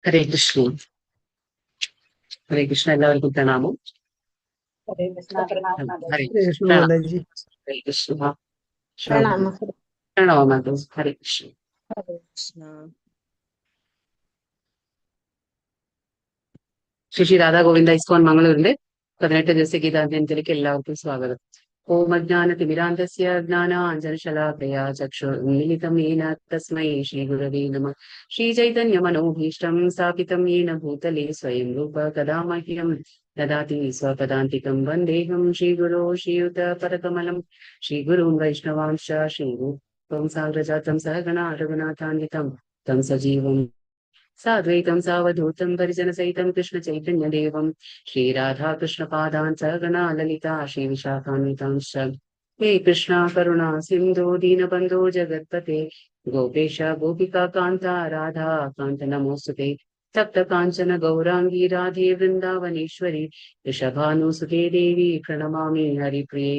ഹരേ കൃഷ്ണ. ഹരേ കൃഷ്ണ. എല്ലാവർക്കും പ്രണാമം. ഹരേ കൃഷ്ണ. പ്രണാമം ഹരേ മാതാജി. കൃഷ്ണ. ഹരേ കൃഷ്ണ. പ്രണാമം. പ്രണാമം മാതാജി. ഹരേ കൃഷ്ണ. ഹരേ കൃഷ്ണ. ശ്രീ ശ്രീ രാധാ ഗോവിന്ദ ഇസ്കോൺ മംഗളൂരിന്റെ 18 ദിവസ ഗീതാഞ്ജലിക്ക് എല്ലാവർക്കും സ്വാഗതം. ഓം അജ്ഞാനതിമിരാന്തസ്യ ജ്ഞാനാഞ്ജനശലാകയാ ചക്ഷുർമിലിതം യേന തസ്മൈ ശ്രീഗുരവേ നമഃ. ശ്രീചൈതന്യമനോഭീഷ്ടം സ്ഥാപിതം യേന ഭൂതലേ സ്വയം രൂപ കഥാ മഹ്യം ദദാതി സ്വപദാന്തികം. വന്ദേഹം ശ്രീഗുരോ ശ്രീയുതപദകമലം ശ്രീഗുരും വൈഷ്ണവാംശ ശ്രീരൂപം സാഗ്രജാതം സഹഗണാ രഘുനാഥാന്വിതം तं सजीवं साद्वैतं सावधूतं परिजनसहितं कृष्णचैतन्यदेवं श्रीराधाकृष्णपादान् सहगणा ललिता श्रीविशाखान्वितांश्च. हे कृष्णा करुणा सिन्धो दीनबन्धो जगत्पते गोपेश गोपिका कान्ता राधा कान्त नमोऽस्तुते. तप्त काञ्चन गौराङ्गी राधे वृन्दावनेश्वरी वृषभानुसुते देवी प्रणमामि हरिप्रिये.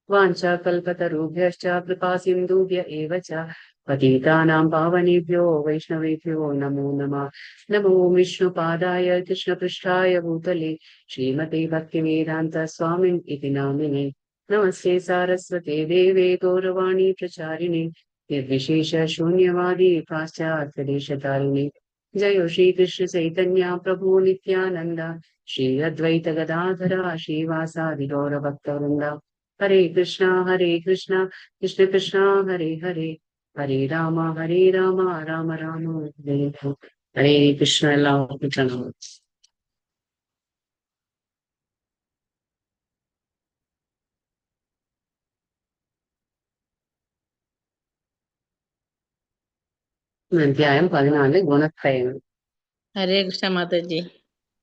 वाञ्छाकल्पतरुभ्यश्च कृपासिन्धुभ्य एव च पतितानां पावनेभ्यो वैष्णवेभ्यो नमो नमः. नमो विष्णुपादाय कृष्णपृष्ठाय भूतले श्रीमते भक्तिवेदान्त स्वामिन् इति नामिने. नमस्ते सारस्वते देवे गौरवाणी प्रचारिणे निर्विशेष शून्यवादी पाश्चात्यदेशतारिणे. जयो श्रीकृष्ण चैतन्य प्रभु नित्यानन्द श्री अद्वैत गदाधर श्रीवासादि गौरभक्तवृन्द. हरे कृष्ण कृष्ण कृष्ण हरे हरे ഹരേ രാമ രാമ രാമ ഹരേ ഹരേ കൃഷ്ണ. എല്ലാവർക്കും പ്രണാമം. അധ്യായം 14 ഗുണത്രയങ്ങൾ. ഹരേ കൃഷ്ണ മാതാജി.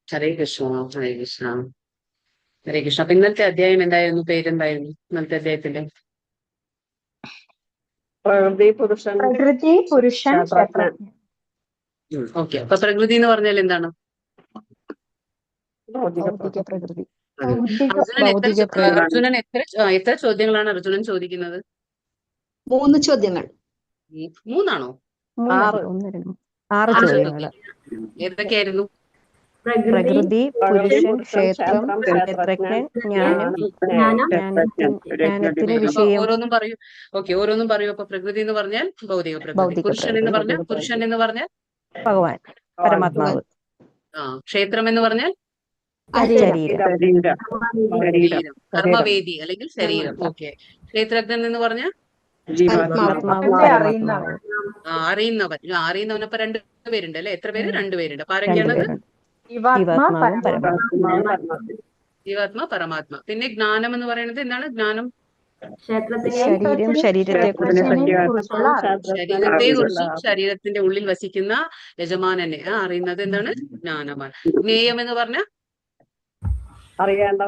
ഹരേ കൃഷ്ണ. ഹരേ കൃഷ്ണ. ഹരേ കൃഷ്ണ. അപ്പൊ ഇന്നത്തെ അധ്യായം എന്തായിരുന്നു? പേരെന്തായിരുന്നു ഇന്നത്തെ അധ്യായത്തിന്റെ? പ്രകൃതി പുരുഷൻ ക്ഷേത്രജ്ഞൻ. ഓക്കെ. അപ്പൊ പ്രകൃതി എന്ന് പറഞ്ഞാൽ എന്താണ്? പ്രകൃതി. അർജുനൻ എത്ര ചോദ്യങ്ങളാണ് അർജുനൻ ചോദിക്കുന്നത്? 3 ചോദ്യങ്ങൾ. 3 6 ചോദ്യങ്ങൾ. ഏതൊക്കെയായിരുന്നു? പ്രകൃതി, പുരുഷൻ, ക്ഷേത്രം, ക്ഷേത്രജ്ഞൻ, ജ്ഞാനത്തിന് വിഷയം. ഓരോന്നും പറയൂ. ഓക്കെ, ഓരോന്നും പറയൂ. അപ്പൊ പ്രകൃതി എന്ന് പറഞ്ഞാൽ ഭൗതിക പ്രകൃതി. പുരുഷൻ എന്ന് പറഞ്ഞാൽ ഭഗവാൻ, പരമാത്മാവ്. ക്ഷേത്രം എന്ന് പറഞ്ഞാൽ ശരീരം. കർമ്മവേദി അല്ലെങ്കിൽ ശരീരം. ഓക്കെ. ക്ഷേത്രജ്ഞൻ എന്ന് പറഞ്ഞാൽ അറിയുന്നവൻ. അപ്പൊ 2 പേരുണ്ട് അല്ലെ? എത്ര പേര്? 2 പേരുണ്ട്. അപ്പൊ ആരൊക്കെയാണത്? ജീവാത്മ, പരമാത്മ. പിന്നെ ജ്ഞാനം എന്ന് പറയുന്നത് എന്താണ്? ജ്ഞാനം ശരീരത്തെ കുറിച്ചും ശരീരത്തിന്റെ ഉള്ളിൽ വസിക്കുന്ന യജമാനനെ അറിയുന്നത് എന്താണ്? ജ്ഞാനമാണ്. ജ്ഞേയം എന്ന് പറഞ്ഞാൽ അറിയേണ്ട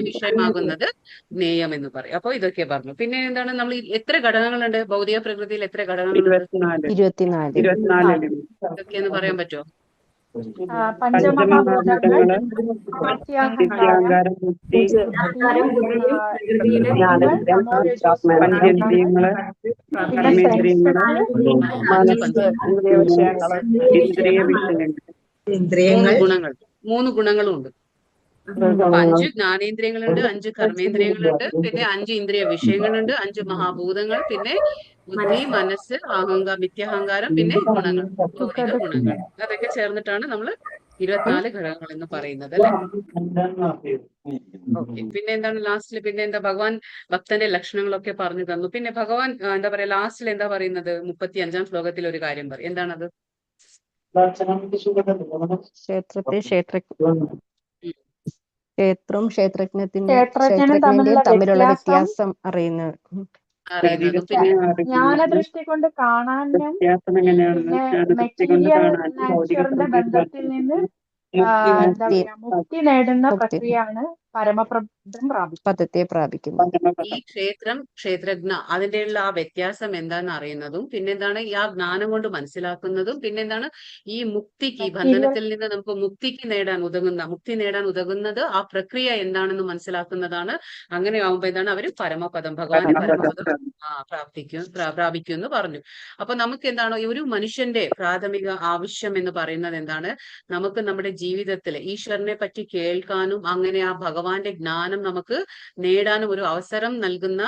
വിഷയമാകുന്നത് ജ്ഞേയം എന്ന് പറയും. അപ്പൊ ഇതൊക്കെ പറഞ്ഞു. പിന്നെ എന്താണ്? നമ്മൾ എത്ര ഘടകങ്ങളുണ്ട് ഭൗതിക പ്രകൃതിയിൽ? എത്ര ഘടകങ്ങളുണ്ട്? 24. ഇതൊക്കെയെന്ന് പറയാൻ പറ്റുമോ? പഞ്ചമഹാഭൂതങ്ങൾ, പഞ്ചേന്ദ്രിയങ്ങള്, കർമ്മേന്ദ്രിയങ്ങള്, മനസ്സ്, ഇന്ദ്രിയ വിഷയങ്ങള്, ഇന്ദ്രിയ വിഷയങ്ങൾ, ഗുണങ്ങൾ. 3 ഗുണങ്ങളും ഉണ്ട്. 5 ജ്ഞാനേന്ദ്രിയങ്ങളുണ്ട്, 5 കർമ്മേന്ദ്രിയങ്ങളുണ്ട്, പിന്നെ 5 ഇന്ദ്രിയ വിഷയങ്ങളുണ്ട്, 5 മഹാഭൂതങ്ങൾ, പിന്നെ ബുദ്ധി, മനസ്സ്, മിഥ്യാഹങ്കാരം, പിന്നെ ഗുണങ്ങൾ, ഭൗതിക ഗുണങ്ങൾ. അതൊക്കെ ചേർന്നിട്ടാണ് നമ്മൾ 24 ഘടകങ്ങൾ എന്ന് പറയുന്നത് അല്ലെ? ഓക്കെ. പിന്നെ എന്താണ് ലാസ്റ്റിൽ? പിന്നെ എന്താ? ഭഗവാൻ ഭക്തന്റെ ലക്ഷണങ്ങളൊക്കെ പറഞ്ഞു തന്നു. പിന്നെ ഭഗവാൻ എന്താ പറയാ ലാസ്റ്റിൽ എന്താ പറയുന്നത്? 35-ാം ശ്ലോകത്തിൽ ഒരു കാര്യം പറയും. എന്താണത്? ക്ഷേത്രവും ക്ഷേത്രജ്ഞനും തമ്മിലുള്ള വ്യത്യാസം അറിയുന്നത്. ജ്ഞാനദൃഷ്ടി കൊണ്ട് കാണാനും മെറ്റീരിയൽ നാച്ചുറലിന്റെ ബന്ധത്തിൽ നിന്ന് എന്താ പറയാ മുക്തി നേടുന്ന പ്രക്രിയയാണ് പരമപദം പ്രാപിക്കും. പദത്തെ പ്രാപിക്കുന്നു. ഈ ക്ഷേത്രം, ക്ഷേത്രജ്ഞ, അതിന്റെയുള്ള ആ വ്യത്യാസം എന്താണെന്ന് അറിയുന്നതും, പിന്നെന്താണ് ഈ ആ ജ്ഞാനം കൊണ്ട് മനസ്സിലാക്കുന്നതും, പിന്നെന്താണ് ഈ മുക്തിക്ക്, ഈ ബന്ധനത്തിൽ നിന്ന് നമുക്ക് മുക്തി നേടാൻ ഉതകുന്നത് ആ പ്രക്രിയ എന്താണെന്ന് മനസ്സിലാക്കുന്നതാണ്. അങ്ങനെ ആവുമ്പോ എന്താണ് അവര് പരമപദം, ഭഗവാന്റെ പരമപദം പ്രാപിക്കും എന്ന് പറഞ്ഞു. അപ്പൊ നമുക്ക് എന്താണ് ഒരു മനുഷ്യന്റെ പ്രാഥമിക ആവശ്യം എന്ന് പറയുന്നത് എന്താണ്? നമുക്ക് നമ്മുടെ ജീവിതത്തിൽ ഈശ്വരനെ പറ്റി കേൾക്കാനും അങ്ങനെ ആ ഭഗവാന്റെ ജ്ഞാനം നമുക്ക് നേടാനും ഒരു അവസരം നൽകുന്ന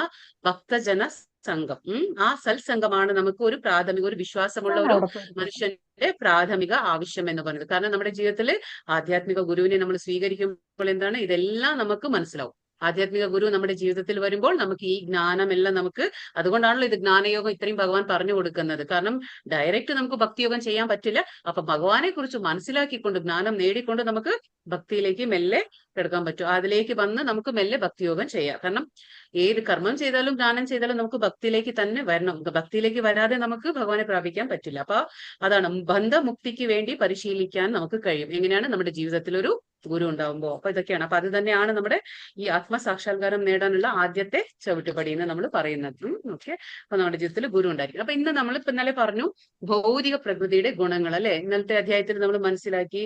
ഭക്തജന സംഘം, ആ സത്സംഗമാണ് നമുക്ക് ഒരു പ്രാഥമിക, ഒരു വിശ്വാസമുള്ള ഒരു മനുഷ്യന്റെ പ്രാഥമിക ആവശ്യം എന്ന് പറയുന്നത്. കാരണം നമ്മുടെ ജീവിതത്തിൽ ആധ്യാത്മിക ഗുരുവിനെ നമ്മൾ സ്വീകരിക്കുമ്പോൾ എന്താണ് ഇതെല്ലാം നമുക്ക് മനസ്സിലാവും. ആധ്യാത്മിക ഗുരു നമ്മുടെ ജീവിതത്തിൽ വരുമ്പോൾ നമുക്ക് ഈ ജ്ഞാനമെല്ലാം നമുക്ക്, അതുകൊണ്ടാണല്ലോ ഇത് ജ്ഞാനയോഗം ഇത്രയും ഭഗവാൻ പറഞ്ഞു കൊടുക്കുന്നത്. കാരണം ഡയറക്റ്റ് നമുക്ക് ഭക്തിയോഗം ചെയ്യാൻ പറ്റില്ല. അപ്പൊ ഭഗവാനെ കുറിച്ച് മനസ്സിലാക്കിക്കൊണ്ട് ജ്ഞാനം നേടിക്കൊണ്ട് നമുക്ക് ഭക്തിയിലേക്ക് മെല്ലെ കിടക്കാൻ പറ്റും. അതിലേക്ക് വന്ന് നമുക്ക് മെല്ലെ ഭക്തിയോഗം ചെയ്യാം. കാരണം ഏത് കർമ്മം ചെയ്താലും ജ്ഞാനം ചെയ്താലും നമുക്ക് ഭക്തിയിലേക്ക് തന്നെ വരണം. ഭക്തിയിലേക്ക് വരാതെ നമുക്ക് ഭഗവാനെ പ്രാപിക്കാൻ പറ്റില്ല. അപ്പൊ അതാണ് ബന്ധമുക്തിക്ക് വേണ്ടി പരിശീലിക്കാൻ നമുക്ക് കഴിയും. എങ്ങനെയാണ്? നമ്മുടെ ജീവിതത്തിൽ ഒരു ഗുരു ഉണ്ടാവുമ്പോ. അപ്പൊ ഇതൊക്കെയാണ്. അപ്പൊ അത് തന്നെയാണ് നമ്മുടെ ഈ ആത്മസാക്ഷാത്കാരം നേടാനുള്ള ആദ്യത്തെ ചവിട്ടുപടി എന്ന് നമ്മൾ പറയുന്നത്. ഓക്കെ, അപ്പൊ നമ്മുടെ ജീവിതത്തിൽ ഗുരു ഉണ്ടായിരിക്കും. അപ്പൊ ഇന്ന് നമ്മൾ ഇന്നലെ പറഞ്ഞു ഭൗതിക പ്രകൃതിയുടെ ഗുണങ്ങൾ അല്ലെ. ഇന്നലത്തെ അധ്യായത്തിൽ നമ്മൾ മനസ്സിലാക്കി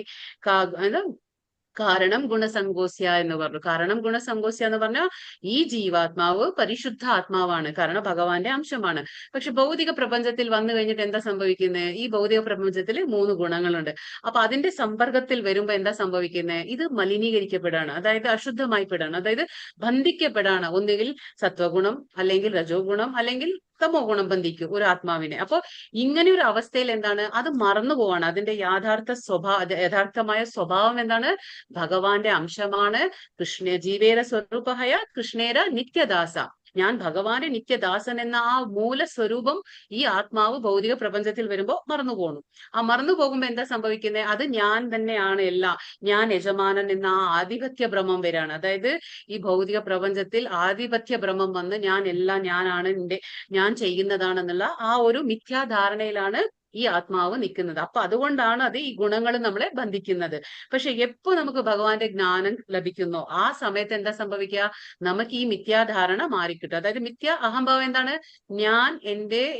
കാരണം ഗുണസങ്കോസ്യ എന്ന് പറഞ്ഞു. കാരണം ഗുണസങ്കോസ്യ എന്ന് പറഞ്ഞാൽ ഈ ജീവാത്മാവ് പരിശുദ്ധ ആത്മാവാണ്, കാരണം ഭഗവാന്റെ അംശമാണ്. പക്ഷെ ഭൗതിക പ്രപഞ്ചത്തിൽ വന്നു കഴിഞ്ഞിട്ട് എന്താ സംഭവിക്കുന്നത്? ഈ ഭൗതിക പ്രപഞ്ചത്തിൽ 3 ഗുണങ്ങളുണ്ട്. അപ്പൊ അതിന്റെ സമ്പർക്കത്തിൽ വരുമ്പോ എന്താ സംഭവിക്കുന്നത്? ഇത് മലിനീകരിക്കപ്പെടാണ്, അതായത് അശുദ്ധമായി പെടാണ്, അതായത് ബന്ധിക്കപ്പെടാണ്. ഒന്നുകിൽ സത്വഗുണം, അല്ലെങ്കിൽ രജോ ഗുണം, അല്ലെങ്കിൽ തമോ ഗുണം ബന്ധിക്കും ഒരു ആത്മാവിനെ. അപ്പൊ ഇങ്ങനെ ഒരു അവസ്ഥയിൽ എന്താണ്? അത് മറന്നു പോവാണ്. അതിന്റെ യഥാർത്ഥമായ സ്വഭാവം എന്താണ്? ഭഗവാന്റെ അംശമാണ്. ജീവേര സ്വരൂപഹയ കൃഷ്ണേര നിത്യദാസ. ഞാൻ ഭഗവാന്റെ നിത്യദാസൻ എന്ന ആ മൂലസ്വരൂപം ഈ ആത്മാവ് ഭൗതിക പ്രപഞ്ചത്തിൽ വരുമ്പോ മറന്നു പോകണം. ആ മറന്നു പോകുമ്പോ എന്താ സംഭവിക്കുന്നത്? അത് ഞാൻ തന്നെയാണ് എല്ലാം, ഞാൻ യജമാനൻ എന്ന ആ ആധിപത്യ ഭ്രമം വരാണ്. അതായത് ഈ ഭൗതിക പ്രപഞ്ചത്തിൽ ആധിപത്യ ഭ്രമം വന്ന് ഞാനാണ്, ഞാൻ ചെയ്യുന്നതാണെന്നുള്ള ആ ഒരു മിഥ്യാധാരണയിലാണ് ഈ ആത്മാവ് നിൽക്കുന്നത്. അപ്പൊ അതുകൊണ്ടാണ് അത് ഈ ഗുണങ്ങൾ നമ്മളെ ബന്ധിക്കുന്നത്. പക്ഷെ എപ്പോ നമുക്ക് ഭഗവാന്റെ ജ്ഞാനം ലഭിക്കുന്നോ ആ സമയത്ത് എന്താ സംഭവിക്കുക? നമുക്ക് ഈ മിഥ്യാധാരണ മാറിക്കിട്ടും. അതായത് അഹംഭാവം എന്താണ്?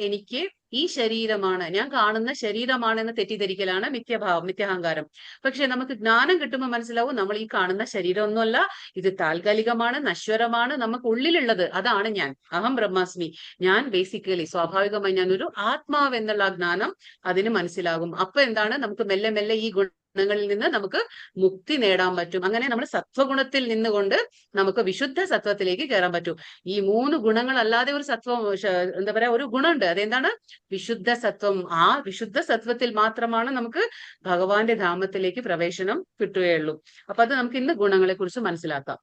എനിക്ക് ഈ ശരീരമാണ്, ഞാൻ കാണുന്ന ശരീരമാണ് എന്ന് തെറ്റിദ്ധരിക്കലാണ് മിഥ്യാഹങ്കാരം. പക്ഷെ നമുക്ക് ജ്ഞാനം കിട്ടുമ്പോൾ മനസ്സിലാവും നമ്മൾ ഈ കാണുന്ന ശരീരമൊന്നുമല്ല, ഇത് താൽക്കാലികമാണ്, നശ്വരമാണ്, നമുക്ക് ഉള്ളിലുള്ളത് അതാണ് ഞാൻ. അഹം ബ്രഹ്മാസ്മി. ഞാൻ ബേസിക്കലി സ്വാഭാവികമായി ഞാനൊരു ആത്മാവ് എന്നുള്ള ജ്ഞാനം അതിന് മനസ്സിലാകും. അപ്പൊ എന്താണ്? നമുക്ക് മെല്ലെ മെല്ലെ ഈ ഗുണങ്ങളിൽ നിന്ന് നമുക്ക് മുക്തി നേടാൻ പറ്റും. അങ്ങനെ നമ്മൾ സത്വഗുണത്തിൽ നിന്നുകൊണ്ട് നമുക്ക് വിശുദ്ധ സത്വത്തിലേക്ക് കയറാൻ പറ്റും. ഈ 3 ഗുണങ്ങൾ അല്ലാതെ ഒരു സത്വം, എന്താ പറയാ, ഒരു ഗുണമുണ്ട്. അതെന്താണ്? വിശുദ്ധ സത്വം. ആ വിശുദ്ധ സത്വത്തിൽ മാത്രമാണ് നമുക്ക് ഭഗവാന്റെ ധാമത്തിലേക്ക് പ്രവേശനം കിട്ടുകയുള്ളൂ. അപ്പൊ അത് നമുക്ക് ഇന്ന് ഗുണങ്ങളെ കുറിച്ച് മനസ്സിലാക്കാം.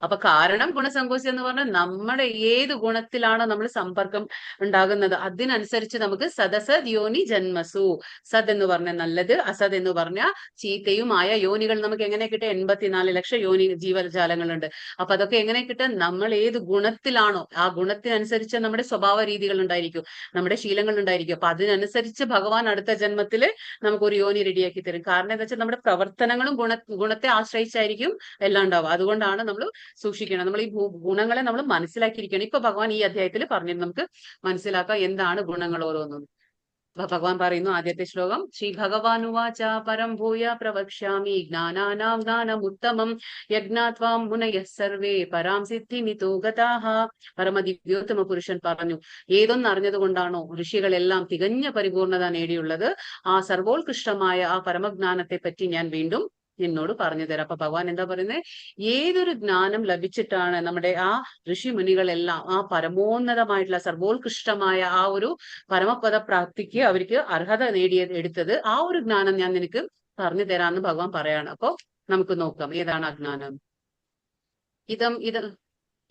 അപ്പൊ കാരണം ഗുണസങ്കോചം എന്ന് പറഞ്ഞാൽ നമ്മുടെ ഏത് ഗുണത്തിലാണോ നമ്മൾ സമ്പർക്കം ഉണ്ടാകുന്നത് അതിനനുസരിച്ച് നമുക്ക് സദസദ് യോനി ജന്മസു. സദ് എന്ന് പറഞ്ഞാൽ നല്ലത്, അസദ് എന്ന് പറഞ്ഞാൽ ചീത്തയുമായ യോനികൾ നമുക്ക് എങ്ങനെ കിട്ടുക? 84 ലക്ഷം യോനി ജീവജാലങ്ങളുണ്ട്. അപ്പൊ അതൊക്കെ എങ്ങനെ കിട്ടുക? നമ്മൾ ഏത് ഗുണത്തിലാണോ ആ ഗുണത്തിനനുസരിച്ച് നമ്മുടെ സ്വഭാവ രീതികൾ ഉണ്ടായിരിക്കും, നമ്മുടെ ശീലങ്ങൾ ഉണ്ടായിരിക്കും. അപ്പൊ അതിനനുസരിച്ച് ഭഗവാൻ അടുത്ത ജന്മത്തില് നമുക്കൊരു യോനി റെഡിയാക്കി തരും. കാരണം എന്താ വെച്ചാൽ നമ്മുടെ പ്രവർത്തനങ്ങളും ഗുണത്തെ ആശ്രയിച്ചായിരിക്കും എല്ലാം ഉണ്ടാവുക. അതുകൊണ്ടാണ് നമ്മൾ സൂക്ഷിക്കണം. നമ്മൾ ഈ ഗുണങ്ങളെ നമ്മൾ മനസ്സിലാക്കിയിരിക്കണം. ഇപ്പൊ ഭഗവാൻ ഈ അധ്യായത്തിൽ പറഞ്ഞിട്ട് നമുക്ക് മനസ്സിലാക്കാം എന്താണ് ഗുണങ്ങൾ ഓരോന്നും. ഭഗവാൻ പറയുന്നു ആദ്യത്തെ ശ്ലോകം, ശ്രീ ഭഗവാനുവാച പരം ഭൂയ പ്രവക്ഷ്യാമി ജ്ഞാനാനാം ജ്ഞാനമുത്തമം യജ്ഞാത്വാം മുനയഃ സർവേ പരാം സിദ്ധിമിതോ ഗതാഃ. പരമദിവ്യോത്തമ പുരുഷൻ പറഞ്ഞു, ഏതൊന്നറിഞ്ഞത് കൊണ്ടാണോ ഋഷികളെല്ലാം തികഞ്ഞ പരിപൂർണത നേടിയുള്ളത്, ആ സർവോത്കൃഷ്ടമായ ആ പരമജ്ഞാനത്തെ പറ്റി ഞാൻ വീണ്ടും നിന്നോട് പറഞ്ഞു തരാം. അപ്പൊ ഭഗവാൻ എന്താ പറയുന്നത്? ഏതൊരു ജ്ഞാനം ലഭിച്ചിട്ടാണ് നമ്മുടെ ആ ഋഷി മുനികളെല്ലാം ആ പരമോന്നതമായിട്ടുള്ള സർവോത്കൃഷ്ടമായ ആ ഒരു പരമപദ പ്രാപ്തിക്ക് അവർക്ക് അർഹത എടുത്തത്, ആ ഒരു ജ്ഞാനം ഞാൻ നിനക്ക് പറഞ്ഞു തരാമെന്ന് ഭഗവാൻ പറയാണ്. അപ്പൊ നമുക്ക് നോക്കാം ഏതാണ് ആ ജ്ഞാനം.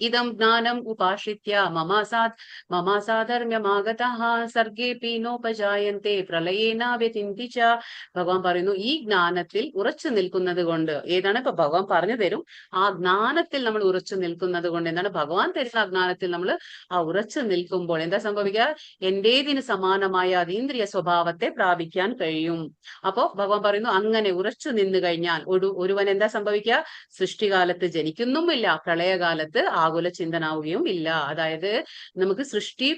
ഇതം ജ്ഞാനം ഉപാശ്രിത്യ മമാസാധർമ്യമാഗതഃ സർഗേപി നോപജായന്തെ പ്രളയേന വ്യതിന്തി ച. ഭഗവാൻ പറയുന്നു ഈ ജ്ഞാനത്തിൽ ഉറച്ചു നിൽക്കുന്നത് കൊണ്ട്, ഏതാണ് ഇപ്പൊ ഭഗവാൻ പറഞ്ഞു തരും, ആ ജ്ഞാനത്തിൽ നമ്മൾ ഉറച്ചു നിൽക്കുന്നത് കൊണ്ട്, എന്താണ് ഭഗവാൻ തരുന്ന ആ ജ്ഞാനത്തിൽ നമ്മൾ ആ ഉറച്ചു നിൽക്കുമ്പോൾ എന്താ സംഭവിക്കുക? എന്റേതിന് സമാനമായ അതീന്ദ്രിയ സ്വഭാവത്തെ പ്രാപിക്കാൻ കഴിയും. അപ്പോ ഭഗവാൻ പറയുന്നു അങ്ങനെ ഉറച്ചു നിന്നു കഴിഞ്ഞാൽ ഒരുവൻ എന്താ സംഭവിക്കുക? സൃഷ്ടികാലത്ത് ജനിക്കുന്നുമില്ല, പ്രളയകാലത്ത് ആകുല ചിന്തനാവുകയും ഇല്ല. അതായത് നമുക്ക് സൃഷ്ടി,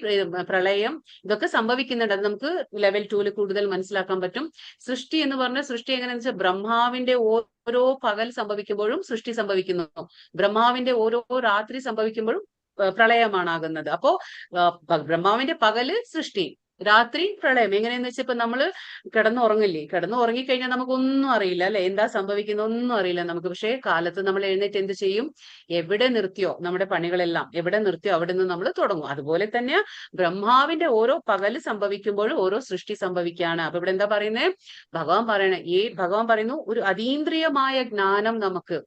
പ്രളയം ഇതൊക്കെ സംഭവിക്കുന്നുണ്ട്. അത് നമുക്ക് ലെവൽ 2 കൂടുതൽ മനസ്സിലാക്കാൻ പറ്റും. സൃഷ്ടി എന്ന് പറഞ്ഞാൽ സൃഷ്ടി എങ്ങനെയാണെന്ന് വെച്ചാൽ ബ്രഹ്മാവിന്റെ ഓരോ പകൽ സംഭവിക്കുമ്പോഴും സൃഷ്ടി സംഭവിക്കുന്നു, ബ്രഹ്മാവിന്റെ ഓരോ രാത്രി സംഭവിക്കുമ്പോഴും പ്രളയമാണാകുന്നത്. അപ്പോ ബ്രഹ്മാവിന്റെ പകല് സൃഷ്ടി, രാത്രി പ്രളയം. എങ്ങനെയെന്ന് വെച്ചാൽ ഇപ്പൊ നമ്മള് കിടന്നുറങ്ങിക്കഴിഞ്ഞാൽ നമുക്കൊന്നും അറിയില്ല അല്ലെ, എന്താ സംഭവിക്കുന്ന ഒന്നും അറിയില്ല നമുക്ക്. പക്ഷേ കാലത്ത് നമ്മൾ എഴുന്നേറ്റ് എന്ത് ചെയ്യും? എവിടെ നിർത്തിയോ നമ്മുടെ പണികളെല്ലാം, എവിടെ നിർത്തിയോ അവിടെ നിന്ന് നമ്മൾ തുടങ്ങും. അതുപോലെ തന്നെ ബ്രഹ്മാവിന്റെ ഓരോ പകല് സംഭവിക്കുമ്പോഴും ഓരോ സൃഷ്ടി സംഭവിക്കുകയാണ്. അപ്പൊ ഇവിടെ എന്താ പറയുന്നത്? ഭഗവാൻ പറയുന്നു ഒരു അതീന്ദ്രിയമായ ജ്ഞാനം നമുക്ക്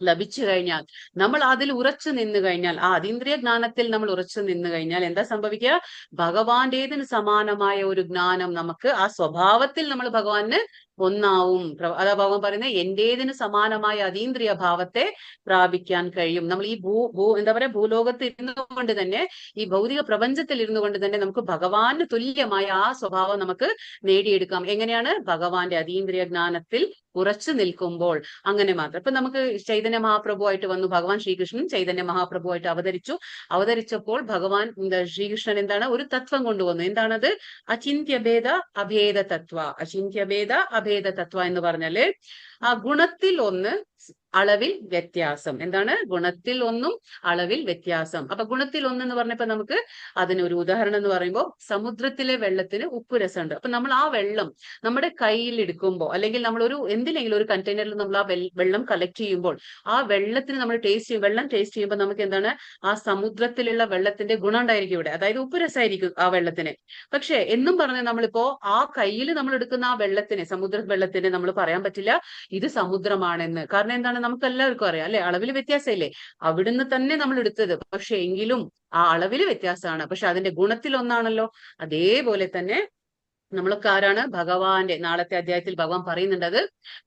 ലഭിച്ചു കഴിഞ്ഞാൽ, നമ്മൾ അതിൽ ഉറച്ചു നിന്നു കഴിഞ്ഞാൽ, ആ അതീന്ദ്രിയ ജ്ഞാനത്തിൽ നമ്മൾ ഉറച്ചു നിന്നു കഴിഞ്ഞാൽ എന്താ സംഭവിക്കുക? ഭഗവാന്റേതിന് സമാനമായ ഒരു ജ്ഞാനം നമുക്ക്, ആ സ്വഭാവത്തിൽ നമ്മൾ ഭഗവാന് ഒന്നാവും. അതാ ഭഗവാൻ പറയുന്നത് എന്റേതിന് സമാനമായ അതീന്ദ്രിയ ഭാവത്തെ പ്രാപിക്കാൻ കഴിയും. നമ്മൾ ഈ എന്താ പറയാ ഭൂലോകത്ത് ഇരുന്നുകൊണ്ട് തന്നെ, ഈ ഭൗതിക പ്രപഞ്ചത്തിൽ ഇരുന്നുകൊണ്ട് തന്നെ നമുക്ക് ഭഗവാന് തുല്യമായ ആ സ്വഭാവം നമുക്ക് നേടിയെടുക്കാം. എങ്ങനെയാണ്? ഭഗവാന്റെ അതീന്ദ്രിയ ജ്ഞാനത്തിൽ ഉറച്ചു നിൽക്കുമ്പോൾ. അങ്ങനെ മാത്രം. ഇപ്പൊ നമുക്ക് ചൈതന്യ മഹാപ്രഭുവായിട്ട് വന്നു, ഭഗവാൻ ശ്രീകൃഷ്ണൻ ചൈതന്യ മഹാപ്രഭുവായിട്ട് അവതരിച്ചപ്പോൾ ഭഗവാൻ ശ്രീകൃഷ്ണൻ എന്താണ് ഒരു തത്വം കൊണ്ടുവന്നു. എന്താണത്? അചിന്ത്യഭേദ അഭേദ തത്വ. അചിന്ത്യഭേദ അഭേദ തത്വ എന്ന് പറഞ്ഞാല് ആ ഗുണത്തിൽ ഒന്ന്, അളവിൽ വ്യത്യാസം. എന്താണ്? ഗുണത്തിൽ ഒന്നും അളവിൽ വ്യത്യാസം. അപ്പൊ ഗുണത്തിൽ ഒന്ന് എന്ന് പറഞ്ഞപ്പോ നമുക്ക് അതിനൊരു ഉദാഹരണം എന്ന് പറയുമ്പോൾ സമുദ്രത്തിലെ വെള്ളത്തിന് ഉപ്പ് രസമുണ്ട്. അപ്പൊ നമ്മൾ ആ വെള്ളം നമ്മുടെ കയ്യിൽ എടുക്കുമ്പോൾ, അല്ലെങ്കിൽ നമ്മൾ എന്തിലെങ്കിലും ഒരു കണ്ടെയ്നറിൽ നമ്മൾ ആ വെള്ളം കളക്ട് ചെയ്യുമ്പോൾ, ആ വെള്ളത്തിന് നമ്മൾ വെള്ളം ടേസ്റ്റ് ചെയ്യുമ്പോൾ നമുക്ക് എന്താണ്? ആ സമുദ്രത്തിലുള്ള വെള്ളത്തിന്റെ ഗുണം ഉണ്ടായിരിക്കും ഇവിടെ, അതായത് ഉപ്പ് രസമായിരിക്കും ആ വെള്ളത്തിന്. പക്ഷെ എന്നും പറഞ്ഞ് നമ്മളിപ്പോ ആ കയ്യിൽ നമ്മൾ എടുക്കുന്ന ആ വെള്ളത്തിന്, സമുദ്ര വെള്ളത്തിന് നമ്മൾ പറയാൻ പറ്റില്ല ഇത് സമുദ്രമാണെന്ന്. കാരണം എന്താണ്? നമുക്ക് എല്ലാവർക്കും അറിയാം അല്ലെ, അളവിൽ വ്യത്യാസമില്ലേ? അവിടുന്ന് തന്നെ നമ്മൾ എടുത്തത്, പക്ഷെ എങ്കിലും ആ അളവിൽ വ്യത്യാസമാണ്, പക്ഷെ അതിന്റെ ഗുണത്തിൽ ഒന്നാണല്ലോ. അതേപോലെ തന്നെ നമ്മളൊക്കെ ആരാണ്? ഭഗവാന്റെ. നാളത്തെ അധ്യായത്തിൽ ഭഗവാൻ പറയുന്നുണ്ട്, അത്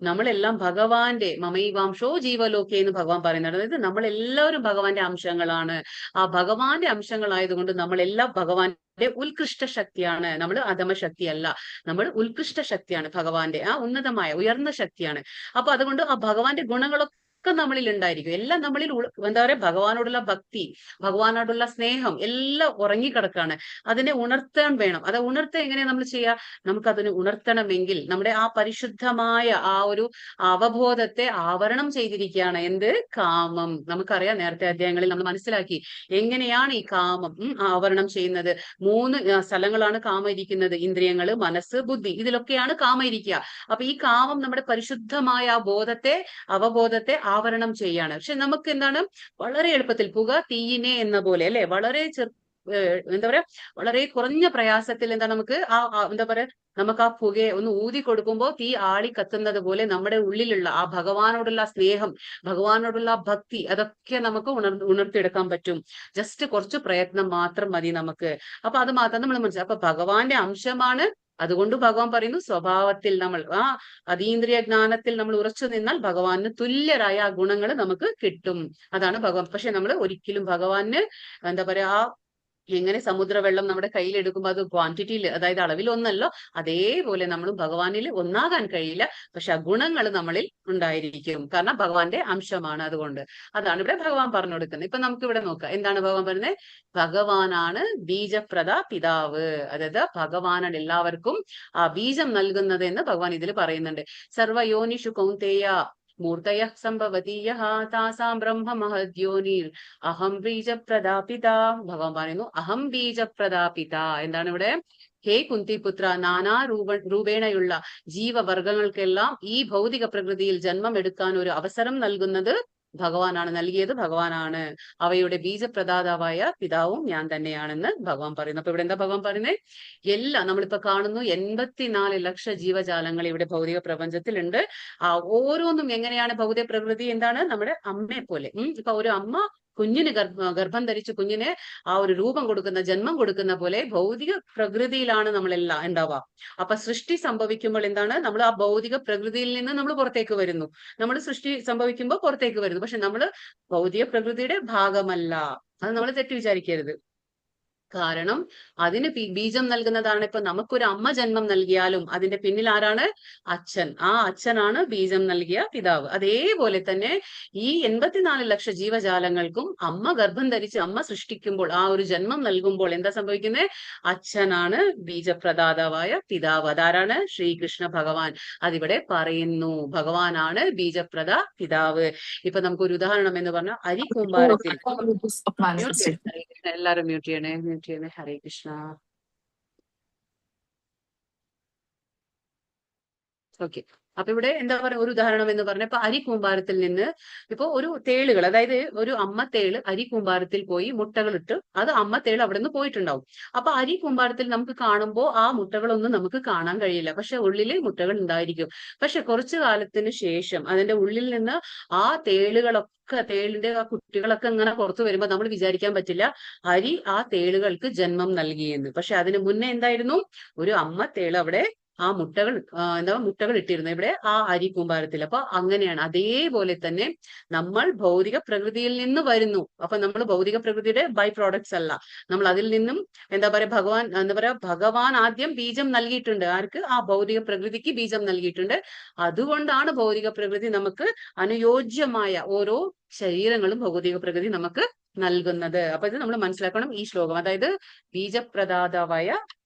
നമ്മളെല്ലാം ഭഗവാന്റെ മമൈവാംശോ ജീവലോകെ എന്ന് ഭഗവാൻ പറയുന്നുണ്ട്. അതായത് നമ്മളെല്ലാവരും ഭഗവാന്റെ അംശങ്ങളാണ്. ആ ഭഗവാന്റെ അംശങ്ങളായതുകൊണ്ട് നമ്മളെല്ലാം ഭഗവാന്റെ ഉത്കൃഷ്ട ശക്തിയാണ്. നമ്മൾ അധമ ശക്തിയല്ല, നമ്മൾ ഉത്കൃഷ്ട ശക്തിയാണ്. ഭഗവാന്റെ ആ ഉന്നതമായ ഉയർന്ന ശക്തിയാണ്. അപ്പൊ അതുകൊണ്ട് ആ ഭഗവാന്റെ ഗുണങ്ങളൊക്കെ നമ്മളിൽ ഉണ്ടായിരിക്കും. എല്ലാം നമ്മളിൽ എന്താ പറയാ ഭഗവാനോടുള്ള ഭക്തി, ഭഗവാനോടുള്ള സ്നേഹം എല്ലാം ഉറങ്ങിക്കിടക്കാണ്. അതിനെ ഉണർത്താൻ വേണം. അത് ഉണർത്താൻ എങ്ങനെയാ നമ്മൾ ചെയ്യുക? നമുക്കതിനെ ഉണർത്തണമെങ്കിൽ നമ്മുടെ ആ പരിശുദ്ധമായ ആ ഒരു അവബോധത്തെ ആവരണം ചെയ്തിരിക്കുകയാണ് എന്ത്? കാമം. നമുക്കറിയാം, നേരത്തെ അധ്യായങ്ങളിൽ നമ്മൾ മനസ്സിലാക്കി എങ്ങനെയാണ് ഈ കാമം ആവരണം ചെയ്യുന്നത്. 3 സ്ഥലങ്ങളാണ് കാമം ഇരിക്കുന്നത്: ഇന്ദ്രിയങ്ങള്, മനസ്സ്, ബുദ്ധി. ഇതിലൊക്കെയാണ് കാമം ഇരിക്കുക. അപ്പൊ ഈ കാമം നമ്മുടെ പരിശുദ്ധമായ ആ അവബോധത്തെ ആവരണം ചെയ്യാണ്. പക്ഷെ നമുക്ക് എന്താണ്? വളരെ എളുപ്പത്തിൽ പുക തീയിനെ എന്ന പോലെ അല്ലെ, വളരെ എന്താ പറയാ വളരെ കുറഞ്ഞ പ്രയാസത്തിൽ എന്താ നമുക്ക് എന്താ പറയാ നമുക്ക് ആ പുകയെ ഒന്ന് ഊതി കൊടുക്കുമ്പോൾ തീ ആളി കത്തുന്നത് പോലെ നമ്മുടെ ഉള്ളിലുള്ള ആ ഭഗവാനോടുള്ള സ്നേഹം, ഭഗവാനോടുള്ള ഭക്തി, അതൊക്കെ നമുക്ക് ഉണർത്തിയെടുക്കാൻ പറ്റും. ജസ്റ്റ് കുറച്ച് പ്രയത്നം മാത്രം മതി നമുക്ക്. അപ്പൊ അത് മാത്രം നമ്മൾ മനസ്സിലാക്കും. അപ്പൊ ഭഗവാന്റെ അംശമാണ്. അതുകൊണ്ട് ഭഗവാൻ പറയുന്നു സ്വഭാവത്തിൽ നമ്മൾ ആ അതീന്ദ്രിയ ജ്ഞാനത്തിൽ നമ്മൾ ഉറച്ചു നിന്നാൽ ഭഗവാന് തുല്യരായ ആ ഗുണങ്ങൾ നമുക്ക് കിട്ടും. അതാണ് ഭഗവാൻ. പക്ഷെ നമ്മൾ ഒരിക്കലും ഭഗവാന് എന്താ പറയാ എങ്ങനെ സമുദ്രവെള്ളം നമ്മുടെ കയ്യിൽ എടുക്കുമ്പോൾ അത് ക്വാണ്ടിറ്റിയിൽ, അതായത് അളവിൽ ഒന്നല്ലോ, അതേപോലെ നമ്മളും ഭഗവാനിൽ ഒന്നാകാൻ കഴിയില്ല. പക്ഷെ ആ ഗുണങ്ങൾ നമ്മളിൽ ഉണ്ടായിരിക്കും. കാരണം ഭഗവാന്റെ അംശമാണ്. അതുകൊണ്ട് അതാണ് ഇവിടെ ഭഗവാൻ പറഞ്ഞു കൊടുക്കുന്നത്. ഇപ്പൊ നമുക്ക് ഇവിടെ നോക്കാം, എന്താണ് ഭഗവാൻ പറയുന്നത്? ഭഗവാനാണ് ബീജപ്രദ പിതാവ്. അതായത് ഭഗവാനാണ് എല്ലാവർക്കും ആ ബീജം നൽകുന്നത് എന്ന് ഭഗവാൻ ഇതിൽ പറയുന്നുണ്ട്. സർവയോനിഷു കൗന്തേയ മൂർത്തയ സംഭവതീയ താസാം ബ്രഹ്മ മഹദ്യോനിർ അഹം ബീജപ്രദാപിത. ഭഗവാൻ പറയുന്നു അഹം ബീജപ്രദാപിത. എന്താണ് ഇവിടെ? ഹേ കുന്തിപുത്ര, നാനാ രൂപേണയുള്ള ജീവവർഗങ്ങൾക്കെല്ലാം ഈ ഭൗതിക പ്രകൃതിയിൽ ജന്മം എടുക്കാൻ ഒരു അവസരം നൽകുന്നത് ഭഗവാനാണ്, നൽകിയത് ഭഗവാനാണ്. അവയുടെ ബീജപ്രദാതാവായ പിതാവും ഞാൻ തന്നെയാണെന്ന് ഭഗവാൻ പറയുന്നു. അപ്പൊ ഇവിടെ എന്താ ഭഗവാൻ പറയുന്നത്? നമ്മളിപ്പോ കാണുന്നു 84 ലക്ഷം ജീവജാലങ്ങൾ ഇവിടെ ഭൗതിക പ്രപഞ്ചത്തിലുണ്ട്. ഓരോന്നും എങ്ങനെയാണ് ഭൗതിക പ്രകൃതി? എന്താണ്? നമ്മുടെ അമ്മയെ പോലെ. ഇപ്പൊ ഒരു അമ്മ കുഞ്ഞിന് ഗർഭം ധരിച്ച് കുഞ്ഞിന് ആ ഒരു രൂപം കൊടുക്കുന്ന, ജന്മം കൊടുക്കുന്ന പോലെ ഭൗതിക പ്രകൃതിയിലാണ് നമ്മളെല്ലാം ഉണ്ടാവുക. അപ്പൊ സൃഷ്ടി സംഭവിക്കുമ്പോൾ എന്താണ്, നമ്മൾ ആ ഭൗതിക പ്രകൃതിയിൽ നിന്ന് നമ്മൾ പുറത്തേക്ക് വരുന്നു. നമ്മൾ സൃഷ്ടി സംഭവിക്കുമ്പോൾ പുറത്തേക്ക് വരുന്നു. പക്ഷെ നമ്മൾ ഭൗതിക പ്രകൃതിയുടെ ഭാഗമല്ല. അത് നമ്മൾ തെറ്റ് വിചാരിക്കരുത്. കാരണം അതിന് ബീജം നൽകുന്നതാണ്. ഇപ്പൊ നമുക്കൊരു അമ്മ ജന്മം നൽകിയാലും അതിന്റെ പിന്നിൽ ആരാണ്? അച്ഛൻ. ആ അച്ഛനാണ് ബീജം നൽകിയ പിതാവ്. അതേപോലെ തന്നെ ഈ 84 ലക്ഷം ജീവജാലങ്ങൾക്കും അമ്മ ഗർഭം ധരിച്ച് അമ്മ സൃഷ്ടിക്കുമ്പോൾ, ആ ഒരു ജന്മം നൽകുമ്പോൾ എന്താ സംഭവിക്കുന്നത്? അച്ഛനാണ് ബീജപ്രദാതാവായ പിതാവ്. അതാരാണ്? ശ്രീകൃഷ്ണ ഭഗവാൻ. അതിവിടെ പറയുന്നു, ഭഗവാനാണ് ബീജപ്രദ പിതാവ്. ഇപ്പൊ നമുക്കൊരു ഉദാഹരണം എന്ന് പറഞ്ഞാൽ, അരിക്കൂമ്പാരത്തിൽ, എല്ലാരും മ്യൂട്ട് ചെയ്യണേ, ഹരേ കൃഷ്ണ. ഓക്കെ. അപ്പൊ ഇവിടെ എന്താ പറയുക, ഒരു ഉദാഹരണം എന്ന് പറഞ്ഞ, ഇപ്പൊ അരിക്കൂമ്പാരത്തിൽ നിന്ന് ഇപ്പൊ ഒരു തേളുകൾ, അതായത് ഒരു അമ്മ തേള് അരിക്കൂമ്പാരത്തിൽ പോയി മുട്ടകളിട്ട്, അത് അമ്മ തേള് അവിടെ നിന്ന് പോയിട്ടുണ്ടാവും. അപ്പൊ അരിക്കൂമ്പാരത്തിൽ നമുക്ക് കാണുമ്പോൾ ആ മുട്ടകളൊന്നും നമുക്ക് കാണാൻ കഴിയില്ല. പക്ഷെ ഉള്ളിൽ മുട്ടകൾ ഉണ്ടായിരിക്കും. പക്ഷെ കുറച്ചു കാലത്തിന് ശേഷം അതിന്റെ ഉള്ളിൽ നിന്ന് ആ തേളിന്റെ ആ കുട്ടികളൊക്കെ ഇങ്ങനെ പുറത്തു വരുമ്പോ നമ്മൾ വിചാരിക്കാൻ പറ്റില്ല അരി ആ തേളുകൾക്ക് ജന്മം നൽകിയെന്ന്. പക്ഷെ അതിന് മുന്നേ എന്തായിരുന്നു? ഒരു അമ്മ തേള് അവിടെ ആ മുട്ടകൾ ഇട്ടിരുന്നു ഇവിടെ ആ അരിക്കൂമ്പാരത്തിൽ. അപ്പൊ അങ്ങനെയാണ്. അതേപോലെ തന്നെ നമ്മൾ ഭൗതിക പ്രകൃതിയിൽ നിന്ന് വരുന്നു. അപ്പൊ നമ്മൾ ഭൗതിക പ്രകൃതിയുടെ ബൈ പ്രോഡക്ട്സ് അല്ല. നമ്മൾ അതിൽ നിന്നും ഭഗവാൻ ആദ്യം ബീജം നൽകിയിട്ടുണ്ട്. ആർക്ക്? ആ ഭൗതിക പ്രകൃതിക്ക് ബീജം നൽകിയിട്ടുണ്ട്. അതുകൊണ്ടാണ് ഭൗതിക പ്രകൃതി നമുക്ക് അനുയോജ്യമായ ഓരോ ശരീരങ്ങളും ഭൗതിക പ്രകൃതി നമുക്ക് നൽകുന്നത്. അപ്പൊ ഇത് നമ്മൾ മനസ്സിലാക്കണം ഈ ശ്ലോകം. അതായത് ബീജപ്രദാതാവായ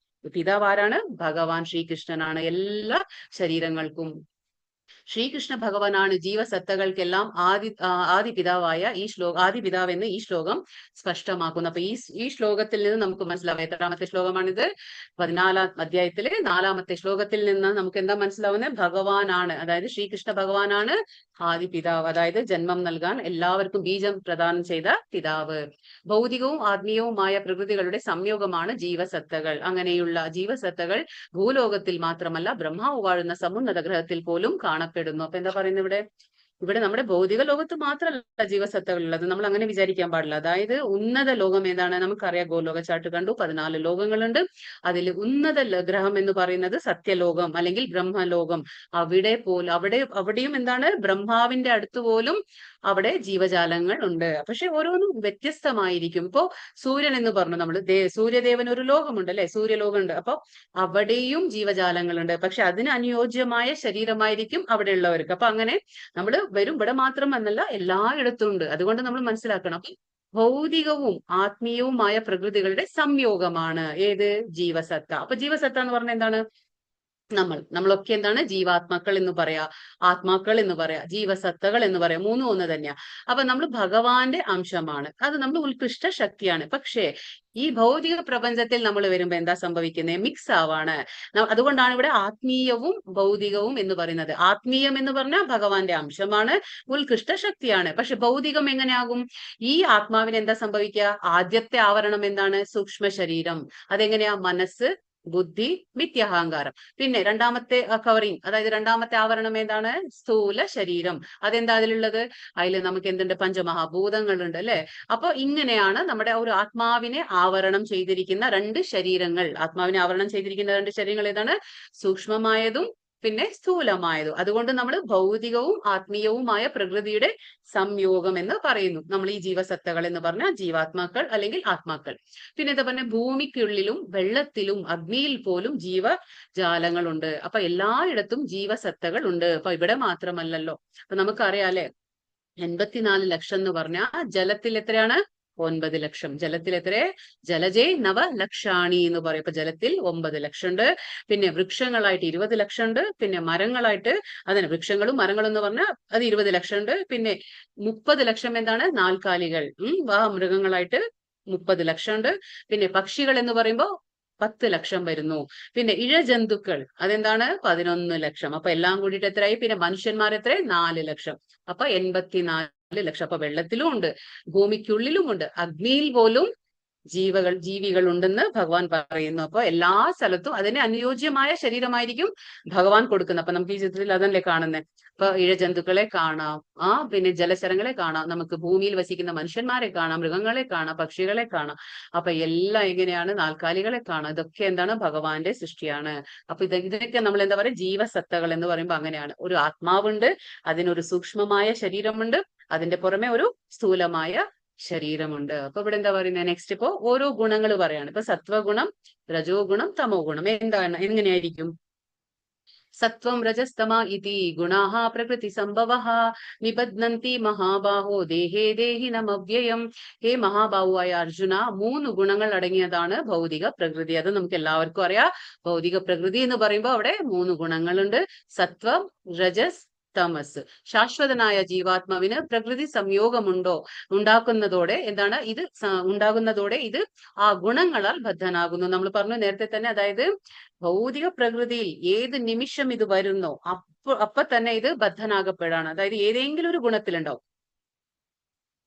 പിതാവ് ആരാണ്? ഭഗവാൻ ശ്രീകൃഷ്ണനാണ് എല്ലാ ശരീരങ്ങൾക്കും. ശ്രീകൃഷ്ണ ഭഗവാനാണ് ജീവസത്തകൾക്കെല്ലാം ആദി പിതാവായ ആദി പിതാവെന്ന് ഈ ശ്ലോകം സ്പഷ്ടമാക്കുന്നു. അപ്പൊ ഈ ശ്ലോകത്തിൽ നിന്ന് നമുക്ക് മനസ്സിലാവും. എത്രാമത്തെ ശ്ലോകമാണിത്? 14-ാം അധ്യായത്തിലെ 4-ാമത്തെ ശ്ലോകത്തിൽ നിന്ന് നമുക്ക് എന്താ മനസ്സിലാവുന്നത്? ഭഗവാനാണ്, അതായത് ശ്രീകൃഷ്ണ ഭഗവാനാണ് ആദി പിതാവ്, അതായത് ജന്മം നൽകാൻ എല്ലാവർക്കും ബീജം പ്രദാനം ചെയ്ത പിതാവ്. ഭൗതികവും ആത്മീയവുമായ പ്രകൃതികളുടെ സംയോഗമാണ് ജീവസത്തകൾ. അങ്ങനെയുള്ള ജീവസത്തകൾ ഭൂലോകത്തിൽ മാത്രമല്ല ബ്രഹ്മാവ് വാഴുന്ന സമുന്നത ഗ്രഹത്തിൽ പോലും കാണപ്പെടുന്നു. അപ്പൊ എന്താ പറയുന്നത് ഇവിടെ നമ്മുടെ ഭൗതിക ലോകത്ത് മാത്രമല്ല ജീവസത്തകൾ ഉള്ളത്. നമ്മൾ അങ്ങനെ വിചാരിക്കാൻ പാടില്ല. അതായത് ഉന്നത ലോകം ഏതാണ്? നമുക്കറിയാം, ഗോലോക ചാർട്ട് കണ്ടു, 14 ലോകങ്ങളുണ്ട്. അതിൽ ഉന്നത ഗ്രഹം എന്ന് പറയുന്നത് സത്യലോകം അല്ലെങ്കിൽ ബ്രഹ്മലോകം. അവിടെയും എന്താണ്? ബ്രഹ്മാവിന്റെ അടുത്ത് പോലും അവിടെ ജീവജാലങ്ങൾ ഉണ്ട്. പക്ഷെ ഓരോന്നും വ്യത്യസ്തമായിരിക്കും. ഇപ്പോ സൂര്യൻ എന്ന് പറഞ്ഞു, നമ്മൾ സൂര്യദേവൻ ഒരു ലോകമുണ്ട് അല്ലെ, സൂര്യലോകമുണ്ട്. അപ്പൊ അവിടെയും ജീവജാലങ്ങളുണ്ട്. പക്ഷെ അതിന് അനുയോജ്യമായ ശരീരമായിരിക്കും അവിടെ ഉള്ളവർക്ക്. അപ്പൊ അങ്ങനെ നമ്മൾ ഇവിടെ മാത്രം എന്നല്ല, എല്ലായിടത്തും ഉണ്ട്. അതുകൊണ്ട് നമ്മൾ മനസ്സിലാക്കണം, ഭൗതികവും ആത്മീയവുമായ പ്രകൃതികളുടെ സംയോഗമാണ് ഏത്? ജീവസത്ത. അപ്പൊ ജീവസത്ത എന്ന് പറഞ്ഞാൽ എന്താണ്? നമ്മളൊക്കെ എന്താണ്? ജീവാത്മാക്കൾ എന്ന് പറയാ, ആത്മാക്കൾ എന്ന് പറയാ, ജീവസത്തകൾ എന്ന് പറയാ, മൂന്നും ഒന്ന് തന്നെയാ. അപ്പൊ നമ്മൾ ഭഗവാന്റെ അംശമാണ്. അത് നമ്മൾ ഉത്കൃഷ്ട ശക്തിയാണ്. പക്ഷേ ഈ ഭൗതിക പ്രപഞ്ചത്തിൽ നമ്മൾ വരുമ്പോ എന്താ സംഭവിക്കുന്നത്? മിക്സ് ആവാണ്. അതുകൊണ്ടാണ് ഇവിടെ ആത്മീയവും ഭൗതികവും എന്ന് പറയുന്നത്. ആത്മീയം എന്ന് പറഞ്ഞാൽ ഭഗവാന്റെ അംശമാണ്, ഉത്കൃഷ്ട ശക്തിയാണ്. പക്ഷെ ഭൗതികം എങ്ങനെയാകും? ഈ ആത്മാവിന് എന്താ സംഭവിക്കുക? ആദ്യത്തെ ആവരണം എന്താണ്? സൂക്ഷ്മ ശരീരം. അതെങ്ങനെയാ? മനസ്സ്, ബുദ്ധി, മിഥ്യാഹങ്കാരം. പിന്നെ രണ്ടാമത്തെ കവറിങ്, അതായത് രണ്ടാമത്തെ ആവരണം എന്താണ്? സ്ഥൂല ശരീരം. അതെന്താ അതിലുള്ളത്? അതിൽ നമുക്ക് എന്തുണ്ട്? പഞ്ചമഹാഭൂതങ്ങളുണ്ട് അല്ലെ. അപ്പൊ ഇങ്ങനെയാണ് നമ്മുടെ ഒരു ആത്മാവിനെ ആവരണം ചെയ്തിരിക്കുന്ന 2 ശരീരങ്ങൾ. ആത്മാവിനെ ആവരണം ചെയ്തിരിക്കുന്ന 2 ശരീരങ്ങൾ ഏതാണ്? സൂക്ഷ്മമായതും പിന്നെ സ്ഥൂലമായതും. അതുകൊണ്ട് നമ്മൾ ഭൗതികവും ആത്മീയവുമായ പ്രകൃതിയുടെ സംയോഗം എന്ന് പറയുന്നു. നമ്മൾ ഈ ജീവസത്തകൾ എന്ന് പറഞ്ഞാൽ ജീവാത്മാക്കൾ അല്ലെങ്കിൽ ആത്മാക്കൾ. പിന്നെ എന്താ പറഞ്ഞ? ഭൂമിക്കുള്ളിലും വെള്ളത്തിലും അഗ്നിയിൽ പോലും ജീവജാലങ്ങളുണ്ട്. അപ്പൊ എല്ലായിടത്തും ജീവസത്തകൾ ഉണ്ട്. അപ്പൊ ഇവിടെ മാത്രമല്ലല്ലോ. അപ്പൊ നമുക്കറിയാം അല്ലെ, 84 ലക്ഷം എന്ന് പറഞ്ഞാൽ ജലത്തിൽ എത്രയാണ്? 9 ലക്ഷം. ജലത്തിൽ എത്ര? ജലജേ നവ ലക്ഷാണി എന്ന് പറയും. അപ്പൊ ജലത്തിൽ 9 ലക്ഷം ഉണ്ട്. പിന്നെ വൃക്ഷങ്ങളായിട്ട് 20 ലക്ഷം ഉണ്ട്. പിന്നെ മരങ്ങളായിട്ട്, അതിന് വൃക്ഷങ്ങളും മരങ്ങളും എന്ന് പറഞ്ഞാൽ അത് 20 ലക്ഷം ഉണ്ട്. പിന്നെ 30 ലക്ഷം എന്താണ്? നാൽക്കാലികൾ, മൃഗങ്ങളായിട്ട് 30 ലക്ഷം ഉണ്ട്. പിന്നെ പക്ഷികൾ എന്ന് പറയുമ്പോൾ 10 ലക്ഷം വരുന്നു. പിന്നെ ഇഴജന്തുക്കൾ അതെന്താണ്? 11 ലക്ഷം. അപ്പൊ എല്ലാം കൂടിയിട്ട് എത്രയായി? പിന്നെ മനുഷ്യന്മാർ എത്ര? 4 ലക്ഷം. അപ്പൊ 84 ലക്ഷം. അപ്പൊ വെള്ളത്തിലും ഉണ്ട്, ഭൂമിക്കുള്ളിലും ഉണ്ട്, അഗ്നിയിൽ പോലും ജീവികൾ ഉണ്ടെന്ന് ഭഗവാൻ പറയുന്നു. അപ്പൊ എല്ലാ സ്ഥലത്തും അതിന് അനുയോജ്യമായ ശരീരമായിരിക്കും ഭഗവാൻ കൊടുക്കുന്നത്. അപ്പൊ നമുക്ക് ഈ ചിത്രത്തിൽ അതല്ലേ കാണുന്നത്. ഇപ്പൊ ഇഴജന്തുക്കളെ കാണാം, പിന്നെ ജലചരങ്ങളെ കാണാം, നമുക്ക് ഭൂമിയിൽ വസിക്കുന്ന മനുഷ്യന്മാരെ കാണാം, മൃഗങ്ങളെ കാണാം, പക്ഷികളെ കാണാം. അപ്പൊ എല്ലാം എങ്ങനെയാണ്, നാൽക്കാലികളെ കാണാം. ഇതൊക്കെ എന്താണ്, ഭഗവാന്റെ സൃഷ്ടിയാണ്. അപ്പൊ ഇതിനൊക്കെ നമ്മൾ എന്താ പറയുക, ജീവസത്തകൾ എന്ന് പറയുമ്പോൾ അങ്ങനെയാണ്. ഒരു ആത്മാവുണ്ട്, അതിനൊരു സൂക്ഷ്മമായ ശരീരമുണ്ട്, അതിന്റെ പുറമെ ഒരു സ്ഥൂലമായ ശരീരമുണ്ട്. അപ്പൊ ഇവിടെ എന്താ പറയുന്നത്, നെക്സ്റ്റ് ഇപ്പോ ഓരോ ഗുണങ്ങൾ പറയാണ്. ഇപ്പൊ സത്വഗുണം, രജോ ഗുണം, തമോ ഗുണം എന്താണ്, എങ്ങനെയായിരിക്കും? സത്വം രജസ്തമ ഇതി ഗുണാഃ പ്രകൃതി സംഭവഃ നിബധ്നന്തി മഹാബാഹോ ദേഹേ ദേഹിനമവ്യയം. ഹേ മഹാബാഹുവായ അർജുന, 3 ഗുണങ്ങൾ അടങ്ങിയതാണ് ഭൗതിക പ്രകൃതി. അത് നമുക്ക് എല്ലാവർക്കും അറിയാം. ഭൗതിക പ്രകൃതി എന്ന് പറയുമ്പോൾ അവിടെ 3 ഗുണങ്ങളുണ്ട്. സത്വം, രജസ്, തമസ്. ശാശ്വതനായ ജീവാത്മാവിന് പ്രകൃതി സംയോഗമുണ്ടോ, ഉണ്ടാകുന്നതോടെ എന്താണ് ഇത് ഉണ്ടാകുന്നതോടെ ഇത് ആ ഗുണങ്ങളാൽ ബദ്ധനാകുന്നു. നമ്മൾ പറഞ്ഞു നേരത്തെ തന്നെ. അതായത് ഭൗതിക പ്രകൃതിയിൽ ഏത് നിമിഷം ഇത് വരുന്നോ അപ്പൊ തന്നെ ഇത് ബദ്ധനാകപ്പെടാണ്. അതായത് ഏതെങ്കിലും ഒരു ഗുണത്തിലുണ്ടാവും.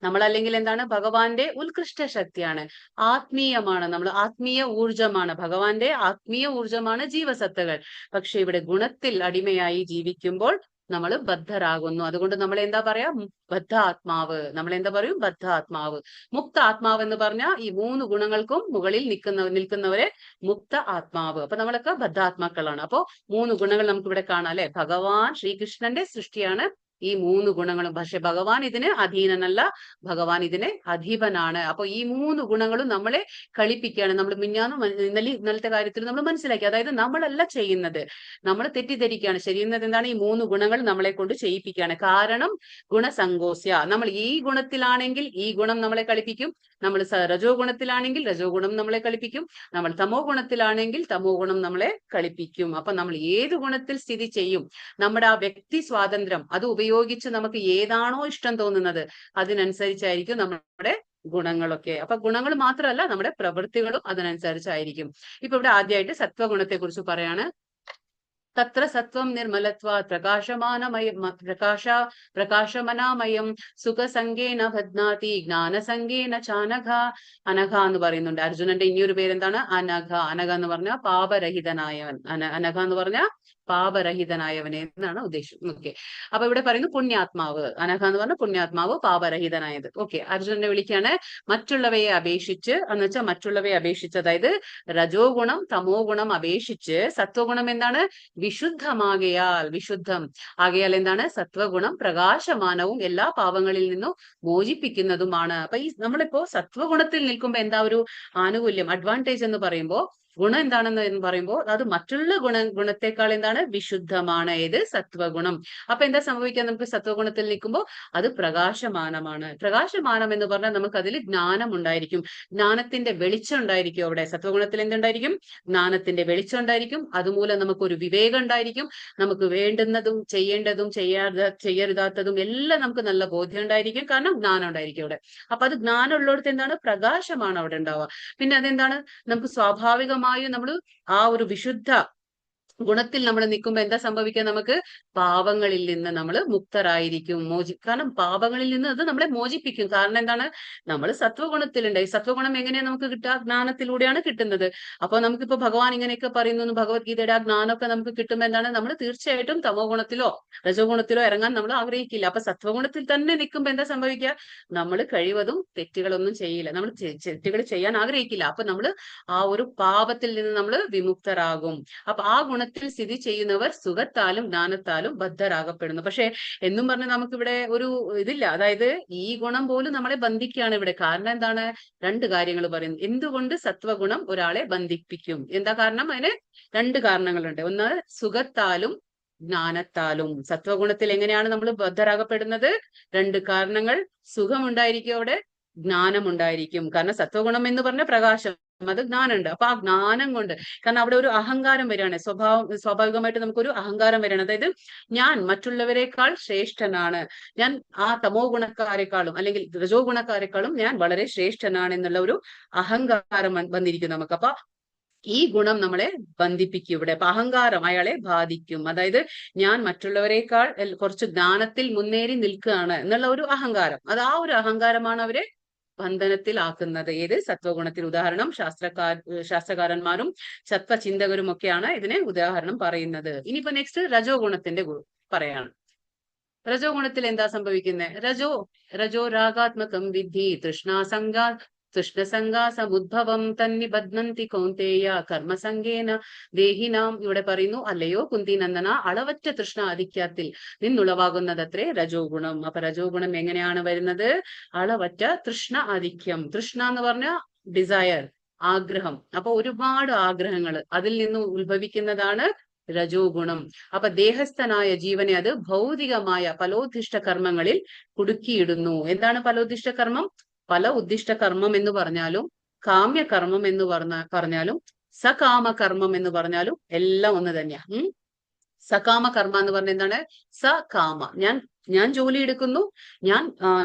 നമ്മളല്ലെങ്കിൽ എന്താണ്, ഭഗവാന്റെ ഉത്കൃഷ്ട ശക്തിയാണ്, ആത്മീയമാണ്, നമ്മൾ ആത്മീയ ഊർജമാണ്, ഭഗവാന്റെ ആത്മീയ ഊർജമാണ് ജീവസത്തകൾ. പക്ഷെ ഇവിടെ ഗുണത്തിൽ അടിമയായി ജീവിക്കുമ്പോൾ നമ്മൾ ബദ്ധരാകുന്നു. അതുകൊണ്ട് നമ്മൾ എന്താ പറയാ, ബദ്ധ ആത്മാവ്. നമ്മൾ എന്താ പറയും, ബദ്ധ ആത്മാവ്. മുക്ത ആത്മാവ് എന്ന് പറഞ്ഞാൽ ഈ 3 ഗുണങ്ങൾക്കും മുകളിൽ നിൽക്കുന്നവരെ മുക്ത ആത്മാവ്. അപ്പൊ നമ്മളൊക്കെ ബദ്ധാത്മാക്കളാണ്. അപ്പോ 3 ഗുണങ്ങൾ നമുക്ക് ഇവിടെ കാണാം അല്ലെ. ഭഗവാൻ ശ്രീകൃഷ്ണന്റെ സൃഷ്ടിയാണ് ഈ 3 ഗുണങ്ങളും. പക്ഷെ ഭഗവാൻ ഇതിന് അധീനനല്ല, ഭഗവാൻ ഇതിന് അധീപനാണ്. അപ്പൊ ഈ 3 ഗുണങ്ങളും നമ്മളെ കളിപ്പിക്കുകയാണ്. നമ്മൾ ഇന്നലത്തെ കാര്യത്തിൽ നമ്മൾ മനസ്സിലാക്കി. അതായത് നമ്മളല്ല ചെയ്യുന്നത്, നമ്മൾ തെറ്റിദ്ധരിക്കുകയാണ്. ചെയ്യുന്നത് എന്താണ്, ഈ 3 ഗുണങ്ങൾ നമ്മളെ കൊണ്ട് ചെയ്യിപ്പിക്കുകയാണ്. കാരണം ഗുണസങ്കോസ്യ, നമ്മൾ ഈ ഗുണത്തിലാണെങ്കിൽ ഈ ഗുണം നമ്മളെ കളിപ്പിക്കും, നമ്മൾ രജോ ഗുണത്തിലാണെങ്കിൽ രജോ ഗുണം നമ്മളെ കളിപ്പിക്കും, നമ്മൾ തമോ ഗുണത്തിലാണെങ്കിൽ തമോ ഗുണം നമ്മളെ കളിപ്പിക്കും. അപ്പൊ നമ്മൾ ഏത് ഗുണത്തിൽ സ്ഥിതി ചെയ്യും, നമ്മുടെ ആ വ്യക്തി സ്വാതന്ത്ര്യം അത് ഉപയോഗിച്ച് നമുക്ക് ഏതാണോ ഇഷ്ടം തോന്നുന്നത് അതിനനുസരിച്ചായിരിക്കും നമ്മുടെ ഗുണങ്ങളൊക്കെ. അപ്പൊ ഗുണങ്ങൾ മാത്രമല്ല, നമ്മുടെ പ്രവൃത്തികളും അതിനനുസരിച്ചായിരിക്കും. ഇപ്പൊ ഇവിടെ ആദ്യമായിട്ട് സത്വഗുണത്തെ കുറിച്ച് പറയാണ്. തത്ര സത്വം നിർമ്മലത്വാത് പ്രകാശമനാമയം സുഖസംഗേന ബധ്നാതി ജ്ഞാനസംഗേന ചാനഘ. അനഘ എന്ന് പറയുന്നുണ്ട്. അർജുനന്റെ ഇനിയൊരു പേരെന്താണ്, അനഘ. അനഘ എന്ന് പറഞ്ഞാൽ പാപരഹിതനായവൻ. അനഘ എന്ന് പറഞ്ഞാൽ പാപരഹിതനായവനെ എന്നാണ് ഉദ്ദേശം. ഓക്കെ. അപ്പൊ ഇവിടെ പറയുന്നു പുണ്യാത്മാവ്. അനഘ എന്ന് പറഞ്ഞാൽ പുണ്യാത്മാവ്, പാപരഹിതനായത്. ഓക്കെ. അർജുനനെ വിളിക്കാണ് മറ്റുള്ളവയെ അപേക്ഷിച്ച്, എന്ന് വെച്ചാൽ മറ്റുള്ളവയെ അപേക്ഷിച്ച്, അതായത് രജോ ഗുണം തമോ ഗുണം അപേക്ഷിച്ച് സത്വഗുണം എന്താണ്, വിശുദ്ധമാകയാൽ, വിശുദ്ധം ആകയാൽ എന്താണ്, സത്വഗുണം പ്രകാശമാനവും എല്ലാ പാപങ്ങളിൽ നിന്നും മോചിപ്പിക്കുന്നതുമാണ്. അപ്പൊ ഈ നമ്മളിപ്പോ സത്വഗുണത്തിൽ നിൽക്കുമ്പോ എന്താ ഒരു ആനുകൂല്യം, അഡ്വാൻറ്റേജ് എന്ന് പറയുമ്പോൾ, ഗുണം എന്താണെന്ന് പറയുമ്പോൾ അത് മറ്റുള്ള ഗുണത്തെക്കാൾ എന്താണ്, വിശുദ്ധമാണ്. ഏത്, സത്വഗുണം. അപ്പൊ എന്താ സംഭവിക്കുക, നമുക്ക് സത്വഗുണത്തിൽ നിൽക്കുമ്പോൾ അത് പ്രകാശമാനമാണ്. പ്രകാശമാനം എന്ന് പറഞ്ഞാൽ നമുക്ക് അതിൽ ജ്ഞാനം ഉണ്ടായിരിക്കും, ജ്ഞാനത്തിന്റെ വെളിച്ചം ഉണ്ടായിരിക്കും. അവിടെ സത്വഗുണത്തിൽ എന്തുണ്ടായിരിക്കും, ജ്ഞാനത്തിന്റെ വെളിച്ചം ഉണ്ടായിരിക്കും. അതുമൂലം നമുക്കൊരു വിവേകം ഉണ്ടായിരിക്കും, നമുക്ക് വേണ്ടുന്നതും ചെയ്യേണ്ടതും ചെയ്യരുതാത്തതും എല്ലാം നമുക്ക് നല്ല ബോധ്യം ഉണ്ടായിരിക്കും. കാരണം ജ്ഞാനം ഉണ്ടായിരിക്കും അവിടെ. അപ്പൊ അത് ജ്ഞാനം ഉള്ളിടത്ത് എന്താണ്, പ്രകാശമാണ് അവിടെ ഉണ്ടാവുക. പിന്നെ അതെന്താണ്, നമുക്ക് സ്വാഭാവികമായും നമ്മൾ ആ ഒരു വിശുദ്ധ ഗുണത്തിൽ നമ്മൾ നിൽക്കുമ്പോൾ എന്താ സംഭവിക്കുക, നമുക്ക് പാപങ്ങളിൽ നിന്ന് നമ്മൾ മുക്തരായിരിക്കും. കാരണം പാപങ്ങളിൽ നിന്ന് അത് നമ്മളെ മോചിപ്പിക്കും. കാരണം എന്താണ്, നമ്മൾ സത്വഗുണത്തിലുണ്ട്. ഈ സത്വഗുണം എങ്ങനെയാണ് നമുക്ക് കിട്ടുക, ജ്ഞാനത്തിലൂടെയാണ് കിട്ടുന്നത്. അപ്പൊ നമുക്കിപ്പോ ഭഗവാൻ ഇങ്ങനെയൊക്കെ പറയുന്നു, ഭഗവത്ഗീതയുടെ ആ ജ്ഞാനമൊക്കെ നമുക്ക് കിട്ടുമ്പോൾ എന്താണ്, നമ്മൾ തീർച്ചയായിട്ടും തമോ ഗുണത്തിലോ രജോ ഗുണത്തിലോ ഇറങ്ങാൻ നമ്മൾ ആഗ്രഹിക്കില്ല. അപ്പൊ സത്വഗുണത്തിൽ തന്നെ നിൽക്കുമ്പോൾ എന്താ സംഭവിക്കുക, നമ്മൾ കഴിവതും തെറ്റുകളൊന്നും ചെയ്യില്ല, നമ്മൾ തെറ്റുകൾ ചെയ്യാൻ ആഗ്രഹിക്കില്ല. അപ്പൊ നമ്മൾ ആ ഒരു പാപത്തിൽ നിന്ന് നമ്മൾ വിമുക്തരാകും. അപ്പൊ ആ ഗുണത്തിൽ സ്ഥിതി ചെയ്യുന്നവർ സുഖത്താലും ജ്ഞാനത്താലും ബദ്ധരാകപ്പെടുന്നു. പക്ഷെ എന്നും പറഞ്ഞ് നമുക്കിവിടെ ഒരു ഇതില്ല. അതായത് ഈ ഗുണം പോലും നമ്മളെ ബന്ധിക്കുകയാണ് ഇവിടെ. കാരണം എന്താണ്, 2 കാര്യങ്ങൾ പറയുന്നു. എന്തുകൊണ്ട് സത്വഗുണം ഒരാളെ ബന്ധിപ്പിക്കും, എന്താ കാരണം, അതിന് 2 കാരണങ്ങളുണ്ട്. ഒന്ന് സുഖത്താലും ജ്ഞാനത്താലും. സത്വഗുണത്തിൽ എങ്ങനെയാണ് നമ്മൾ ബദ്ധരാകപ്പെടുന്നത്, 2 കാരണങ്ങൾ. സുഖമുണ്ടായിരിക്കും അവിടെ, ജ്ഞാനം ഉണ്ടായിരിക്കും. കാരണം സത്വഗുണം എന്ന് പറഞ്ഞ പ്രകാശം, അത് ജ്ഞാനമുണ്ട്. അപ്പൊ ആ ജ്ഞാനം കൊണ്ട്, കാരണം അവിടെ ഒരു അഹങ്കാരം വരികയാണ്, സ്വാഭാവികമായിട്ട് നമുക്കൊരു അഹങ്കാരം വരികയാണ്. അതായത് ഞാൻ മറ്റുള്ളവരെക്കാൾ ശ്രേഷ്ഠനാണ്, ഞാൻ ആ തമോ ഗുണക്കാരെക്കാളും അല്ലെങ്കിൽ രജോ ഗുണക്കാരെക്കാളും ഞാൻ വളരെ ശ്രേഷ്ഠനാണ് എന്നുള്ള ഒരു അഹങ്കാരം വന്നിരിക്കും നമുക്ക്. അപ്പൊ ഈ ഗുണം നമ്മളെ ബന്ധിപ്പിക്കും ഇവിടെ. അപ്പൊ അഹങ്കാരം അയാളെ ബാധിക്കും. അതായത് ഞാൻ മറ്റുള്ളവരെക്കാൾ കുറച്ച് ജ്ഞാനത്തിൽ മുന്നേറി നിൽക്കുകയാണ് എന്നുള്ള ഒരു അഹങ്കാരം, അത് ആ ഒരു അഹങ്കാരമാണ് അവരെ ബന്ധനത്തിലാക്കുന്നത്. ഏത്? സത്വഗുണത്തിൽ. ഉദാഹരണം ശാസ്ത്രകാരന്മാരും സത്വചിന്തകരും ഒക്കെയാണ് ഇതിനെ ഉദാഹരണം പറയുന്നത്. ഇനിയിപ്പോ നെക്സ്റ്റ് രജോ ഗുണത്തിന്റെ പറയാണ്. രജോ ഗുണത്തിൽ എന്താ സംഭവിക്കുന്നത്? രജോ രാഗാത്മകം വിദ്ധി തൃഷ്ണസംഗാ സമുദ്ഭവം തന്നിബധ്നന്തി കൗന്തേയ കർമ്മസംഗേന ദേഹിനാം. ഇവിടെ പറയുന്നു, അല്ലയോ കുന്തിനന്ദന, അളവറ്റ തൃഷ്ണ ആധിക്യത്തിൽ നിന്നുളവാകുന്നതത്രേ രജോ ഗുണം. അപ്പൊ രജോ ഗുണം എങ്ങനെയാണ് വരുന്നത്? അളവറ്റ തൃഷ്ണ ആധിക്യം. തൃഷ്ണ എന്ന് പറഞ്ഞ ഡിസയർ, ആഗ്രഹം. അപ്പൊ ഒരുപാട് ആഗ്രഹങ്ങൾ, അതിൽ നിന്ന് ഉത്ഭവിക്കുന്നതാണ് രജോ ഗുണം. അപ്പൊ ദേഹസ്ഥനായ ജീവനെ അത് ഭൗതികമായ ഫലോദ്ദിഷ്ട കർമ്മങ്ങളിൽ കുടുക്കിയിടുന്നു. എന്താണ് ഫലോദ്ദിഷ്ട കർമ്മം? പല ഉദ്ദിഷ്ട കർമ്മം എന്ന് പറഞ്ഞാലും, കാമ്യകർമ്മം എന്ന് പറഞ്ഞാലും, സകാമ കർമ്മം എന്ന് പറഞ്ഞാലും എല്ലാം ഒന്ന് തന്നെയാ. സകാമ കർമ്മ എന്ന് പറഞ്ഞ എന്താണ്? സകാമ, ഞാൻ ജോലി എടുക്കുന്നു,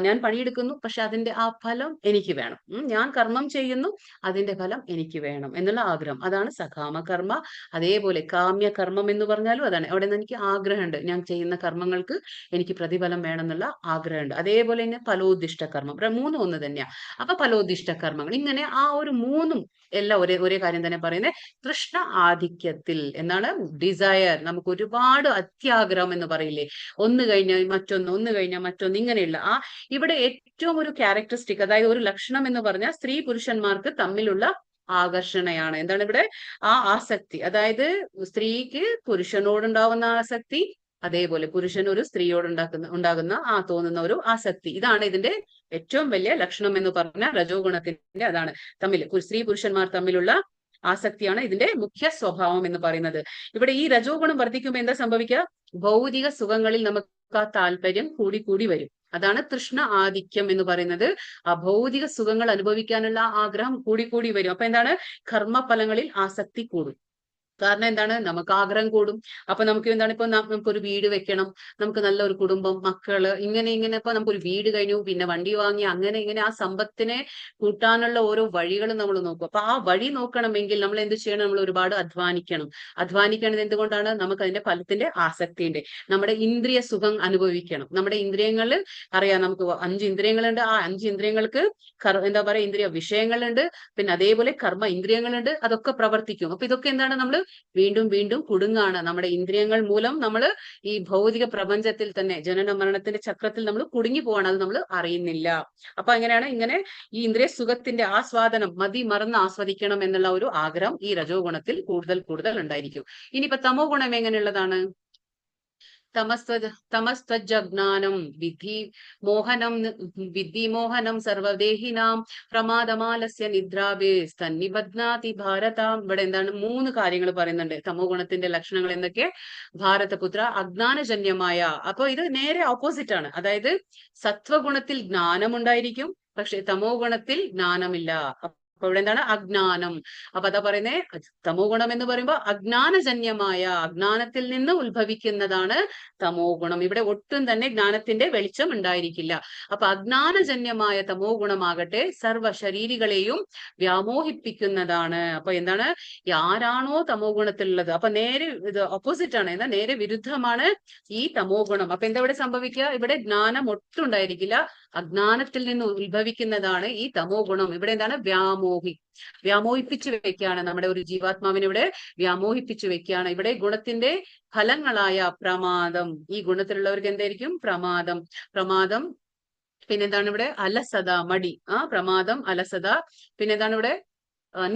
ഞാൻ പണിയെടുക്കുന്നു, പക്ഷെ അതിന്റെ ആ ഫലം എനിക്ക് വേണം. ഞാൻ കർമ്മം ചെയ്യുന്നു, അതിന്റെ ഫലം എനിക്ക് വേണം എന്നുള്ള ആഗ്രഹം, അതാണ് സകാമ കർമ്മ. അതേപോലെ കാമ്യ കർമ്മം എന്ന് പറഞ്ഞാലും അതാണ്. അവിടെ നിന്ന് എനിക്ക് ആഗ്രഹമുണ്ട്, ഞാൻ ചെയ്യുന്ന കർമ്മങ്ങൾക്ക് എനിക്ക് പ്രതിഫലം വേണം എന്നുള്ള ആഗ്രഹമുണ്ട്. അതേപോലെ തന്നെ ഫലോദ്ദിഷ്ട കർമ്മം, മൂന്നും ഒന്ന് തന്നെയാ. അപ്പൊ ഫലോദ്ദിഷ്ട കർമ്മങ്ങൾ, ഇങ്ങനെ ആ ഒരു മൂന്നും എല്ലാം ഒരേ കാര്യം തന്നെ പറയുന്നത്. തൃഷ്ണ ആധിക്യത്തിൽ എന്നാണ് ഡിസയർ, നമുക്ക് ഒരുപാട് അത്യാഗ്രഹം എന്ന് പറയില്ലേ, ഒന്ന് കഴിഞ്ഞാൽ മറ്റൊന്ന്, ഒന്ന് കഴിഞ്ഞാൽ മറ്റൊന്ന്, ഇങ്ങനെയുള്ള ഇവിടെ ഏറ്റവും ഒരു ക്യാരക്ടറിസ്റ്റിക്, അതായത് ഒരു ലക്ഷണം എന്ന് പറഞ്ഞാൽ സ്ത്രീ പുരുഷന്മാർക്ക് തമ്മിലുള്ള ആകർഷണയാണ്. എന്താണ് ഇവിടെ? ആസക്തി, അതായത് സ്ത്രീക്ക് പുരുഷനോടുണ്ടാവുന്ന ആസക്തി, അതേപോലെ പുരുഷൻ ഒരു സ്ത്രീയോട് ഉണ്ടാകുന്ന തോന്നുന്ന ഒരു ആസക്തി. ഇതാണ് ഇതിന്റെ ഏറ്റവും വലിയ ലക്ഷണം എന്ന് പറഞ്ഞാൽ രജോ ഗുണത്തിന്റെ. അതാണ് സ്ത്രീ പുരുഷന്മാർ തമ്മിലുള്ള ആസക്തിയാണ് ഇതിന്റെ മുഖ്യ സ്വഭാവം എന്ന് പറയുന്നത്. ഇവിടെ ഈ രജോ ഗുണം വർദ്ധിക്കുമ്പോൾ എന്താ സംഭവിക്കുക? ഭൗതിക സുഖങ്ങളിൽ നമുക്ക് ആ താല്പര്യം കൂടി വരും. അതാണ് തൃഷ്ണ ആധിക്യം എന്ന് പറയുന്നത്. ആ ഭൗതിക സുഖങ്ങൾ അനുഭവിക്കാനുള്ള ആഗ്രഹം കൂടി വരും. അപ്പൊ എന്താണ്? കർമ്മഫലങ്ങളിൽ ആസക്തി കൂടും. കാരണം എന്താണ്? നമുക്ക് ആഗ്രഹം കൂടും. അപ്പൊ നമുക്ക് എന്താണ്? ഇപ്പൊ നമുക്കൊരു വീട് വെക്കണം, നമുക്ക് നല്ലൊരു കുടുംബം, മക്കള്, ഇങ്ങനെ ഇപ്പൊ നമുക്കൊരു വീട് കഴിഞ്ഞു, പിന്നെ വണ്ടി വാങ്ങി, അങ്ങനെ ആ സമ്പത്തിനെ കൂട്ടാനുള്ള ഓരോ വഴികളും നമ്മൾ നോക്കും. അപ്പൊ ആ വഴി നോക്കണമെങ്കിൽ നമ്മൾ എന്ത് ചെയ്യണം? നമ്മൾ ഒരുപാട് അധ്വാനിക്കണത് എന്തുകൊണ്ടാണ്? നമുക്ക് അതിന്റെ ഫലത്തിന്റെ ആസക്തിയുണ്ട്. നമ്മുടെ ഇന്ദ്രിയ സുഖം അനുഭവിക്കണം. നമ്മുടെ ഇന്ദ്രിയങ്ങളിൽ അറിയാം, നമുക്ക് 5 ഇന്ദ്രിയങ്ങളുണ്ട്. ആ 5 ഇന്ദ്രിയങ്ങൾക്ക് എന്താ പറയാ, ഇന്ദ്രിയ വിഷയങ്ങളുണ്ട്. പിന്നെ അതേപോലെ കർമ്മ ഇന്ദ്രിയങ്ങളുണ്ട്. അതൊക്കെ പ്രവർത്തിക്കും. അപ്പൊ ഇതൊക്കെ എന്താണ്? നമ്മൾ വീണ്ടും കുടുങ്ങാണ്. നമ്മുടെ ഇന്ദ്രിയങ്ങൾ മൂലം നമ്മൾ ഈ ഭൗതിക പ്രപഞ്ചത്തിൽ തന്നെ ജനന മരണത്തിന്റെ ചക്രത്തിൽ നമ്മൾ കുടുങ്ങി പോവാണ്. അത് നമ്മൾ അറിയുന്നില്ല. അപ്പൊ എങ്ങനെയാണ്? ഇങ്ങനെ ഈ ഇന്ദ്രിയ സുഖത്തിന്റെ ആസ്വാദനം മറന്ന് ആസ്വദിക്കണം എന്നുള്ള ഒരു ആഗ്രഹം ഈ രജോ ഗുണത്തിൽ കൂടുതൽ ഉണ്ടായിരിക്കും. ഇനിയിപ്പോ തമോ ഗുണം എങ്ങനെയുള്ളതാണ്? തമസ്ത്വജ്ഞാനം വിദ്ധി മോഹനം സർവദേഹിനാം പ്രമാദമാലസ്യ നിദ്രാവേ സ്തന്നിബധ്നാതി ഭാരതാം. ഇവിടെ എന്താണ്? 3 കാര്യങ്ങൾ പറയുന്നുണ്ട്. തമോ ഗുണത്തിന്റെ ലക്ഷണങ്ങൾ എന്തൊക്കെ? ഭാരതപുത്ര, അജ്ഞാനജന്യമായ. അപ്പൊ ഇത് നേരെ ഓപ്പോസിറ്റ് ആണ്. അതായത് സത്വഗുണത്തിൽ ജ്ഞാനമുണ്ടായിരിക്കും, പക്ഷെ തമോ ഗുണത്തിൽ ജ്ഞാനമില്ല. അപ്പൊ ഇവിടെ എന്താണ്? അജ്ഞാനം. അപ്പൊ അതാ പറയുന്നേ, തമോ ഗുണം എന്ന് പറയുമ്പോൾ അജ്ഞാനജന്യമായ, അജ്ഞാനത്തിൽ നിന്ന് ഉത്ഭവിക്കുന്നതാണ് തമോ ഗുണം. ഇവിടെ ഒട്ടും തന്നെ ജ്ഞാനത്തിന്റെ വെളിച്ചം ഉണ്ടായിരിക്കില്ല. അപ്പൊ അജ്ഞാനജന്യമായ തമോ ഗുണമാകട്ടെ സർവ ശരീരികളെയും വ്യാമോഹിപ്പിക്കുന്നതാണ്. അപ്പൊ എന്താണ്? ആരാണോ തമോ ഗുണത്തിലുള്ളത്, അപ്പൊ നേരെ ഇത് ഓപ്പോസിറ്റ് ആണ്. എന്താ? നേരെ വിരുദ്ധമാണ് ഈ തമോ ഗുണം. അപ്പൊ എന്താ ഇവിടെ സംഭവിക്കുക? ഇവിടെ ജ്ഞാനം ഒട്ടും ഉണ്ടായിരിക്കില്ല, അജ്ഞാനത്തിൽ നിന്ന് ഉത്ഭവിക്കുന്നതാണ് ഈ തമോ ഗുണം. ഇവിടെ എന്താണ്? വ്യാമോഹിപ്പിച്ചു വെക്കുകയാണ്. നമ്മുടെ ഒരു ജീവാത്മാവിനെ ഇവിടെ വ്യാമോഹിപ്പിച്ചു വെക്കുകയാണ്. ഇവിടെ ഗുണത്തിന്റെ ഫലങ്ങളായ പ്രമാദം, ഈ ഗുണത്തിലുള്ളവർക്ക് എന്തായിരിക്കും? പ്രമാദം. പിന്നെന്താണ് ഇവിടെ? അലസത, മടി. പ്രമാദം, അലസത. പിന്നെന്താണ് ഇവിടെ?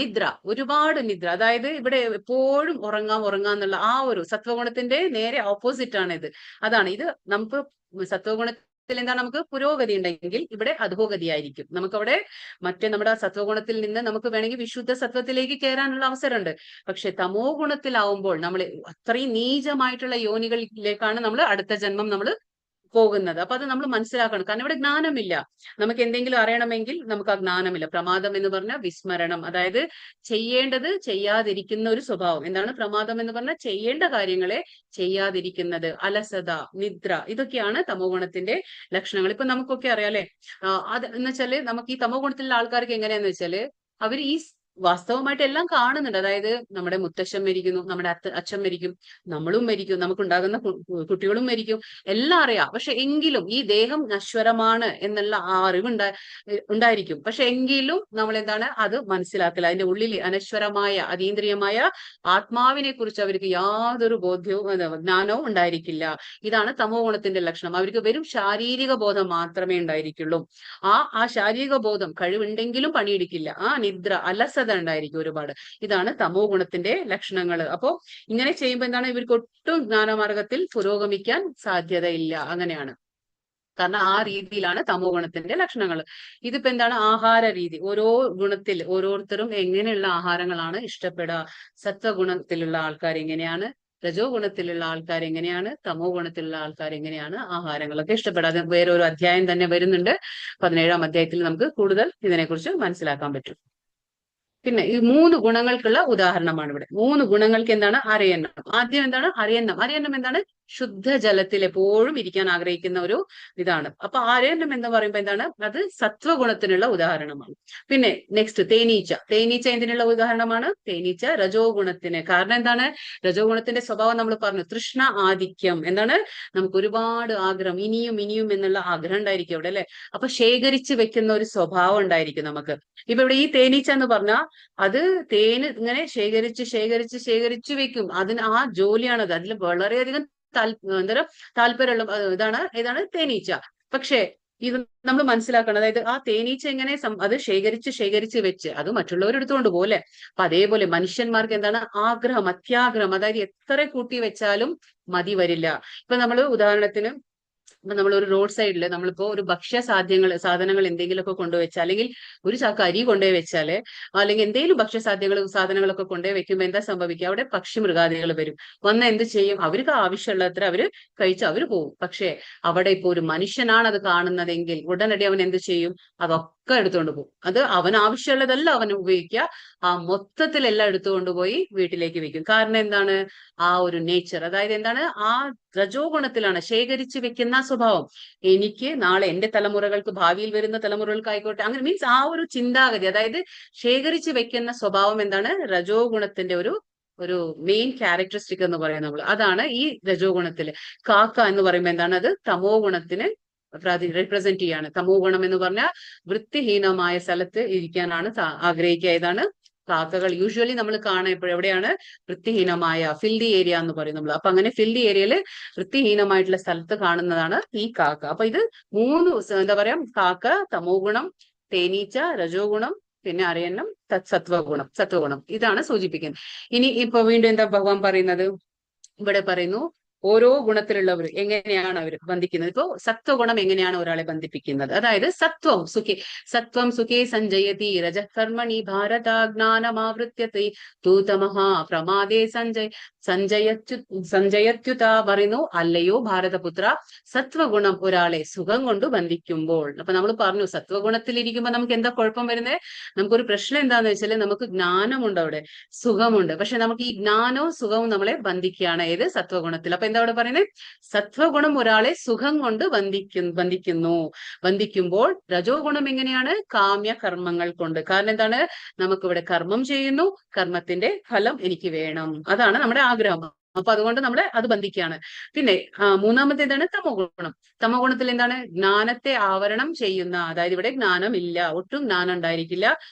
നിദ്ര, ഒരുപാട് നിദ്ര. അതായത് ഇവിടെ എപ്പോഴും ഉറങ്ങാന്നുള്ള ആ ഒരു സത്വഗുണത്തിന്റെ നേരെ ഓപ്പോസിറ്റ് ആണ് ഇത്. അതാണ് ഇത്. നമുക്ക് സത്വഗുണ എന്താണ്? നമുക്ക് പുരോഗതി ഉണ്ടെങ്കിൽ ഇവിടെ അധോഗതി ആയിരിക്കും. നമുക്കവിടെ നമ്മുടെ സത്വഗുണത്തിൽ നിന്ന് നമുക്ക് വേണമെങ്കിൽ വിശുദ്ധ സത്വത്തിലേക്ക് കയറാനുള്ള അവസരമുണ്ട്. പക്ഷെ തമോ ഗുണത്തിലാവുമ്പോൾ നമ്മൾ അത്രയും നീചമായിട്ടുള്ള യോനികളിലേക്കാണ് നമ്മൾ അടുത്ത ജന്മം നമ്മൾ പോകുന്നത്. അപ്പൊ അത് നമ്മൾ മനസ്സിലാക്കണം. കാരണം ഇവിടെ ജ്ഞാനമില്ല. നമുക്ക് എന്തെങ്കിലും അറിയണമെങ്കിൽ നമുക്ക് ആ ജ്ഞാനമില്ല. പ്രമാദം എന്ന് പറഞ്ഞാൽ വിസ്മരണം, അതായത് ചെയ്യേണ്ടത് ചെയ്യാതിരിക്കുന്ന ഒരു സ്വഭാവം. എന്താണ് പ്രമാദം എന്ന് പറഞ്ഞാൽ? ചെയ്യേണ്ട കാര്യങ്ങളെ ചെയ്യാതിരിക്കുന്നത്. അലസത, നിദ്ര, ഇതൊക്കെയാണ് തമോ ഗുണത്തിന്റെ ലക്ഷണങ്ങൾ. ഇപ്പൊ നമുക്കൊക്കെ അറിയാം അല്ലെ? അത് എന്ന് വെച്ചാല് നമുക്ക് ഈ തമോ ഗുണത്തിലുള്ള ആൾക്കാർക്ക് എങ്ങനെയാന്ന് വെച്ചാല് അവർ ഈ വാസ്തവമായിട്ട് എല്ലാം കാണുന്നുണ്ട്. അതായത് നമ്മുടെ മുത്തശ്ശൻ മരിക്കുന്നു, നമ്മുടെ അച്ഛൻ മരിക്കും, നമ്മളും മരിക്കും, നമുക്കുണ്ടാകുന്ന കുട്ടികളും മരിക്കും, എല്ലാം അറിയാം. പക്ഷെ എങ്കിലും ഈ ദേഹം നശ്വരമാണ് എന്നുള്ള ആ അറിവ് ഉണ്ടായിരിക്കും. പക്ഷെ എങ്കിലും നമ്മൾ എന്താണ് അത് മനസ്സിലാക്കില്ല. അതിന്റെ ഉള്ളിൽ അനശ്വരമായ അതീന്ദ്രിയമായ ആത്മാവിനെ കുറിച്ച് അവർക്ക് യാതൊരു ബോധ്യവും ജ്ഞാനവും ഉണ്ടായിരിക്കില്ല. ഇതാണ് തമോ ഗുണത്തിന്റെ ലക്ഷണം. അവർക്ക് വെറും ശാരീരിക ബോധം മാത്രമേ ഉണ്ടായിരിക്കുള്ളൂ. ആ ശാരീരിക ബോധം കഴിവുണ്ടെങ്കിലും പണിയെടുക്കില്ല. ആ നിദ്ര അലസത ഉണ്ടായിരിക്കും ഒരുപാട്. ഇതാണ് തമോ ഗുണത്തിന്റെ ലക്ഷണങ്ങൾ. അപ്പോ ഇങ്ങനെ ചെയ്യുമ്പോൾ എന്താണ് ഇവർക്ക് ഒട്ടും ജ്ഞാനമാർഗത്തിൽ പുരോഗമിക്കാൻ സാധ്യതയില്ല. അങ്ങനെയാണ്. കാരണം ആ രീതിയിലാണ് തമോ ഗുണത്തിന്റെ ലക്ഷണങ്ങൾ. ഇതിപ്പോ എന്താണ് ആഹാര രീതി. ഓരോ ഗുണത്തിൽ ഓരോരുത്തരും എങ്ങനെയുള്ള ആഹാരങ്ങളാണ് ഇഷ്ടപ്പെടുക. സത്വഗുണത്തിലുള്ള ആൾക്കാർ എങ്ങനെയാണ്, രജോ ഗുണത്തിലുള്ള ആൾക്കാർ എങ്ങനെയാണ്, തമോ ഗുണത്തിലുള്ള ആൾക്കാർ എങ്ങനെയാണ് ആഹാരങ്ങളൊക്കെ ഇഷ്ടപ്പെടാതെ വേറൊരു അധ്യായം തന്നെ വരുന്നുണ്ട്. 17-ാം അധ്യായത്തിൽ നമുക്ക് കൂടുതൽ ഇതിനെക്കുറിച്ച് മനസ്സിലാക്കാൻ പറ്റും. പിന്നെ ഈ 3 ഗുണങ്ങൾക്കുള്ള ഉദാഹരണമാണ് ഇവിടെ. 3 ഗുണങ്ങൾക്ക് എന്താണ് അരയന്നം. ആദ്യം എന്താണ് അരയന്നം. അരയന്നം എന്താണ് ശുദ്ധജലത്തിൽ എപ്പോഴും ഇരിക്കാൻ ആഗ്രഹിക്കുന്ന ഒരു ഇതാണ്. അപ്പൊ അരയന്നം എന്ന് പറയുമ്പോൾ എന്താണ് അത് സത്വഗുണത്തിനുള്ള ഉദാഹരണമാണ്. പിന്നെ നെക്സ്റ്റ് തേനീച്ച. തേനീച്ച എന്തിനുള്ള ഉദാഹരണമാണ്? തേനീച്ച രജോ ഗുണത്തിന്. കാരണം എന്താണ് രജോ ഗുണത്തിന്റെ സ്വഭാവം നമ്മൾ പറഞ്ഞു, തൃഷ്ണ ആധിക്യം. എന്താണ് നമുക്ക് ഒരുപാട് ആഗ്രഹം, ഇനിയും ഇനിയും എന്നുള്ള ആഗ്രഹം ഉണ്ടായിരിക്കും അവിടെ അല്ലെ. അപ്പൊ ശേഖരിച്ച് വെക്കുന്ന ഒരു സ്വഭാവം ഉണ്ടായിരിക്കും നമുക്ക്. ഇപ്പൊ ഇവിടെ ഈ തേനീച്ച എന്ന് പറഞ്ഞാൽ അത് തേന് ഇങ്ങനെ ശേഖരിച്ച് വെക്കും. അതിന് ആ ജോലിയാണത്. അതിൽ വളരെയധികം താല്പര്യമുള്ള ഏതാണ് തേനീച്ച. പക്ഷേ ഇത് നമ്മൾ മനസ്സിലാക്കണം. അതായത് ആ തേനീച്ച എങ്ങനെ അത് ശേഖരിച്ച് വെച്ച് അത് മറ്റുള്ളവർ എടുത്തുകൊണ്ട് പോലെ. അപ്പൊ അതേപോലെ മനുഷ്യന്മാർക്ക് എന്താണ് ആഗ്രഹം, അത്യാഗ്രഹം. അതായത് എത്ര കൂട്ടി വെച്ചാലും മതി വരില്ല. ഇപ്പൊ നമ്മൾ ഉദാഹരണത്തിന് നമ്മൾ ഒരു റോഡ് സൈഡിൽ നമ്മളിപ്പോ ഒരു സാധനങ്ങൾ എന്തെങ്കിലുമൊക്കെ കൊണ്ടുവച്ചാൽ, അല്ലെങ്കിൽ ഒരു ചാക്ക് അരി കൊണ്ടുപോയി വെച്ചാല്, അല്ലെങ്കിൽ എന്തെങ്കിലും സാധനങ്ങളൊക്കെ കൊണ്ടുപോയി വെക്കുമ്പോൾ എന്താ സംഭവിക്കുക? അവിടെ പക്ഷി മൃഗാദികൾ വരും. വന്ന് എന്ത് ചെയ്യും? അവർക്ക് ആവശ്യമുള്ളത്ര അവര് കഴിച്ച് അവര് പോകും. പക്ഷെ അവിടെ ഇപ്പൊ ഒരു മനുഷ്യനാണ് അത് കാണുന്നതെങ്കിൽ ഉടനടി അവൻ എന്ത് ചെയ്യും? അതൊക്കെ എടുത്തുകൊണ്ട് പോകും. അത് അവൻ ആവശ്യമുള്ളതല്ല അവൻ ഉപയോഗിക്കുക, ആ മൊത്തത്തിലെല്ലാം എടുത്തുകൊണ്ടുപോയി വീട്ടിലേക്ക് വെക്കും. കാരണം എന്താണ്? ആ ഒരു നേച്ചർ, അതായത് എന്താണ് ആ രജോ ഗുണത്തിലാണ് ശേഖരിച്ച് വെക്കുന്ന സ്വഭാവം. എനിക്ക് നാളെ എന്റെ തലമുറകൾക്ക്, ഭാവിയിൽ വരുന്ന തലമുറകൾക്ക് ആയിക്കോട്ടെ, അങ്ങനെ മീൻസ് ആ ഒരു ചിന്താഗതി, അതായത് ശേഖരിച്ച് വെക്കുന്ന സ്വഭാവം എന്താണ് രജോ ഗുണത്തിന്റെ ഒരു മെയിൻ ക്യാരക്ടറിസ്റ്റിക് എന്ന് പറയുന്നത് നമ്മൾ. അതാണ് ഈ രജോ ഗുണത്തില്. കാക്ക എന്ന് പറയുമ്പോൾ എന്താണ് അത് തമോ ഗുണത്തിന് റെപ്രസെന്റ് ചെയ്യാണ്. തമോ ഗുണം എന്ന് പറഞ്ഞാൽ വൃത്തിഹീനമായ സ്ഥലത്ത് ഇരിക്കാനാണ് ആഗ്രഹിക്കുക. ഏതാണ് കാക്കകൾ യൂഷ്വലി നമ്മൾ കാണുക എവിടെയാണ്? വൃത്തിഹീനമായ ഫിൽഡി ഏരിയ എന്ന് പറയും നമ്മൾ. അപ്പൊ അങ്ങനെ ഫിൽഡി ഏരിയയിൽ വൃത്തിഹീനമായിട്ടുള്ള സ്ഥലത്ത് കാണുന്നതാണ് ഈ കാക്ക. അപ്പൊ ഇത് 3 എന്താ പറയാ, കാക്ക, തമോ ഗുണം, തേനീച്ച രജോ ഗുണം, പിന്നെ അരയന്നം സത്വഗുണം. ഇതാണ് സൂചിപ്പിക്കുന്നത്. ഇനി ഇപ്പൊ വീണ്ടും എന്താ ഭഗവാൻ പറയുന്നത്? ഇവിടെ പറയുന്നു ഓരോ ഗുണത്തിലുള്ളവർ എങ്ങനെയാണ് അവർ ബന്ധിക്കുന്നത്. ഇപ്പോ സത്വഗുണം എങ്ങനെയാണ് ഒരാളെ ബന്ധിപ്പിക്കുന്നത്? അതായത് സത്വം സുഖേ സഞ്ജയതി രജകർമ്മണി ഭാരത ജ്ഞാനമാവൃത്യത്തെ തൂതമഹ പ്രമാദേ സഞ്ജയത്യുത പറയുന്നു. അല്ലയോ ഭാരതപുത്ര, സത്വഗുണം ഒരാളെ സുഖം കൊണ്ട് ബന്ധിക്കുമ്പോൾ. അപ്പൊ നമ്മൾ പറഞ്ഞു സത്വഗുണത്തിൽ ഇരിക്കുമ്പോൾ നമുക്ക് എന്താ കുഴപ്പം വരുന്നത്? നമുക്കൊരു പ്രശ്നം എന്താന്ന് വെച്ചാൽ നമുക്ക് ജ്ഞാനമുണ്ട്, അവിടെ സുഖമുണ്ട്. പക്ഷെ നമുക്ക് ഈ ജ്ഞാനവും സുഖവും നമ്മളെ ബന്ധിക്കുകയാണ് ഏത്? സത്വഗുണത്തിൽ. അപ്പൊ എന്താ അവിടെ പറയുന്നത്? സത്വഗുണം ഒരാളെ സുഖം കൊണ്ട് ബന്ധിക്കുമ്പോൾ രജോ ഗുണം എങ്ങനെയാണ്? കാമ്യ കർമ്മങ്ങൾ കൊണ്ട്. കാരണം എന്താണ്? നമുക്കിവിടെ കർമ്മം ചെയ്യുന്നു, കർമ്മത്തിന്റെ ഫലം എനിക്ക് വേണം, അതാണ് നമ്മുടെ ആഗ്രഹം. അപ്പൊ അതുകൊണ്ട് നമ്മളെ അത് ബന്ധിക്കുകയാണ്. പിന്നെ മൂന്നാമത്തെ എന്താണ്? തമോ ഗുണം. തമോ ഗുണത്തിൽ എന്താണ്? ജ്ഞാനത്തെ ആവരണം ചെയ്യുന്ന, അതായത് ഇവിടെ ജ്ഞാനം ഇല്ല, ഒട്ടും ജ്ഞാനം ഉണ്ടായിരിക്കില്ല,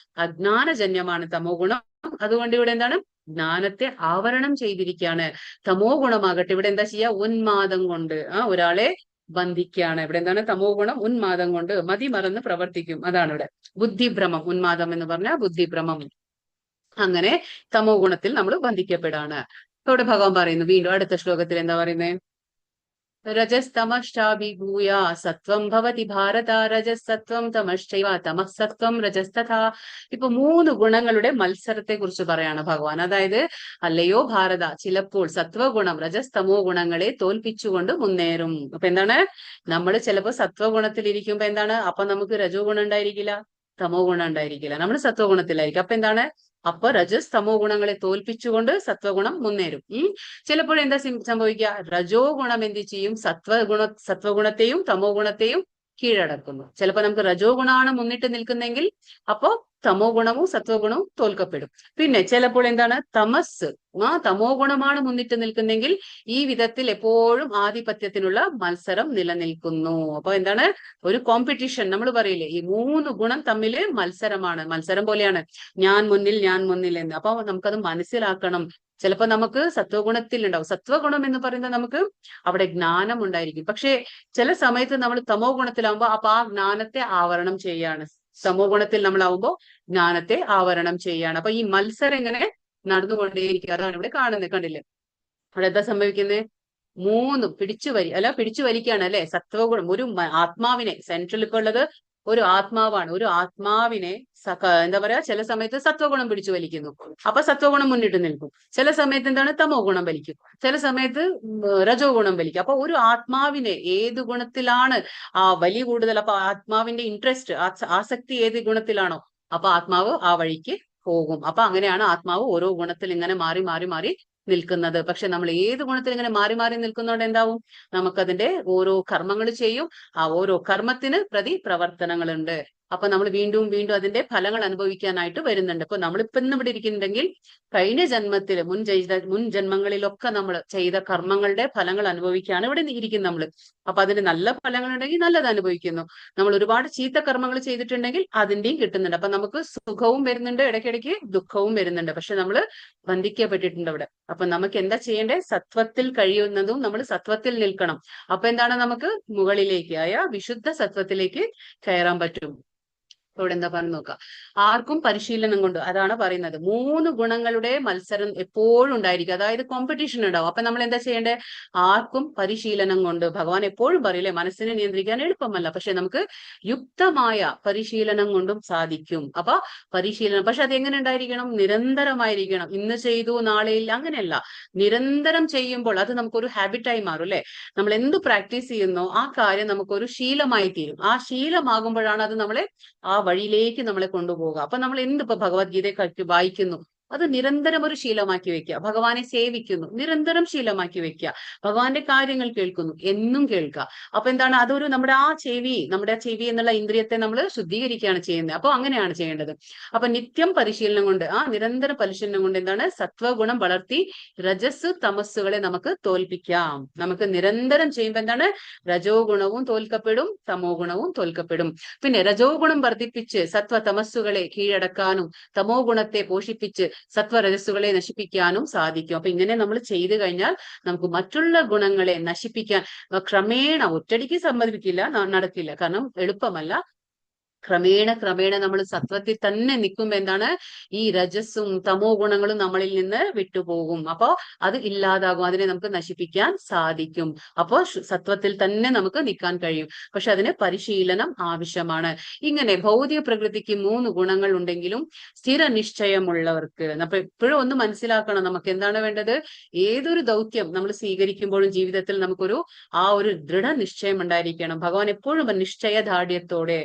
അജ്ഞാനജന്യമാണ് തമോ ഗുണം. അതുകൊണ്ട് ഇവിടെ എന്താണ്? ജ്ഞാനത്തെ ആവരണം ചെയ്തിരിക്കുകയാണ്. തമോ ഗുണമാകട്ടെ ഇവിടെ എന്താ ചെയ്യുക? ഉന്മാദം കൊണ്ട് ഒരാളെ ബന്ധിക്കുകയാണ്. ഇവിടെ എന്താണ്? തമോ ഗുണം ഉന്മാദം കൊണ്ട് മതിമറന്ന് പ്രവർത്തിക്കും. അതാണ് ഇവിടെ ബുദ്ധിഭ്രമം. ഉന്മാദം എന്ന് പറഞ്ഞാൽ ബുദ്ധിഭ്രമം. അങ്ങനെ തമോ ഗുണത്തിൽ നമ്മൾ ബന്ധിക്കപ്പെടാണ്. ഇപ്പൊ ഇവിടെ ഭഗവാൻ പറയുന്നു വീണ്ടും അടുത്ത ശ്ലോകത്തിൽ എന്താ പറയുന്നത്? രജസ്തമശ്ചാഭിഭൂയ സത്വം ഭവതി ഭാരത രജസത്വം തമശ്ചൈവ തമഃ സത്വം രജസ്തഥാ. ഇപ്പൊ 3 ഗുണങ്ങളുടെ മത്സരത്തെ കുറിച്ച് പറയാണ് ഭഗവാൻ. അതായത് അല്ലയോ ഭാരത, ചിലപ്പോൾ സത്വഗുണം രജസ്തമോ ഗുണങ്ങളെ തോൽപ്പിച്ചുകൊണ്ട് മുന്നേറും. അപ്പൊ എന്താണ്? നമ്മൾ ചിലപ്പോൾ സത്വഗുണത്തിൽ ഇരിക്കുമ്പോ എന്താണ്? അപ്പൊ നമുക്ക് രജോ ഗുണം ഉണ്ടായിരിക്കില്ല, തമോ ഗുണം ഉണ്ടായിരിക്കില്ല, നമ്മൾ സത്വഗുണത്തിലായിരിക്കും. അപ്പൊ എന്താണ്? അപ്പൊ രജസ് തമോ ഗുണങ്ങളെ തോൽപ്പിച്ചുകൊണ്ട് സത്വഗുണം മുന്നേറും. ചിലപ്പോഴെന്താ സംഭവിക്കുക? രജോ ഗുണം എന്ത് ചെയ്യും? സത്വഗുണത്തെയും തമോ ഗുണത്തെയും കീഴടക്കുന്നു. ചിലപ്പോ നമുക്ക് രജോ ഗുണമാണ് മുന്നിട്ട് നിൽക്കുന്നെങ്കിൽ അപ്പോ തമോ ഗുണവും സത്വഗുണവും തോൽക്കപ്പെടും. പിന്നെ ചിലപ്പോൾ എന്താണ് തമസ്, തമോ ഗുണമാണ് മുന്നിട്ട് നിൽക്കുന്നെങ്കിൽ ഈ വിധത്തിൽ എപ്പോഴും ആധിപത്യത്തിനുള്ള മത്സരം നിലനിൽക്കുന്നു. അപ്പൊ എന്താണ്, ഒരു കോമ്പറ്റീഷൻ നമ്മൾ പറയില്ലേ, ഈ 3 ഗുണം തമ്മിൽ മത്സരമാണ്, മത്സരം പോലെയാണ്, ഞാൻ മുന്നിൽ എന്ന്. അപ്പൊ നമുക്കത് മനസ്സിലാക്കണം. ചിലപ്പോ നമുക്ക് സത്വഗുണത്തിൽ ഉണ്ടാവും, സത്വഗുണം എന്ന് പറയുന്നത് നമുക്ക് അവിടെ ജ്ഞാനം ഉണ്ടായിരിക്കും. പക്ഷെ ചില സമയത്ത് നമ്മൾ തമോ ഗുണത്തിലാവുമ്പോ അപ്പൊ ആ ജ്ഞാനത്തെ ആവരണം ചെയ്യാണ്, തമോ ഗുണത്തിൽ നമ്മളാവുമ്പോ ജ്ഞാനത്തെ ആവരണം ചെയ്യാണ്. അപ്പൊ ഈ മത്സരം ഇങ്ങനെ നടന്നുകൊണ്ടേയിരിക്കും. അതാണ് ഇവിടെ കാണുന്നത്, കണ്ടില്ലേ? അവിടെ എന്താ സംഭവിക്കുന്നത്? 3 പിടിച്ചു വലിക്കാണ് അല്ലെ, സത്വഗുണം. ഒരു ആത്മാവിനെ, സെൻട്രൽ ഇപ്പൊ ഉള്ളത് ഒരു ആത്മാവാണ്, ഒരു ആത്മാവിനെ എന്താ പറയാ, ചില സമയത്ത് സത്വഗുണം പിടിച്ചു വലിക്കുന്നു, അപ്പൊ സത്വഗുണം മുന്നിട്ട് നിൽക്കും. ചില സമയത്ത് എന്താണ്, തമോ ഗുണം വലിക്കും, ചില സമയത്ത് രജോ ഗുണം വലിക്കും. അപ്പൊ ഒരു ആത്മാവിനെ ഏത് ഗുണത്തിലാണ് ആ വലി കൂടുതൽ, അപ്പൊ ആത്മാവിന്റെ ഇൻട്രസ്റ്റ്, ആസക്തി ഏത് ഗുണത്തിലാണോ അപ്പൊ ആത്മാവ് ആ വഴിക്ക് പോകും. അപ്പൊ അങ്ങനെയാണ് ആത്മാവ് ഓരോ ഗുണത്തിൽ ഇങ്ങനെ മാറി നിൽക്കുന്നത്. പക്ഷെ നമ്മൾ ഏത് ഗുണത്തിൽ ഇങ്ങനെ മാറി നിൽക്കുന്നതുകൊണ്ട് എന്താവും, നമുക്കതിന്റെ ഓരോ കർമ്മങ്ങൾ ചെയ്യും, ആ ഓരോ കർമ്മത്തിന് പ്രവർത്തനങ്ങളുണ്ട്. അപ്പൊ നമ്മൾ വീണ്ടും അതിന്റെ ഫലങ്ങൾ അനുഭവിക്കാനായിട്ട് വരുന്നുണ്ട്. അപ്പൊ നമ്മളിപ്പോ ഇന്ന് ഇവിടെ ഇരിക്കുന്നുണ്ടെങ്കിൽ കഴിഞ്ഞ ജന്മത്തിൽ മുൻ ജന്മങ്ങളിലൊക്കെ നമ്മൾ ചെയ്ത കർമ്മങ്ങളുടെ ഫലങ്ങൾ അനുഭവിക്കുകയാണ് ഇവിടെ ഇരിക്കുന്നത് നമ്മൾ. അപ്പൊ അതിന് നല്ല ഫലങ്ങൾ ഉണ്ടെങ്കിൽ നല്ലത് അനുഭവിക്കുന്നു, നമ്മൾ ഒരുപാട് ചീത്ത കർമ്മങ്ങൾ ചെയ്തിട്ടുണ്ടെങ്കിൽ അതിന്റെയും കിട്ടുന്നുണ്ട്. അപ്പൊ നമുക്ക് സുഖവും വരുന്നുണ്ട്, ഇടയ്ക്കിടയ്ക്ക് ദുഃഖവും വരുന്നുണ്ട്. പക്ഷെ നമ്മൾ ബന്ധിക്കപ്പെട്ടിട്ടുണ്ട് അവിടെ. അപ്പൊ നമുക്ക് എന്താ ചെയ്യേണ്ടത്, സത്വത്തിൽ കഴിയുന്നതും നമ്മൾ സത്വത്തിൽ നിൽക്കണം. അപ്പൊ എന്താണ്, നമുക്ക് മുകളിലേക്ക് വിശുദ്ധ സത്വത്തിലേക്ക് കയറാൻ പറ്റും. ഇവിടെ എന്താ പറഞ്ഞു നോക്കാം, ആർക്കും പരിശീലനം കൊണ്ട്, അതാണ് പറയുന്നത് 3 ഗുണങ്ങളുടെ മത്സരം എപ്പോഴും ഉണ്ടായിരിക്കും, അതായത് കോമ്പറ്റീഷൻ ഉണ്ടാവും. അപ്പൊ നമ്മൾ എന്താ ചെയ്യേണ്ടത്, ആർക്കും പരിശീലനം കൊണ്ട്, ഭഗവാൻ എപ്പോഴും പറയില്ലേ മനസ്സിനെ നിയന്ത്രിക്കാൻ എളുപ്പമല്ല, പക്ഷെ നമുക്ക് യുക്തമായ പരിശീലനം കൊണ്ടും സാധിക്കും. അപ്പൊ പരിശീലനം, പക്ഷെ അത് എങ്ങനെ ഉണ്ടായിരിക്കണം, നിരന്തരമായിരിക്കണം. ഇന്ന് ചെയ്തു നാളെ ഇല്ല, അങ്ങനെയല്ല, നിരന്തരം ചെയ്യുമ്പോൾ അത് നമുക്കൊരു ഹാബിറ്റായി മാറും അല്ലെ. നമ്മൾ എന്ത് പ്രാക്ടീസ് ചെയ്യുന്നോ ആ കാര്യം നമുക്കൊരു ശീലമായി തീരും. ആ ശീലമാകുമ്പോഴാണ് അത് നമ്മളെ ആ വഴിയിലേക്ക് നമ്മളെ കൊണ്ടുപോകുക. അപ്പൊ നമ്മൾ എന്തിപ്പോ ഭഗവത്ഗീത വായിക്കുന്നു, അത് നിരന്തരം ഒരു ശീലമാക്കി വെക്കുക. ഭഗവാനെ സേവിക്കുന്നു, നിരന്തരം ശീലമാക്കി വെക്കുക. ഭഗവാന്റെ കാര്യങ്ങൾ കേൾക്കുന്നു, എന്നും കേൾക്കുക. അപ്പൊ എന്താണ്, അതൊരു നമ്മുടെ ചെവി എന്നുള്ള ഇന്ദ്രിയത്തെ നമ്മൾ ശുദ്ധീകരിക്കുകയാണ് ചെയ്യുന്നത്. അപ്പൊ അങ്ങനെയാണ് ചെയ്യേണ്ടത്. അപ്പൊ നിത്യം പരിശീലനം കൊണ്ട്, നിരന്തര പരിശീലനം കൊണ്ട് എന്താണ്, സത്വഗുണം വളർത്തി രജസ് തമസ്സുകളെ നമുക്ക് തോൽപ്പിക്കാം. നമുക്ക് നിരന്തരം ചെയ്യുമ്പോൾ എന്താണ്, രജോ ഗുണവും തോൽക്കപ്പെടും, തമോ ഗുണവും തോൽക്കപ്പെടും. പിന്നെ രജോ ഗുണം വർദ്ധിപ്പിച്ച് സത്വ തമസ്സുകളെ കീഴടക്കാനും തമോ ഗുണത്തെ പോഷിപ്പിച്ച് സത്വരജസ്സുകളെ നശിപ്പിക്കാനും സാധിക്കും. അപ്പൊ ഇങ്ങനെ നമ്മൾ ചെയ്തു കഴിഞ്ഞാൽ നമുക്ക് മറ്റുള്ള ഗുണങ്ങളെ നശിപ്പിക്കാൻ ക്രമേണ, ഒറ്റടിക്ക് സമ്മതിക്കില്ല, നടക്കില്ല, കാരണം എളുപ്പമല്ല. ക്രമേണ നമ്മൾ സത്വത്തിൽ തന്നെ നിൽക്കുമ്പോൾ എന്താണ്, ഈ രജസ്സും തമോ ഗുണങ്ങളും നമ്മളിൽ നിന്ന് വിട്ടുപോകും. അപ്പോ അത് ഇല്ലാതാകും, അതിനെ നമുക്ക് നശിപ്പിക്കാൻ സാധിക്കും. അപ്പോ സത്വത്തിൽ തന്നെ നമുക്ക് നിൽക്കാൻ കഴിയും. പക്ഷെ അതിന് പരിശീലനം ആവശ്യമാണ്. ഇങ്ങനെ ഭൗതിക പ്രകൃതിക്ക് 3 ഗുണങ്ങൾ ഉണ്ടെങ്കിലും സ്ഥിര നിശ്ചയമുള്ളവർക്ക്, അപ്പൊ എപ്പോഴും ഒന്ന് മനസ്സിലാക്കണം, നമുക്ക് എന്താണ് വേണ്ടത്, ഏതൊരു ദൗത്യം നമ്മൾ സ്വീകരിക്കുമ്പോഴും ജീവിതത്തിൽ നമുക്കൊരു ഒരു ദൃഢനിശ്ചയം ഉണ്ടായിരിക്കണം. ഭഗവാൻ എപ്പോഴും നിശ്ചയദാർഢ്യത്തോടെ,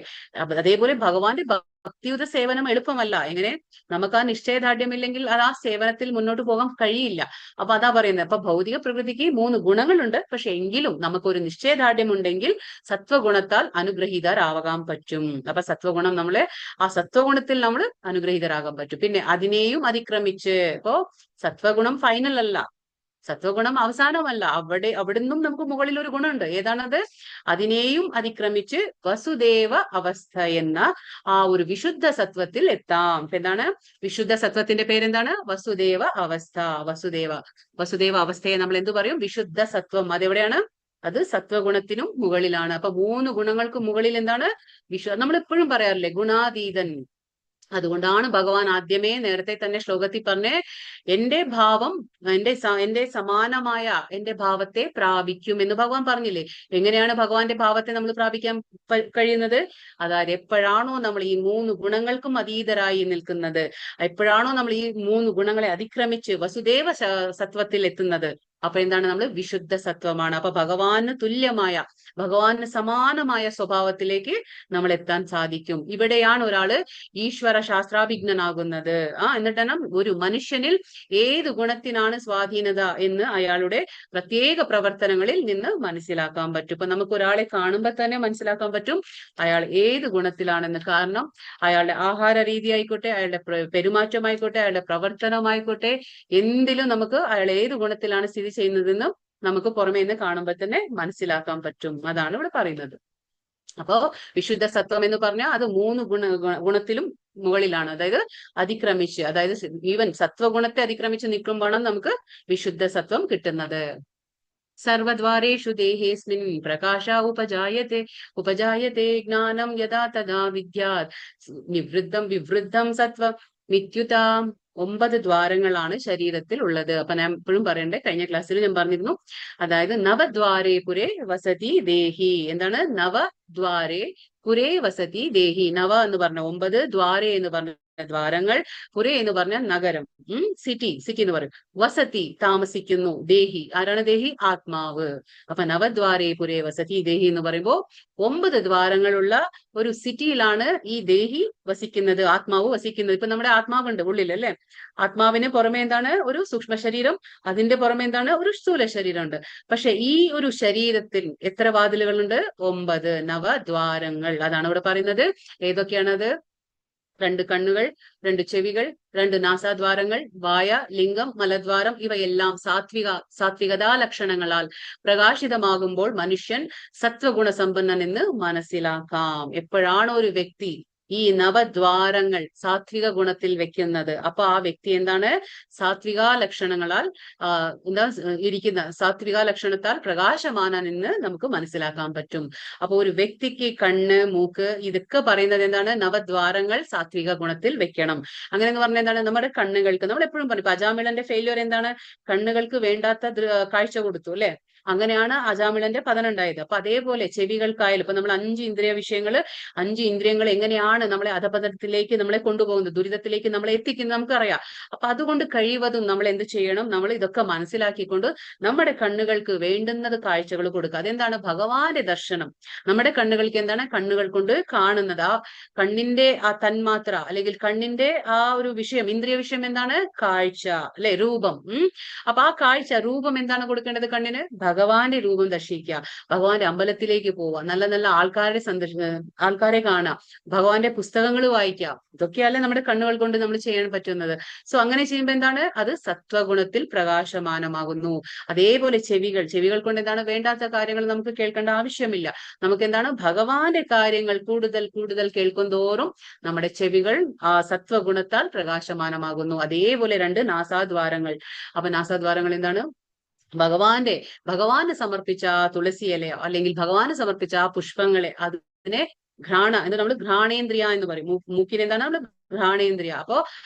അതേപോലെ ഭഗവാന്റെ ഭക്തിയുത സേവനം എളുപ്പമല്ല. എങ്ങനെ, നമുക്ക് ആ നിശ്ചയദാർഢ്യമില്ലെങ്കിൽ അത് ആ സേവനത്തിൽ മുന്നോട്ട് പോകാൻ കഴിയില്ല. അപ്പൊ അതാ പറയുന്നത്. അപ്പൊ ഭൗതിക പ്രകൃതിക്ക് 3 ഗുണങ്ങളുണ്ട്, പക്ഷെ എങ്കിലും നമുക്കൊരു നിശ്ചയദാർഢ്യം ഉണ്ടെങ്കിൽ സത്വഗുണത്താൽ അനുഗ്രഹീതരാകാൻ പറ്റും. അപ്പൊ സത്വഗുണം നമ്മളെ, ആ സത്വഗുണത്തിൽ നമ്മൾ അനുഗ്രഹീതരാകാൻ പറ്റും. പിന്നെ അതിനെയും അതിക്രമിച്ച്, ഇപ്പോ സത്വഗുണം ഫൈനൽ അല്ല, സത്വഗുണം അവസാനമല്ല, അവിടുന്നും നമുക്ക് മുകളിൽ ഒരു ഗുണമുണ്ട്. ഏതാണത്, അതിനെയും അതിക്രമിച്ച് വസുദേവ അവസ്ഥ എന്ന ആ ഒരു വിശുദ്ധ സത്വത്തിൽ എത്താം. എന്താണ് വിശുദ്ധ സത്വത്തിന്റെ പേരെന്താണ്, വസുദേവ അവസ്ഥ. വസുദേവ അവസ്ഥയെ നമ്മൾ എന്തു പറയും, വിശുദ്ധ സത്വം. അതെവിടെയാണ്, അത് സത്വഗുണത്തിനും മുകളിലാണ്. അപ്പൊ 3 ഗുണങ്ങൾക്ക് മുകളിൽ എന്താണ്, നമ്മൾ എപ്പോഴും പറയാറില്ലേ, ഗുണാതീതൻ. അതുകൊണ്ടാണ് ഭഗവാൻ ആദ്യമേ നേരത്തെ തന്നെ ശ്ലോകത്തിൽ പറഞ്ഞേ, എന്റെ ഭാവം, എന്റെ സമാനമായ എന്റെ ഭാവത്തെ പ്രാപിക്കും എന്ന് ഭഗവാൻ പറഞ്ഞില്ലേ. എങ്ങനെയാണ് ഭഗവാന്റെ ഭാവത്തെ നമ്മൾ പ്രാപിക്കാൻ കഴിയുന്നത്, അതായത് എപ്പോഴാണോ നമ്മൾ ഈ 3 ഗുണങ്ങൾക്കും അതീതരായി നിൽക്കുന്നത്, എപ്പോഴാണോ നമ്മൾ ഈ 3 ഗുണങ്ങളെ അതിക്രമിച്ച് വസുദേവ സത്വത്തിൽ എത്തുന്നത്, അപ്പൊ എന്താണ്, നമ്മൾ വിശുദ്ധ സത്വമാണ്. അപ്പൊ ഭഗവാന് തുല്യമായ, ഭഗവാന് സമാനമായ സ്വഭാവത്തിലേക്ക് നമ്മൾ എത്താൻ സാധിക്കും. ഇവിടെയാണ് ഒരാള് ഈശ്വര ശാസ്ത്രാഭിജ്ഞനാകുന്നത്. എന്നിട്ടാണ് ഒരു മനുഷ്യനിൽ ഏത് ഗുണത്തിനാണ് സ്വാധീനത എന്ന് അയാളുടെ പ്രത്യേക പ്രവർത്തനങ്ങളിൽ നിന്ന് മനസ്സിലാക്കാൻ പറ്റും. ഇപ്പൊ നമുക്ക് ഒരാളെ കാണുമ്പോൾ തന്നെ മനസ്സിലാക്കാൻ പറ്റും അയാൾ ഏത് ഗുണത്തിലാണെന്ന്. കാരണം അയാളുടെ ആഹാര രീതി ആയിക്കോട്ടെ, അയാളുടെ പെരുമാറ്റമായിക്കോട്ടെ, അയാളുടെ പ്രവർത്തനമായിക്കോട്ടെ, എന്തിലും നമുക്ക് അയാൾ ഏത് ഗുണത്തിലാണ് സ്ഥിതി ചെയ്യുന്നതെന്ന് നമുക്ക് പുറമേ നിന്ന് കാണുമ്പോൾ തന്നെ മനസ്സിലാക്കാൻ പറ്റും. അതാണ് ഇവിടെ പറയുന്നത്. അപ്പോ വിശുദ്ധ സത്വം എന്ന് പറഞ്ഞാൽ അത് 3 ഗുണത്തിലും മുകളിലാണ്. അതായത് അതിക്രമിച്ച്, അതായത് ഈവൻ സത്വഗുണത്തെ അതിക്രമിച്ച് നിൽക്കുമ്പോഴാണ് നമുക്ക് വിശുദ്ധ സത്വം കിട്ടുന്നത്. സർവദ്വാരേഷു ദേഹേസ്മിൻ പ്രകാശ ഉപജായത്തെ ജ്ഞാനം യഥാ തഥാ വിദ്യാത് നിവൃദ്ധം വിവൃദ്ധം സത്വം മിത്യുതാം. 9 ദ്വാരങ്ങളാണ് ശരീരത്തിൽ ഉള്ളത്. അപ്പൊ ഞാൻ എപ്പോഴും പറയണ്ടേ, കഴിഞ്ഞ ക്ലാസ്സിൽ ഞാൻ പറഞ്ഞിരുന്നു, അതായത് നവദ്വാരേ പുരേ വസതി ദേഹി. എന്താണ് നവദ്വാരേ പുരേ വസതി ദേഹി? നവ എന്ന് പറഞ്ഞ 9, ദ്വാരേ എന്ന് പറഞ്ഞ ദ്വാരങ്ങൾ, പുരേ എന്ന് പറഞ്ഞാൽ നഗരം, സിറ്റി എന്ന് പറയും. വസതി താമസിക്കുന്നു, ദേഹി ആരാണ്? ദേഹി ആത്മാവ്. അപ്പൊ നവദ്വാരേ പുരേ വസതി ദേഹി എന്ന് പറയുമ്പോ 9 ദ്വാരങ്ങളുള്ള ഒരു സിറ്റിയിലാണ് ഈ ദേഹി വസിക്കുന്നത്, ആത്മാവ് വസിക്കുന്നത്. ഇപ്പൊ നമ്മുടെ ആത്മാവുണ്ട് ഉള്ളിൽ അല്ലെ. ആത്മാവിന് പുറമെ എന്താണ്? ഒരു സൂക്ഷ്മ ശരീരം, അതിന്റെ പുറമെ എന്താണ്? ഒരു സ്ഥൂല ശരീരമുണ്ട്. പക്ഷെ ഈ ഒരു ശരീരത്തിൽ എത്ര വാതിലുകളുണ്ട്? 9 നവദ്വാരങ്ങൾ. അതാണ് ഇവിടെ പറയുന്നത്. ഏതൊക്കെയാണത്? 2 കണ്ണുകൾ, 2 ചെവികൾ, 2 നാസാദ്വാരങ്ങൾ, വായ, ലിംഗം, മലദ്വാരം, ഇവയെല്ലാം സാത്വികതാ ലക്ഷണങ്ങളാൽ പ്രകാശിതമാകുമ്പോൾ മനുഷ്യൻ സത്വഗുണ സമ്പന്നൻ എന്ന് മനസ്സിലാക്കാം. എപ്പോഴാണ് ഒരു വ്യക്തി ഈ നവദ്വാരങ്ങൾ സാത്വിക ഗുണത്തിൽ വെക്കുന്നത്, അപ്പൊ ആ വ്യക്തി എന്താണ്? സാത്വിക ലക്ഷണങ്ങളാൽ ഇരിക്കുന്ന സാത്വിക ലക്ഷണത്താൽ പ്രകാശമാനെന്ന് നമുക്ക് മനസ്സിലാക്കാൻ പറ്റും. അപ്പൊ ഒരു വ്യക്തിക്ക് കണ്ണ്, മൂക്ക്, ഇതൊക്കെ പറയുന്നത് എന്താണ്? നവദ്വാരങ്ങൾ സാത്വിക ഗുണത്തിൽ വെക്കണം. അങ്ങനെ എന്ന് പറഞ്ഞാൽ എന്താണ്? നമ്മുടെ കണ്ണുകൾക്ക്, നമ്മൾ എപ്പോഴും പറയും, അജാമിളന്റെ ഫെയിലിയർ എന്താണ്? കണ്ണുകൾക്ക് വേണ്ടാത്ത കാഴ്ച കൊടുത്തു അല്ലെ. അങ്ങനെയാണ് അജാമിളന്റെ പതനം ഉണ്ടായത്. അപ്പൊ അതേപോലെ ചെവികൾക്കായാലും ഇപ്പൊ നമ്മൾ 5 ഇന്ദ്രിയ വിഷയങ്ങള്, 5 ഇന്ദ്രിയങ്ങൾ എങ്ങനെയാണ് നമ്മളെ അധപതനത്തിലേക്ക് നമ്മളെ കൊണ്ടുപോകുന്നത്, ദുരിതത്തിലേക്ക് നമ്മളെ എത്തിക്കുന്നത് നമുക്കറിയാം. അപ്പൊ അതുകൊണ്ട് കഴിവതും നമ്മൾ എന്ത് ചെയ്യണം? നമ്മൾ ഇതൊക്കെ മനസ്സിലാക്കിക്കൊണ്ട് നമ്മുടെ കണ്ണുകൾക്ക് വേണ്ടുന്നത് കാഴ്ചകൾ കൊടുക്കുക. അതെന്താണ്? ഭഗവാന്റെ ദർശനം. നമ്മുടെ കണ്ണുകൾക്ക് എന്താണ്? കണ്ണുകൾ കൊണ്ട് കാണുന്നത്, ആ കണ്ണിന്റെ ആ തന്മാത്ര അല്ലെങ്കിൽ കണ്ണിന്റെ ആ ഒരു വിഷയം, ഇന്ദ്രിയ വിഷയം എന്താണ്? കാഴ്ച അല്ലെ, രൂപം. അപ്പൊ ആ കാഴ്ച രൂപം എന്താണ് കൊടുക്കേണ്ടത്? കണ്ണിന് ഭഗവാന്റെ രൂപം ദർശിക്കുക, ഭഗവാന്റെ അമ്പലത്തിലേക്ക് പോവുക, നല്ല നല്ല ആൾക്കാരെ കാണുക, ഭഗവാന്റെ പുസ്തകങ്ങൾ വായിക്കുക. ഇതൊക്കെയല്ലേ നമ്മുടെ കണ്ണുകൾ കൊണ്ട് നമ്മൾ ചെയ്യാൻ പറ്റുന്നത്. സോ അങ്ങനെ ചെയ്യുമ്പോൾ എന്താണ്? അത് സത്വഗുണത്തിൽ പ്രകാശമാനമാകുന്നു. അതേപോലെ ചെവികൾ കൊണ്ട് എന്താണ്? വേണ്ടാത്ത കാര്യങ്ങൾ നമുക്ക് കേൾക്കേണ്ട ആവശ്യമില്ല. നമുക്ക് എന്താണ്? ഭഗവാന്റെ കാര്യങ്ങൾ കൂടുതൽ കേൾക്കും തോറും നമ്മുടെ ചെവികൾ ആ സത്വഗുണത്താൽ പ്രകാശമാനമാകുന്നു. അതേപോലെ 2 നാസാദ്വാരങ്ങൾ. അപ്പൊ നാസാദ്വാരങ്ങൾ എന്താണ്? ഭഗവാന് സമർപ്പിച്ച തുളസി ഇലയോ അല്ലെങ്കിൽ ഭഗവാന് സമർപ്പിച്ച ആ പുഷ്പങ്ങളെ, അതിനെ ഘ്രാണ എന്ന് നമ്മൾ ഘ്രാണേന്ദ്രിയ എന്ന് പറയും. മൂക്കിന് എന്താണ്? നമ്മൾ ഘ്രാണേന്ദ്രിയ. അപ്പോ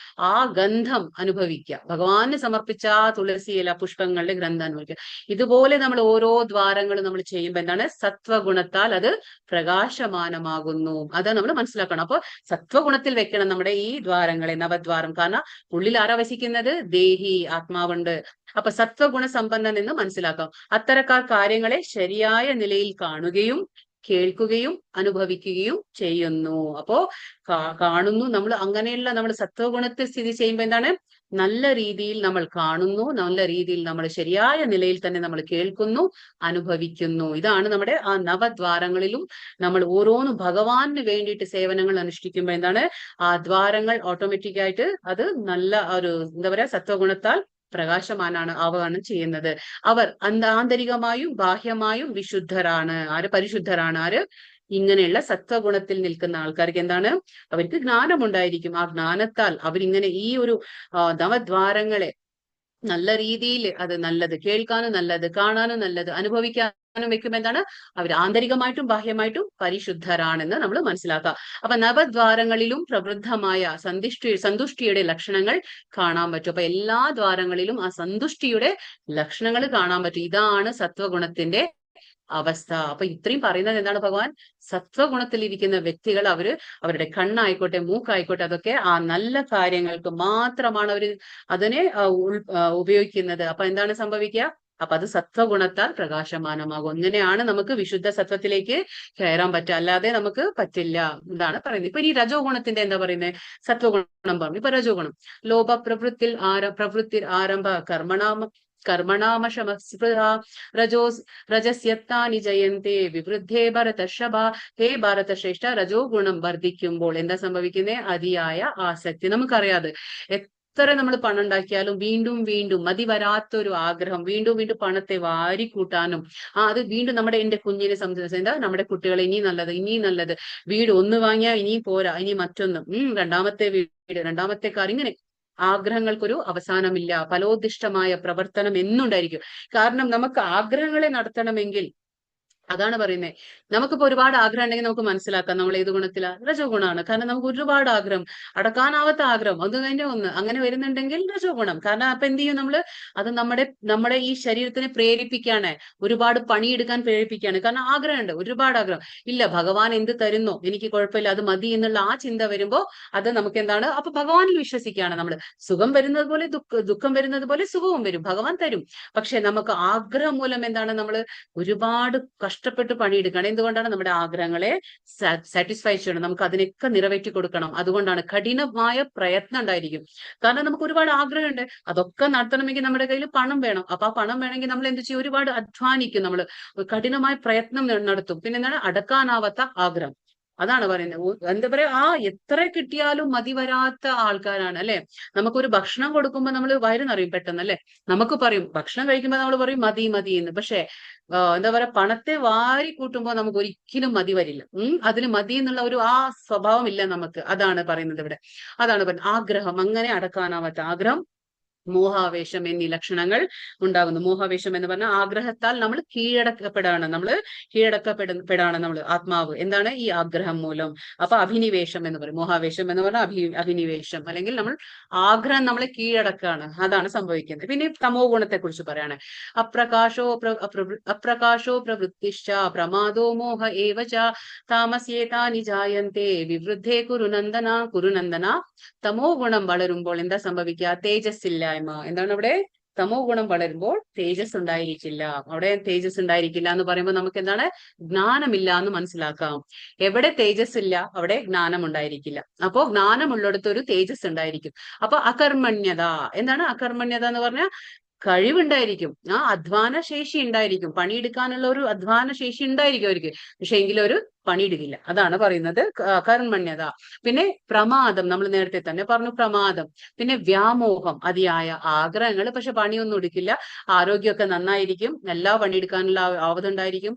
ആ ഗന്ധം അനുഭവിക്കുക, ഭഗവാന് സമർപ്പിച്ച ആ തുളസി ഇല പുഷ്പങ്ങളുടെ ഗന്ധം അനുഭവിക്കുക. ഇതുപോലെ നമ്മൾ ഓരോ ദ്വാരങ്ങളും നമ്മൾ ചെയ്യുമ്പോൾ എന്താണ്? സത്വഗുണത്താൽ അത് പ്രകാശമാനമാകുന്നു. അത് നമ്മൾ മനസ്സിലാക്കണം. അപ്പൊ സത്വഗുണത്തിൽ വെക്കണം നമ്മുടെ ഈ ദ്വാരങ്ങളെ, നവദ്വാരം. കാരണം ഉള്ളിൽ ആരാ വസിക്കുന്നത്? ദേഹി, ആത്മാവുണ്ട്. അപ്പൊ സത്വഗുണ സമ്പന്നൻ എന്ന് മനസ്സിലാക്കാം. അത്തരക്കാർ കാര്യങ്ങളെ ശരിയായ നിലയിൽ കാണുകയും കേൾക്കുകയും അനുഭവിക്കുകയും ചെയ്യുന്നു. അപ്പോ കാണുന്നു നമ്മൾ, അങ്ങനെയുള്ള നമ്മൾ സത്വഗുണത്തിൽ സ്ഥിതി ചെയ്യുമ്പോൾ എന്താണ്? നല്ല രീതിയിൽ നമ്മൾ കാണുന്നു, നല്ല രീതിയിൽ നമ്മൾ ശരിയായ നിലയിൽ തന്നെ നമ്മൾ കേൾക്കുന്നു, അനുഭവിക്കുന്നു. ഇതാണ് നമ്മുടെ ആ നവദ്വാരങ്ങളിലും നമ്മൾ ഓരോന്നും ഭഗവാന് വേണ്ടിയിട്ട് സേവനങ്ങൾ അനുഷ്ഠിക്കുമ്പോൾ എന്താണ്? ആ ദ്വാരങ്ങൾ ഓട്ടോമാറ്റിക് ആയിട്ട് അത് നല്ല ഒരു എന്താ പറയാ സത്വഗുണത്താൽ ആവുകയാണ് ചെയ്യുന്നത്. അവർ ആന്തരികമായും ബാഹ്യമായും വിശുദ്ധരാണ്. പരിശുദ്ധരാണ്. ഇങ്ങനെയുള്ള സത്വഗുണത്തിൽ നിൽക്കുന്ന ആൾക്കാർക്ക് എന്താണ്? അവർക്ക് ജ്ഞാനമുണ്ടായിരിക്കും. ആ ജ്ഞാനത്താൽ അവരിങ്ങനെ ഈ ഒരു നവദ്വാരങ്ങളെ നല്ല രീതിയിൽ, അത് നല്ലത് കേൾക്കാനും നല്ലത് കാണാനും നല്ലത് അനുഭവിക്കാനും വെക്കുമ്പോൾ എന്താണ്? അവർ ആന്തരികമായിട്ടും ബാഹ്യമായിട്ടും പരിശുദ്ധരാണെന്ന് നമ്മൾ മനസ്സിലാക്കുക. അപ്പൊ നവദ്വാരങ്ങളിലും പ്രവൃദ്ധമായ സന്തുഷ്ടിയുടെ ലക്ഷണങ്ങൾ കാണാൻ പറ്റും. അപ്പൊ എല്ലാ ദ്വാരങ്ങളിലും ആ സന്തുഷ്ടിയുടെ ലക്ഷണങ്ങൾ കാണാൻ പറ്റും. ഇതാണ് സത്വഗുണത്തിന്റെ അവസ്ഥ. അപ്പൊ ഇത്രയും പറയുന്നത് എന്താണ്? ഭഗവാൻ സത്വഗുണത്തിലിരിക്കുന്ന വ്യക്തികൾ അവരുടെ കണ്ണായിക്കോട്ടെ, മൂക്കായിക്കോട്ടെ, അതൊക്കെ ആ നല്ല കാര്യങ്ങൾക്ക് മാത്രമാണ് അതിനെ ഉപയോഗിക്കുന്നത്. അപ്പൊ എന്താണ് സംഭവിക്കുക? അപ്പൊ അത് സത്വഗുണത്താൽ പ്രകാശമാനമാകും. അങ്ങനെയാണ് നമുക്ക് വിശുദ്ധ സത്വത്തിലേക്ക് കയറാൻ പറ്റുക, അല്ലാതെ നമുക്ക് പറ്റില്ല. ഇതാണ് പറയുന്നത്. ഇപ്പൊ ഈ രജോ ഗുണത്തിന്റെ എന്താ പറയുന്നത്? സത്വഗുണം പറഞ്ഞു. ഇപ്പൊ രജോ ഗുണം ലോഭ പ്രവൃത്തി ആരംഭ കർമ്മണാമശമസ്പൃഹ രജസ്യത്താനി ജയന്തേ വിവൃദ്ധേ ഭരതർഷഭ. ഹേ ഭാരതശ്രേഷ്ഠ, രജോ ഗുണം വർദ്ധിക്കുമ്പോൾ എന്താ സംഭവിക്കുന്നത്? അതിയായ ആസക്തി. നമുക്കറിയാതെ എത്ര നമ്മൾ പണം ഉണ്ടാക്കിയാലും വീണ്ടും വീണ്ടും മതി വരാത്തൊരു ആഗ്രഹം, വീണ്ടും വീണ്ടും പണത്തെ വാരിക്കൂട്ടാനും അത് വീണ്ടും എന്റെ കുഞ്ഞിനെ സംബന്ധിച്ച് എന്താ, നമ്മുടെ കുട്ടികളെ ഇനി നല്ലത് വീട് ഒന്ന് വാങ്ങിയാൽ ഇനി പോരാ, ഇനി മറ്റൊന്ന്, രണ്ടാമത്തെ വീട്, രണ്ടാമത്തെ കാർ, ഇങ്ങനെ ആഗ്രഹങ്ങൾക്കൊരു അവസാനമില്ല. ഫലോദിഷ്ടമായ പ്രവർത്തനം എന്നുണ്ടായിരിക്കും. കാരണം നമുക്ക് ആഗ്രഹങ്ങളെ നടത്തണമെങ്കിൽ, അതാണ് പറയുന്നത്, നമുക്കിപ്പോ ഒരുപാട് ആഗ്രഹം ഉണ്ടെങ്കിൽ നമുക്ക് മനസ്സിലാക്കാം നമ്മൾ ഏത് ഗുണത്തിലാ? രജോ ഗുണമാണ്. കാരണം നമുക്ക് ഒരുപാട് ആഗ്രഹം, അടക്കാനാവാത്ത ആഗ്രഹം, ഒന്ന് കഴിഞ്ഞ ഒന്ന് അങ്ങനെ വരുന്നുണ്ടെങ്കിൽ രജോ ഗുണം. കാരണം അപ്പൊ എന്ത് ചെയ്യും നമ്മള്? അത് നമ്മുടെ ഈ ശരീരത്തിനെ പ്രേരിപ്പിക്കാണ്, ഒരുപാട് പണിയെടുക്കാൻ പ്രേരിപ്പിക്കുകയാണ്. കാരണം ആഗ്രഹമുണ്ട്, ഒരുപാട് ആഗ്രഹം. ഇല്ല, ഭഗവാൻ എന്ത് തരുന്നോ എനിക്ക് കുഴപ്പമില്ല, അത് മതി എന്നുള്ള ആ ചിന്ത വരുമ്പോ അത് നമുക്ക് എന്താണ്? അപ്പൊ ഭഗവാനിൽ വിശ്വസിക്കുകയാണ് നമ്മൾ. സുഖം വരുന്നത് പോലെ ദുഃഖം വരുന്നത് പോലെ സുഖവും വരും, ഭഗവാൻ തരും. പക്ഷെ നമുക്ക് ആഗ്രഹം മൂലം എന്താണ്? നമ്മൾ ഒരുപാട് കഷ്ടപ്പെട്ട് പണിയെടുക്കണം. എന്തുകൊണ്ടാണ്? നമ്മുടെ ആഗ്രഹങ്ങളെ സാറ്റിസ്ഫൈ ചെയ്യണം, നമുക്ക് അതിനൊക്കെ നിറവേറ്റി കൊടുക്കണം. അതുകൊണ്ടാണ് കഠിനമായ പ്രയത്നം ഉണ്ടായിരിക്കും. കാരണം നമുക്ക് ഒരുപാട് ആഗ്രഹമുണ്ട്, അതൊക്കെ നടത്തണമെങ്കിൽ നമ്മുടെ കയ്യിൽ പണം വേണം. അപ്പൊ ആ പണം വേണമെങ്കിൽ നമ്മൾ എന്ത് ചെയ്യും? ഒരുപാട് അധ്വാനിക്കും, നമ്മൾ കഠിനമായ പ്രയത്നം നടത്തും. പിന്നെ എന്താണ്? അടക്കാനാവാത്ത ആഗ്രഹം. അതാണ് പറയുന്നത്. എന്താ പറയാ, എത്ര കിട്ടിയാലും മതി വരാത്ത ആൾക്കാരാണ് അല്ലെ. നമുക്കൊരു ഭക്ഷണം കൊടുക്കുമ്പോ നമ്മൾ വയറ് നിറയും പെട്ടെന്ന് അല്ലെ. നമുക്ക് പറയും, ഭക്ഷണം കഴിക്കുമ്പോ നമ്മൾ പറയും മതി മതി എന്ന്. പക്ഷെ എന്താ പറയാ, പണത്തെ വാരി കൂട്ടുമ്പോൾ നമുക്ക് ഒരിക്കലും മതി വരില്ല. അതിന് മതി എന്നുള്ള ആ സ്വഭാവം ഇല്ല നമുക്ക്. അതാണ് പറയുന്നത് ഇവിടെ. അതാണ് പറയുന്നത്, ആഗ്രഹം, അങ്ങനെ അടക്കാനാവാത്ത ആഗ്രഹം, മോഹാവേശം എന്നീ ലക്ഷണങ്ങൾ ഉണ്ടാകുന്നു. മോഹാവേശം എന്ന് പറഞ്ഞാൽ ആഗ്രഹത്താൽ നമ്മൾ കീഴടക്കപ്പെടാണ്, നമ്മൾ ആത്മാവ് എന്താണ്? ഈ ആഗ്രഹം മൂലം. അപ്പൊ അഭിനിവേശം എന്ന് പറയും. മോഹാവേശം എന്ന് പറഞ്ഞാൽ അഭിനിവേശം, അല്ലെങ്കിൽ നമ്മൾ ആഗ്രഹം നമ്മളെ കീഴടക്കാണ്, അതാണ് സംഭവിക്കുന്നത്. പിന്നെ തമോ ഗുണത്തെ കുറിച്ച് പറയാണ്. അപ്രകാശോ പ്രവൃത്തിശ്ച പ്രമാദോ മോഹ ഏവച താമസ്യേതാനി ജായന്തേ വിവൃദ്ധേ കുരുനന്ദന. തമോ ഗുണം വളരുമ്പോൾ എന്താ സംഭവിക്കുക? തേജസ്സില്ലായ്മ. എന്താണ് അവിടെ? തമോ ഗുണം വളരുമ്പോൾ തേജസ് ഉണ്ടായിരിക്കില്ല. അവിടെ തേജസ് ഉണ്ടായിരിക്കില്ല എന്ന് പറയുമ്പോൾ നമുക്ക് എന്താണ്? ജ്ഞാനമില്ല എന്ന് മനസ്സിലാക്കാം. എവിടെ തേജസ് ഇല്ല അവിടെ ജ്ഞാനം ഉണ്ടായിരിക്കില്ല. അപ്പോ ജ്ഞാനമുള്ളിടത്ത് ഒരു തേജസ് ഉണ്ടായിരിക്കും. അപ്പൊ അകർമ്മണ്യത. എന്താണ് അകർമ്മണ്യത എന്ന് പറഞ്ഞാൽ? കഴിവുണ്ടായിരിക്കും, അധ്വാന ശേഷി ഉണ്ടായിരിക്കും, പണിയെടുക്കാനുള്ള ഒരു അധ്വാന ശേഷി ഉണ്ടായിരിക്കും അവർക്ക്. പക്ഷെ എങ്കിലും ഒരു പണിയെടുക്കില്ല. അതാണ് പറയുന്നത് കർമ്മണ്യത. പിന്നെ പ്രമാദം, നമ്മൾ നേരത്തെ തന്നെ പറഞ്ഞു പ്രമാദം. പിന്നെ വ്യാമോഹം, അതിയായ ആഗ്രഹങ്ങൾ, പക്ഷെ പണിയൊന്നും എടുക്കില്ല. ആരോഗ്യമൊക്കെ നന്നായിരിക്കും, എല്ലാ പണിയെടുക്കാനുള്ള ആവതുണ്ടായിരിക്കും,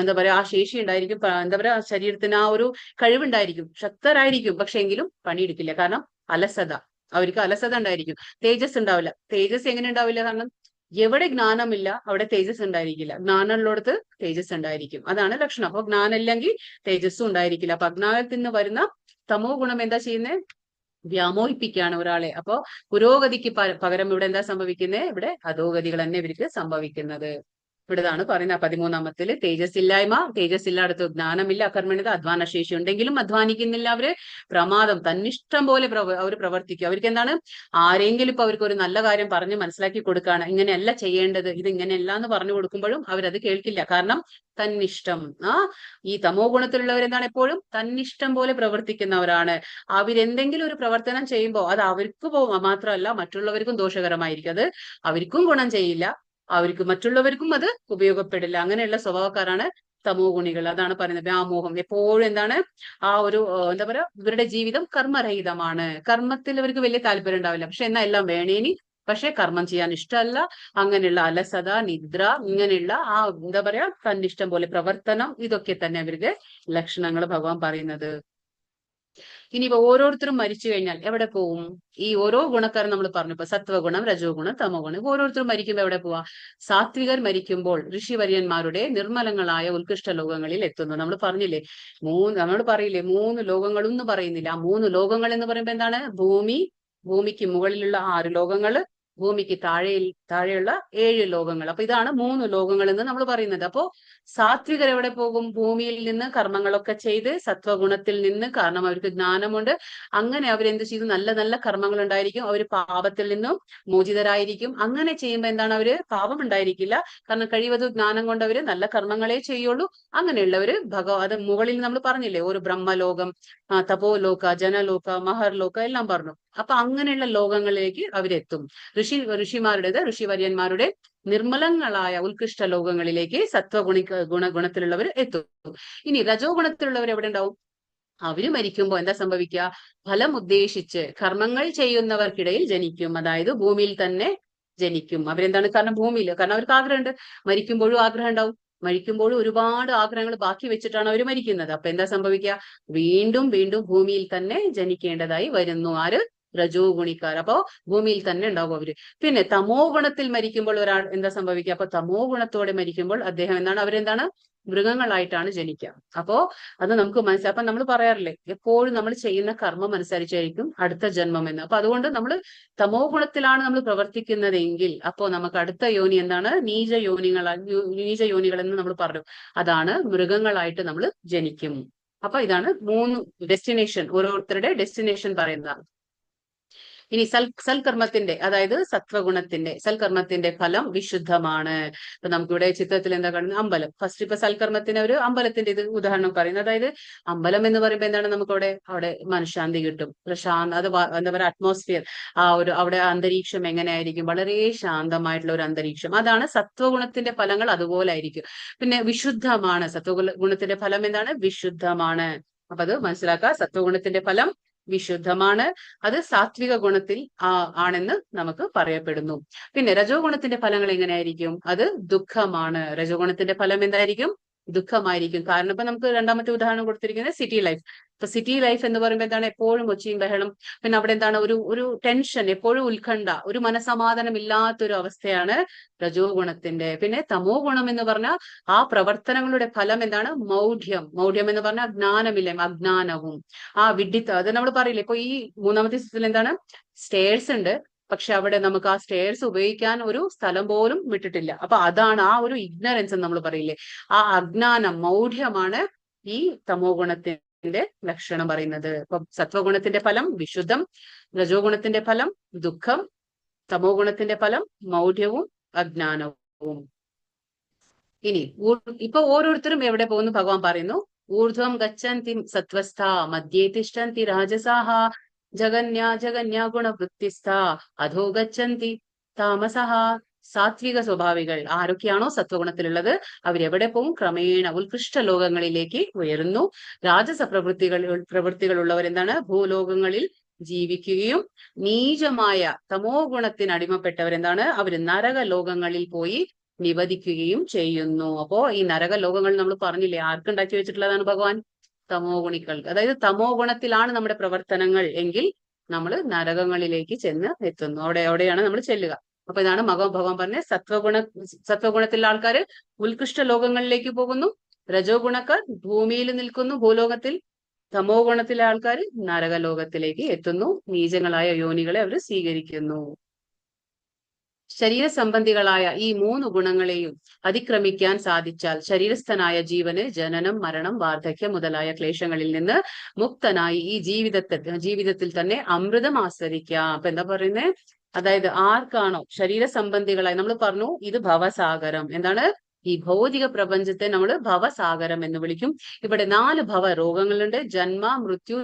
എന്താ പറയാ, ആ ശേഷി ഉണ്ടായിരിക്കും, എന്താ പറയാ, ശരീരത്തിന് ആ ഒരു കഴിവുണ്ടായിരിക്കും, ശക്തരായിരിക്കും. പക്ഷെ എങ്കിലും പണിയെടുക്കില്ല. കാരണം അലസത, അവർക്ക് അലസത ഉണ്ടായിരിക്കും. തേജസ് ഉണ്ടാവില്ല. തേജസ് എങ്ങനെ ഉണ്ടാവില്ല? കാരണം എവിടെ ജ്ഞാനമില്ല അവിടെ തേജസ് ഉണ്ടായിരിക്കില്ല, ജ്ഞാനമുള്ളിടത്ത് തേജസ് ഉണ്ടായിരിക്കും. അതാണ് ലക്ഷണം. അപ്പൊ ജ്ഞാനം ഇല്ലെങ്കിൽ തേജസ്സും ഉണ്ടായിരിക്കില്ല. അപ്പൊ അജ്ഞാനത്തിൽ നിന്ന് വരുന്ന തമോ ഗുണം എന്താ ചെയ്യുന്നത്? വ്യാമോഹിപ്പിക്കുകയാണ് ഒരാളെ. അപ്പൊ പുരോഗതിക്ക് പകരം ഇവിടെ എന്താ സംഭവിക്കുന്നത്? ഇവിടെ അധോഗതികൾ തന്നെ ഇവർക്ക് സംഭവിക്കുന്നത്. ഇവിടെതാണ് പറയുന്നത് 13-ാമത്തില് തേജസ് ഇല്ലായ്മ, തേജസ് ഇല്ലാടത്ത് ജ്ഞാനമില്ല, അകർമ്മണ്യത, അധ്വാന ശേഷി ഉണ്ടെങ്കിലും അധ്വാനിക്കുന്നില്ല അവര്. പ്രമാദം, തന്നിഷ്ടം പോലെ അവർ പ്രവർത്തിക്കും. അവർക്ക് എന്താണ്? ആരെങ്കിലും ഇപ്പൊ അവർക്ക് ഒരു നല്ല കാര്യം പറഞ്ഞ് മനസ്സിലാക്കി കൊടുക്കുകയാണ്, ഇങ്ങനെയല്ല ചെയ്യേണ്ടത്, ഇത് ഇങ്ങനെയല്ല എന്ന് പറഞ്ഞു കൊടുക്കുമ്പോഴും അവരത് കേൾക്കില്ല. കാരണം തന്നിഷ്ടം. ഈ തമോ ഗുണത്തിലുള്ളവരെന്താണ്? എപ്പോഴും തന്നിഷ്ടം പോലെ പ്രവർത്തിക്കുന്നവരാണ്. അവരെന്തെങ്കിലും ഒരു പ്രവർത്തനം ചെയ്യുമ്പോൾ അത് അവർക്ക് മാത്രമല്ല മറ്റുള്ളവർക്കും ദോഷകരമായിരിക്കും. അത് അവർക്കും ഗുണം ചെയ്യില്ല, അവർക്ക് മറ്റുള്ളവർക്കും അത് ഉപയോഗപ്പെടില്ല. അങ്ങനെയുള്ള സ്വഭാവക്കാരാണ് തമോ ഗുണികൾ. അതാണ് പറയുന്നത് വ്യാമോഹം. എപ്പോഴും എന്താണ്? ആ ഒരു എന്താ പറയാ, ഇവരുടെ ജീവിതം കർമ്മരഹിതമാണ്. കർമ്മത്തിൽ ഇവർക്ക് വലിയ താല്പര്യം ഉണ്ടാവില്ല. പക്ഷെ എന്നാൽ എല്ലാം വേണേനി, പക്ഷെ കർമ്മം ചെയ്യാൻ ഇഷ്ടമല്ല. അങ്ങനെയുള്ള അലസത, നിദ്ര, ഇങ്ങനെയുള്ള എന്താ പറയാ, തന്നിഷ്ടം പോലെ പ്രവർത്തനം, ഇതൊക്കെ തന്നെ അവരുടെ ലക്ഷണങ്ങൾ ഭഗവാൻ പറയുന്നത്. ഇനിയിപ്പോ ഓരോരുത്തരും മരിച്ചു കഴിഞ്ഞാൽ എവിടെ പോവും? ഈ ഓരോ ഗുണക്കാരും നമ്മൾ പറഞ്ഞു, ഇപ്പൊ സത്വഗുണം, രജോ ഗുണം, തമോ ഗുണം. ഓരോരുത്തരും മരിക്കുമ്പോൾ എവിടെ പോവാ? സാത്വികർ മരിക്കുമ്പോൾ ഋഷിവര്യന്മാരുടെ നിർമ്മലങ്ങളായ ഉത്കൃഷ്ട ലോകങ്ങളിൽ എത്തുന്നു. നമ്മൾ പറഞ്ഞില്ലേ, നമ്മൾ പറയില്ലേ 3 ലോകങ്ങളൊന്നും പറയുന്നില്ല. ആ 3 ലോകങ്ങൾ എന്ന് പറയുമ്പോ എന്താണ്? ഭൂമിക്ക് മുകളിലുള്ള 6 ലോകങ്ങള്, ഭൂമിക്ക് താഴെയുള്ള 7 ലോകങ്ങൾ. അപ്പൊ ഇതാണ് 3 ലോകങ്ങൾ എന്ന് നമ്മൾ പറയുന്നത്. അപ്പോ സാത്വികർ എവിടെ പോകും? ഭൂമിയിൽ നിന്ന് കർമ്മങ്ങളൊക്കെ ചെയ്ത് സത്വഗുണത്തിൽ നിന്ന്, കാരണം അവർക്ക് ജ്ഞാനമുണ്ട്, അങ്ങനെ അവരെന്ത് ചെയ്തു? നല്ല നല്ല കർമ്മങ്ങൾ ഉണ്ടായിരിക്കും, അവർ പാപത്തിൽ നിന്നും മോചിതരായിരിക്കും. അങ്ങനെ ചെയ്യുമ്പോൾ എന്താണ്? അവര് പാപം ഉണ്ടായിരിക്കില്ല, കാരണം കഴിവതും ജ്ഞാനം കൊണ്ട് അവര് നല്ല കർമ്മങ്ങളെ ചെയ്യുള്ളൂ. അങ്ങനെയുള്ളവര് അത് മുകളിൽ നമ്മൾ പറഞ്ഞില്ലേ, ഒരു ബ്രഹ്മലോകം, തപോലോക, ജനലോക, മഹർലോക എല്ലാം പറഞ്ഞു. അപ്പൊ അങ്ങനെയുള്ള ലോകങ്ങളിലേക്ക് അവരെത്തും. ഋഷിവര്യന്മാരുടെ നിർമ്മലങ്ങളായ ഉത്കൃഷ്ട ലോകങ്ങളിലേക്ക് ഗുണത്തിലുള്ളവർ എത്തും. ഇനി രജോ ഗുണത്തിലുള്ളവർ എവിടെ ഉണ്ടാവും? അവര് മരിക്കുമ്പോൾ എന്താ സംഭവിക്കുക? ഫലം ഉദ്ദേശിച്ച് കർമ്മങ്ങൾ ചെയ്യുന്നവർക്കിടയിൽ ജനിക്കും. അതായത് ഭൂമിയിൽ തന്നെ ജനിക്കും. അവരെന്താണ്? കാരണം അവർക്ക് ആഗ്രഹമുണ്ട്, മരിക്കുമ്പോഴും ആഗ്രഹം ഉണ്ടാവും. മരിക്കുമ്പോഴും ഒരുപാട് ആഗ്രഹങ്ങൾ ബാക്കി വെച്ചിട്ടാണ് അവർ മരിക്കുന്നത്. അപ്പൊ എന്താ സംഭവിക്കുക? വീണ്ടും വീണ്ടും ഭൂമിയിൽ തന്നെ ജനിക്കേണ്ടതായി വരുന്നു. ആര്? രജോ ഗുണിക്കാർ. അപ്പോ ഭൂമിയിൽ തന്നെ ഉണ്ടാവും അവര്. പിന്നെ തമോ ഗുണത്തിൽ മരിക്കുമ്പോൾ ഒരാൾ എന്താ സംഭവിക്കുക? അപ്പൊ തമോ ഗുണത്തോടെ മരിക്കുമ്പോൾ അദ്ദേഹം അവരെന്താണ്? മൃഗങ്ങളായിട്ടാണ് ജനിക്കുക. അപ്പോ അത് നമുക്ക് മനസ്സിലാക്കാം. അപ്പൊ നമ്മൾ പറയാറില്ലേ, എപ്പോഴും നമ്മൾ ചെയ്യുന്ന കർമ്മം അനുസരിച്ചായിരിക്കും അടുത്ത ജന്മം എന്ന്. അപ്പൊ അതുകൊണ്ട് നമ്മൾ തമോ ഗുണത്തിലാണ് നമ്മൾ പ്രവർത്തിക്കുന്നതെങ്കിൽ അപ്പോൾ നമുക്ക് അടുത്ത യോനി എന്താണ്? നീച യോനികൾ എന്ന് നമ്മൾ പറഞ്ഞു. അതാണ് മൃഗങ്ങളായിട്ട് നമ്മൾ ജനിക്കും. അപ്പൊ ഇതാണ് 3 ഡെസ്റ്റിനേഷൻ, ഓരോരുത്തരുടെ ഡെസ്റ്റിനേഷൻ പറയുന്നതാണ്. ഇനി സൽക്കർമ്മത്തിന്റെ, അതായത് സൽക്കർമ്മത്തിന്റെ ഫലം വിശുദ്ധമാണ്. ഇപ്പൊ നമുക്കിവിടെ ചിത്രത്തിൽ എന്താ കാണുന്നത്? അമ്പലം. ഫസ്റ്റ് ഇപ്പൊ സൽക്കർമ്മത്തിന് ഒരു അമ്പലത്തിന്റെ ഇത് ഉദാഹരണം പറയുന്നത്. അതായത് അമ്പലം എന്ന് പറയുമ്പോൾ എന്താണ്? അവിടെ മനഃശാന്തി കിട്ടും, അത് എന്താ പറയുക, അറ്റ്മോസ്ഫിയർ, അവിടെ അന്തരീക്ഷം എങ്ങനെയായിരിക്കും? വളരെ ശാന്തമായിട്ടുള്ള ഒരു അന്തരീക്ഷം. അതാണ് സത്വഗുണത്തിന്റെ ഫലങ്ങൾ, അതുപോലെ ആയിരിക്കും. പിന്നെ വിശുദ്ധമാണ്. സത്വഗുണത്തിന്റെ ഫലം എന്താണ്? വിശുദ്ധമാണ്. അപ്പൊ അത് മനസ്സിലാക്കുക. സത്വഗുണത്തിന്റെ ഫലം വിശുദ്ധമാണ്. അത് സാത്വിക ഗുണത്തിൽ ആണെന്ന് നമുക്ക് പറയപ്പെടുന്നു. പിന്നെ രജോ ഗുണത്തിന്റെ ഫലങ്ങൾ എങ്ങനെയായിരിക്കും? അത് ദുഃഖമാണ്. രജോ ഗുണത്തിന്റെ ഫലം എന്തായിരിക്കും? ദുഃഖമായിരിക്കും. കാരണം ഇപ്പൊ നമുക്ക് രണ്ടാമത്തെ ഉദാഹരണം കൊടുത്തിരിക്കുന്നത് സിറ്റി ലൈഫ്. ഇപ്പൊ സിറ്റി ലൈഫ് എന്ന് പറയുമ്പോൾ എന്താണ്? എപ്പോഴും ഒച്ചയും ബഹളം, പിന്നെ അവിടെ എന്താണ്? ഒരു ടെൻഷൻ, എപ്പോഴും ഉത്കണ്ഠ, ഒരു മനസമാധാനം ഇല്ലാത്തൊരു അവസ്ഥയാണ് രജോ ഗുണത്തിന്റെ. പിന്നെ തമോ ഗുണം എന്ന് പറഞ്ഞാൽ ആ പ്രവർത്തനങ്ങളുടെ ഫലം എന്താണ്? മൗഢ്യം എന്ന് പറഞ്ഞാൽ ജ്ഞാനമില്ല, അജ്ഞാനവും വിഡ്ഢിത്തം. അത് നമ്മൾ പറയില്ലേ, ഇപ്പൊ ഈ 3ാമത്തെ ചിത്രത്തിൽ എന്താണ്? സ്റ്റേഴ്സ് ഉണ്ട്, പക്ഷെ അവിടെ നമുക്ക് ആ സ്റ്റേഴ്സ് ഉപയോഗിക്കാൻ ഒരു സ്ഥലം പോലും വിട്ടിട്ടില്ല. അപ്പൊ അതാണ് ആ ഒരു ഇഗ്നറൻസ് എന്ന് നമ്മൾ പറയില്ലേ, ആ അജ്ഞാനം, മൗഢ്യമാണ് ഈ തമോ ഗുണത്തിന്റെ ലക്ഷണം പറയുന്നത്. ഇപ്പൊ സത്വഗുണത്തിന്റെ ഫലം വിശുദ്ധം, രജോ ഗുണത്തിന്റെ ഫലം ദുഃഖം, തമോ ഗുണത്തിന്റെ ഫലം മൗഢ്യവും അജ്ഞാനവും. ഇനി ഇപ്പൊ ഓരോരുത്തരും എവിടെ പോകുന്നു? ഭഗവാൻ പറയുന്നു, ഊർധ്വം ഗച്ഛന്തി സത്വസ്ഥ, മധ്യേ തിഷ്ഠന്തി രാജസാഹ, ജഗന്യാ ഗുണവൃത്തിസ്ഥ, അധോ ഗച്ഛന്തി താമസഹ. സാത്വിക സ്വഭാവികൾ ആരൊക്കെയാണോ സത്വഗുണത്തിലുള്ളത് അവരെവിടെ പോകും? ക്രമേണ ഉത്കൃഷ്ട ലോകങ്ങളിലേക്ക് ഉയരുന്നു. രാജസ പ്രവൃത്തികളുള്ളവർ എന്താണ്? ഭൂലോകങ്ങളിൽ ജീവിക്കുകയും നീചമായ തമോ ഗുണത്തിന് അടിമപ്പെട്ടവരെന്താണ്? അവര് നരക ലോകങ്ങളിൽ പോയി നിവദിക്കുകയും ചെയ്യുന്നു. അപ്പോ ഈ നരക ലോകങ്ങൾ നമ്മൾ പറഞ്ഞില്ലേ, ആർക്കുണ്ടാക്കി വെച്ചിട്ടുള്ളതാണ്? ഭഗവാൻ തമോ ഗുണികൾക്ക്. അതായത് തമോ ഗുണത്തിലാണ് നമ്മുടെ പ്രവർത്തനങ്ങൾ എങ്കിൽ നമ്മൾ നരകങ്ങളിലേക്ക് ചെന്ന് എത്തുന്നു. അവിടെയാണ് നമ്മൾ ചെല്ലുക. അപ്പൊ ഇതാണ് ഭഗവാൻ പറഞ്ഞ സത്വഗുണത്തിലുള്ള ആൾക്കാര് ഉത്കൃഷ്ട ലോകങ്ങളിലേക്ക് പോകുന്നു, രജോ ഗുണക്കാർ ഭൂമിയിൽ നിൽക്കുന്നു, ഭൂലോകത്തിൽ. തമോ ഗുണത്തിലെ ആൾക്കാർ നരകലോകത്തിലേക്ക് എത്തുന്നു, നീചങ്ങളായ യോനികളെ അവർ സ്വീകരിക്കുന്നു. ശരീര സംബന്ധികളായ ഈ 3 ഗുണങ്ങളെയും അതിക്രമിക്കാൻ സാധിച്ചാൽ ശരീരസ്ഥനായ ജീവന് ജനനം, മരണം, വാർദ്ധക്യം മുതലായ ക്ലേശങ്ങളിൽ നിന്ന് മുക്തനായി ഈ ജീവിതത്തിൽ തന്നെ അമൃതം ആസ്വദിക്കാം. അപ്പൊ എന്താ പറയുന്നത്? അതായത് ആർക്കാണോ ശരീര സംബന്ധികളായി, നമ്മൾ പറഞ്ഞു ഇത് ഭവസാഗരം. എന്താണ്? ഈ ഭൗതിക പ്രപഞ്ചത്തെ നമ്മൾ ഭവസാഗരം എന്ന് വിളിക്കും. ഇവിടെ 4 ഭവരോഗങ്ങളുണ്ട്, ജന്മ, മൃത്യു,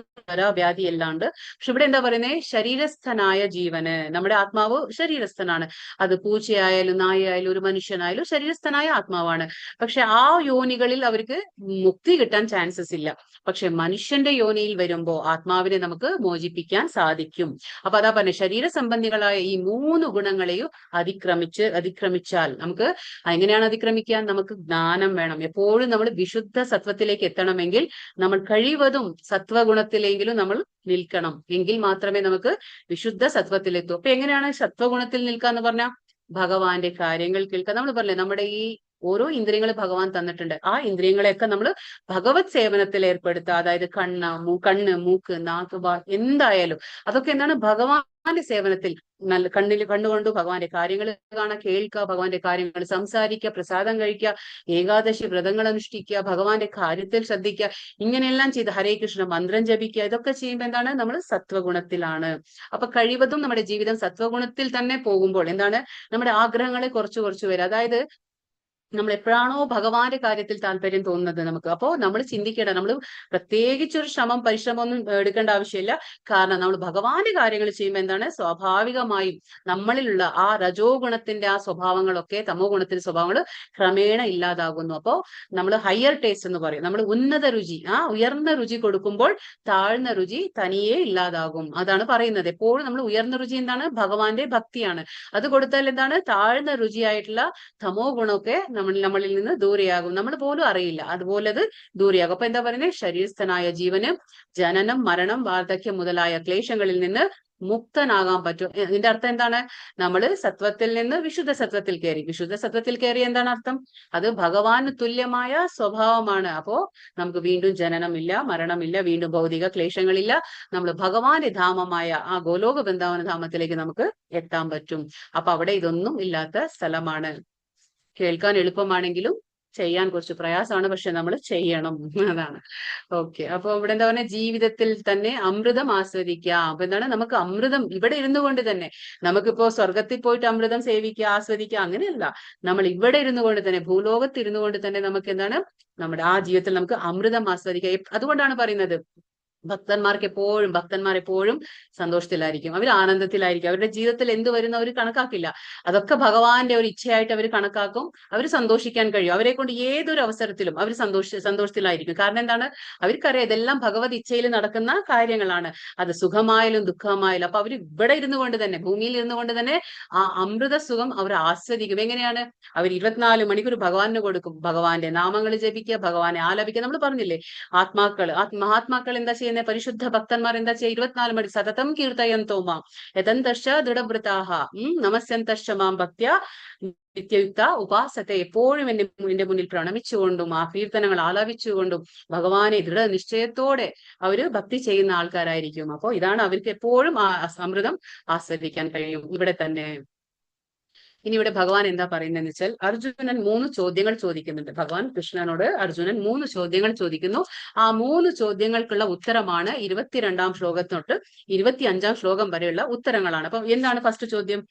വ്യാധി എല്ലാം ഉണ്ട്. പക്ഷെ ഇവിടെ എന്താ പറയുന്നത്? ശരീരസ്ഥനായ ജീവന്, നമ്മുടെ ആത്മാവ് ശരീരസ്ഥനാണ്. അത് പൂച്ചയായാലും നായയായാലും ഒരു മനുഷ്യനായാലും ശരീരസ്ഥനായ ആത്മാവാണ്. പക്ഷെ ആ യോനികളിൽ അവർക്ക് മുക്തി കിട്ടാൻ ചാൻസസ് ഇല്ല. പക്ഷെ മനുഷ്യന്റെ യോനിയിൽ വരുമ്പോ ആത്മാവിനെ നമുക്ക് മോചിപ്പിക്കാൻ സാധിക്കും. അപ്പൊ അതാ പറഞ്ഞ ശരീര സംബന്ധികളായ ഈ 3 ഗുണങ്ങളെയും അതിക്രമിച്ചാൽ നമുക്ക് എങ്ങനെയാണ് അതിക്രമിക്കുക? നമുക്ക് ജ്ഞാനം വേണം. എപ്പോഴും നമ്മൾ വിശുദ്ധ സത്വത്തിലേക്ക് എത്തണമെങ്കിൽ നമ്മൾ കഴിവതും സത്വഗുണത്തിലെങ്കിലും നമ്മൾ നിൽക്കണം. എങ്കിൽ മാത്രമേ നമുക്ക് വിശുദ്ധ സത്വത്തിലെത്തൂ. അപ്പൊ എങ്ങനെയാണ് സത്വഗുണത്തിൽ നിൽക്കുക എന്ന് പറഞ്ഞാൽ? ഭഗവാന്റെ കാര്യങ്ങൾ കേൾക്കുക. നമ്മൾ പറഞ്ഞേ, നമ്മുടെ ഈ ഓരോ ഇന്ദ്രിയങ്ങൾ ഭഗവാൻ തന്നിട്ടുണ്ട്. ആ ഇന്ദ്രിയങ്ങളെയൊക്കെ നമ്മൾ ഭഗവത് സേവനത്തിൽ ഏർപ്പെടുത്തുക. അതായത് കണ്ണ്, മൂക്ക്, നാക്ക്, എന്തായാലും അതൊക്കെ എന്താണ് ഭഗവാന്റെ സേവനത്തിൽ കണ്ണുകൊണ്ട് ഭഗവാന്റെ കാര്യങ്ങൾ കാണാൻ, കേൾക്കുക, ഭഗവാന്റെ കാര്യങ്ങൾ സംസാരിക്കുക, പ്രസാദം കഴിക്കുക, ഏകാദശി വ്രതങ്ങൾ അനുഷ്ഠിക്കുക, ഭഗവാന്റെ കാര്യത്തിൽ ശ്രദ്ധിക്കുക, ഇങ്ങനെയെല്ലാം ചെയ്ത് ഹരേ കൃഷ്ണ മന്ത്രം ജപിക്കുക. ഇതൊക്കെ ചെയ്യുമ്പോൾ എന്താണ് നമ്മൾ സത്വഗുണത്തിലാണ്. അപ്പൊ കഴിവതും നമ്മുടെ ജീവിതം സത്വഗുണത്തിൽ തന്നെ പോകുമ്പോൾ എന്താണ് നമ്മുടെ ആഗ്രഹങ്ങളെ കുറച്ചു വരും. അതായത് നമ്മൾ എപ്പോഴാണോ ഭഗവാന്റെ കാര്യത്തിൽ താല്പര്യം തോന്നുന്നത് നമുക്ക്, അപ്പോ നമ്മൾ ചിന്തിക്കേണ്ട, നമ്മൾ പ്രത്യേകിച്ചൊരു പരിശ്രമം ഒന്നും എടുക്കേണ്ട ആവശ്യമില്ല. കാരണം നമ്മൾ ഭഗവാന്റെ കാര്യങ്ങൾ ചെയ്യുമ്പോൾ എന്താണ് സ്വാഭാവികമായും നമ്മളിലുള്ള ആ രജോ ഗുണത്തിന്റെ ആ സ്വഭാവങ്ങളൊക്കെ തമോ ഗുണത്തിന്റെ സ്വഭാവങ്ങൾ ക്രമേണ ഇല്ലാതാകുന്നു. അപ്പോ നമ്മൾ ഹയർ ടേസ്റ്റ് എന്ന് പറയും, നമ്മൾ ഉന്നത രുചി, ഉയർന്ന രുചി കൊടുക്കുമ്പോൾ താഴ്ന്ന രുചി തനിയെ ഇല്ലാതാകും. അതാണ് പറയുന്നത്. എപ്പോഴും നമ്മൾ ഉയർന്ന രുചി എന്താണ് ഭഗവാന്റെ ഭക്തിയാണ്. അത് കൊടുത്താൽ എന്താണ് താഴ്ന്ന രുചിയായിട്ടുള്ള തമോ ഗുണമൊക്കെ നമ്മളിൽ നിന്ന് ദൂരെയാകും, നമ്മൾ പോലും അറിയില്ല, അതുപോലെ അത് ദൂരെയാകും. അപ്പൊ എന്താ പറയുന്നത്, ശരീരസ്ഥനായ ജീവന് ജനനം, മരണം, വാർദ്ധക്യം മുതലായ ക്ലേശങ്ങളിൽ നിന്ന് മുക്തനാകാൻ പറ്റും. ഇതിന്റെ അർത്ഥം എന്താണ്, നമ്മൾ സത്വത്തിൽ നിന്ന് വിശുദ്ധ സത്വത്തിൽ കയറി. വിശുദ്ധ സത്വത്തിൽ കയറി എന്താണ് അർത്ഥം, അത് ഭഗവാന് തുല്യമായ സ്വഭാവമാണ്. അപ്പോ നമുക്ക് വീണ്ടും ജനനമില്ല, മരണമില്ല, വീണ്ടും ഭൗതിക ക്ലേശങ്ങളില്ല. നമ്മൾ ഭഗവാന്റെ ധാമമായ ആ ഗോലോക വൃന്ദാവന ധാമത്തിലേക്ക് നമുക്ക് എത്താൻ പറ്റും. അപ്പൊ അവിടെ ഇതൊന്നും ഇല്ലാത്ത സ്ഥലമാണ്. കേൾക്കാൻ എളുപ്പമാണെങ്കിലും ചെയ്യാൻ കുറച്ച് പ്രയാസമാണ്, പക്ഷെ നമ്മൾ ചെയ്യണം, അതാണ്. ഓക്കെ, അപ്പൊ ഇവിടെ എന്താ പറയുക, ജീവിതത്തിൽ തന്നെ അമൃതം ആസ്വദിക്കാം. അപ്പൊ എന്താണ്, നമുക്ക് അമൃതം ഇവിടെ ഇരുന്നു കൊണ്ട് തന്നെ, നമുക്കിപ്പോ സ്വർഗത്തിൽ പോയിട്ട് അമൃതം സേവിക്കുക, ആസ്വദിക്കുക, അങ്ങനെയല്ല. നമ്മൾ ഇവിടെ ഇരുന്നു കൊണ്ട് തന്നെ, ഭൂലോകത്ത് ഇരുന്നു കൊണ്ട് തന്നെ നമുക്ക് എന്താണ് നമ്മുടെ ആ ജീവിതത്തിൽ നമുക്ക് അമൃതം ആസ്വദിക്കാം. അതുകൊണ്ടാണ് പറയുന്നത് ഭക്തന്മാർ എപ്പോഴും സന്തോഷത്തിലായിരിക്കും, അവർ ആനന്ദത്തിലായിരിക്കും. അവരുടെ ജീവിതത്തിൽ എന്ത് വരുന്ന അവർ കണക്കാക്കില്ല, അതൊക്കെ ഭഗവാന്റെ ഒരു ഇച്ഛയായിട്ട് അവർ കണക്കാക്കും. അവർ സന്തോഷിക്കാൻ കഴിയും. അവരെ കൊണ്ട് ഏതൊരു അവസരത്തിലും അവർ സന്തോഷത്തിലായിരിക്കും. കാരണം എന്താണ്, അവർക്കറിയാം ഇതെല്ലാം ഭഗവത് ഇച്ഛയിൽ നടക്കുന്ന കാര്യങ്ങളാണ്, അത് സുഖമായാലും ദുഃഖമായാലും. അപ്പൊ അവർ ഇവിടെ ഇരുന്നു കൊണ്ട് തന്നെ, ഭൂമിയിൽ ഇരുന്നു കൊണ്ട് തന്നെ ആ അമൃത സുഖം അവർ ആസ്വദിക്കും. എങ്ങനെയാണ്, അവർ 24 മണിക്കൂർ ഭഗവാന് കൊടുക്കും. ഭഗവാന്റെ നാമങ്ങൾ ജപിക്കുക, ഭഗവാനെ ആലപിക്കുക. നമ്മൾ പറഞ്ഞില്ലേ, മഹാത്മാക്കൾ എന്താ ചെയ്യുന്നത്, പരിശുദ്ധ ഭക്തന്മാർ എന്താ ചെയ്യുക, 24 മണി സതതം കീർത്തയന്തോ മാം യതന്തശ്ച ദൃഢവൃതാഃ നമസ്യന്തശ്ച മാം ഭക്ത്യാ നിത്യയുക്ത ഉപാസത്തെ. എപ്പോഴും എന്റെ മുന്നിൽ പ്രണമിച്ചുകൊണ്ടും ആ കീർത്തനങ്ങൾ ആലപിച്ചുകൊണ്ടും ഭഗവാനെ ദൃഢനിശ്ചയത്തോടെ അവര് ഭക്തി ചെയ്യുന്ന ആൾക്കാരായിരിക്കും. അപ്പോ ഇതാണ്, അവർക്ക് എപ്പോഴും ആ അമൃതം ആസ്വദിക്കാൻ കഴിയും ഇവിടെ തന്നെ. ഇനി ഇവിടെ ഭഗവാൻ എന്താ പറയുന്നതെന്ന് വെച്ചാൽ, അർജുനൻ 3 ചോദ്യങ്ങൾ ചോദിക്കുന്നുണ്ട്. ഭഗവാൻ കൃഷ്ണനോട് അർജുനൻ 3 ചോദ്യങ്ങൾ ചോദിക്കുന്നു. ആ 3 ചോദ്യങ്ങൾക്കുള്ള ഉത്തരമാണ് 22-ാം ശ്ലോകം തൊട്ട് 25-ാം ശ്ലോകം വരെയുള്ള ഉത്തരങ്ങളാണ്. അപ്പൊ എന്താണ് ഫസ്റ്റ് ചോദ്യം,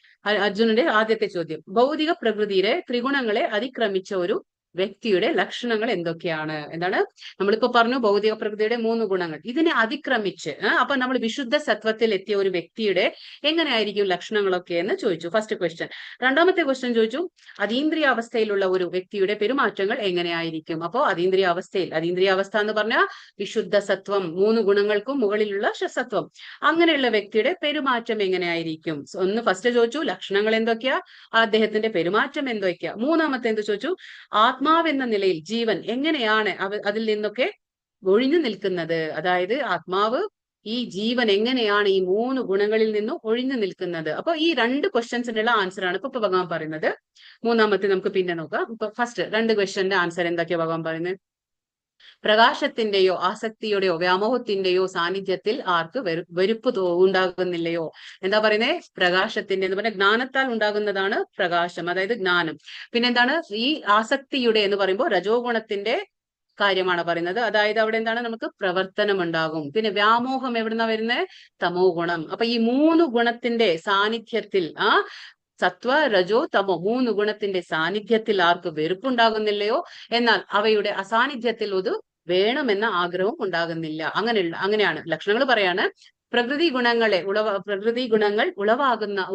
അർജുനന്റെ ആദ്യത്തെ ചോദ്യം, ഭൗതിക പ്രകൃതിയിലെ ത്രിഗുണങ്ങളെ അതിക്രമിച്ച ഒരു വ്യക്തിയുടെ ലക്ഷണങ്ങൾ എന്തൊക്കെയാണ്. എന്താണ്, നമ്മളിപ്പോ പറഞ്ഞു ഭൗതിക പ്രകൃതിയുടെ 3 ഗുണങ്ങൾ, ഇതിനെ അതിക്രമിച്ച് അപ്പൊ നമ്മൾ വിശുദ്ധ സത്വത്തിൽ എത്തിയ ഒരു വ്യക്തിയുടെ എങ്ങനെയായിരിക്കും ലക്ഷണങ്ങളൊക്കെ എന്ന് ചോദിച്ചു, ഫസ്റ്റ് ക്വസ്റ്റ്യൻ. രണ്ടാമത്തെ ക്വസ്റ്റ്യൻ ചോദിച്ചു, അതീന്ദ്രിയ അവസ്ഥയിലുള്ള ഒരു വ്യക്തിയുടെ പെരുമാറ്റങ്ങൾ എങ്ങനെയായിരിക്കും. അപ്പോ അതീന്ദ്രിയ അവസ്ഥ എന്ന് പറഞ്ഞാൽ വിശുദ്ധ സത്വം, 3 ഗുണങ്ങൾക്കും മുകളിലുള്ള സത്വം, അങ്ങനെയുള്ള വ്യക്തിയുടെ പെരുമാറ്റം എങ്ങനെയായിരിക്കും. ഒന്ന് ഫസ്റ്റ് ചോദിച്ചു ലക്ഷണങ്ങൾ എന്തൊക്കെയാ, അദ്ദേഹത്തിന്റെ പെരുമാറ്റം എന്തൊക്കെയാ. മൂന്നാമത്തെ എന്ത് ചോദിച്ചു, ആത്മാവെന്ന നിലയിൽ ജീവൻ എങ്ങനെയാണ് അതിൽ നിന്നൊക്കെ ഒഴിഞ്ഞു നിൽക്കുന്നത്. അതായത് ആത്മാവ്, ഈ ജീവൻ എങ്ങനെയാണ് ഈ 3 ഗുണങ്ങളിൽ നിന്നും ഒഴിഞ്ഞു നിൽക്കുന്നത്. അപ്പൊ ഈ 2 ക്വസ്റ്റ്യൻസിനുള്ള ആൻസർ ആണ് ഇപ്പൊ ഭഗവാൻ പറയുന്നത്. മൂന്നാമത്തെ നമുക്ക് പിന്നെ നോക്കാം. ഇപ്പൊ ഫസ്റ്റ് 2 ക്വസ്റ്റ്യന്റെ ആൻസർ എന്തൊക്കെയാ ഭഗവാൻ പറയുന്നത്, പ്രകാശത്തിന്റെയോ ആസക്തിയുടെയോ വ്യാമോഹത്തിന്റെയോ സാന്നിധ്യത്തിൽ ആർക്ക് വെറുപ്പ് ഉണ്ടാകുന്നില്ലയോ. എന്താ പറയുന്നത്, പ്രകാശത്തിന്റെ എന്ന് പറഞ്ഞാൽ ജ്ഞാനത്താൽ ഉണ്ടാകുന്നതാണ് പ്രകാശം, അതായത് ജ്ഞാനം. പിന്നെന്താണ്, ഈ ആസക്തിയുടെ എന്ന് പറയുമ്പോൾ രജോ ഗുണത്തിന്റെ കാര്യമാണ് പറയുന്നത്. അതായത് അവിടെ എന്താണ്, നമുക്ക് പ്രവർത്തനം ഉണ്ടാകും. പിന്നെ വ്യാമോഹം എവിടുന്ന വരുന്നത്, തമോ ഗുണം. അപ്പൊ ഈ 3 ഗുണത്തിന്റെ സാന്നിധ്യത്തിൽ സത്വ രജോ തമോ 3 ഗുണത്തിന്റെ സാന്നിധ്യത്തിൽ ആർക്ക് വെറുപ്പുണ്ടാകുന്നില്ലയോ, എന്നാൽ അവയുടെ അസാന്നിധ്യത്തിൽ അത് വേണമെന്ന ആഗ്രഹവും ഉണ്ടാകുന്നില്ല. അങ്ങനെയാണ് ലക്ഷണങ്ങൾ പറയാണ്. പ്രകൃതി ഗുണങ്ങൾ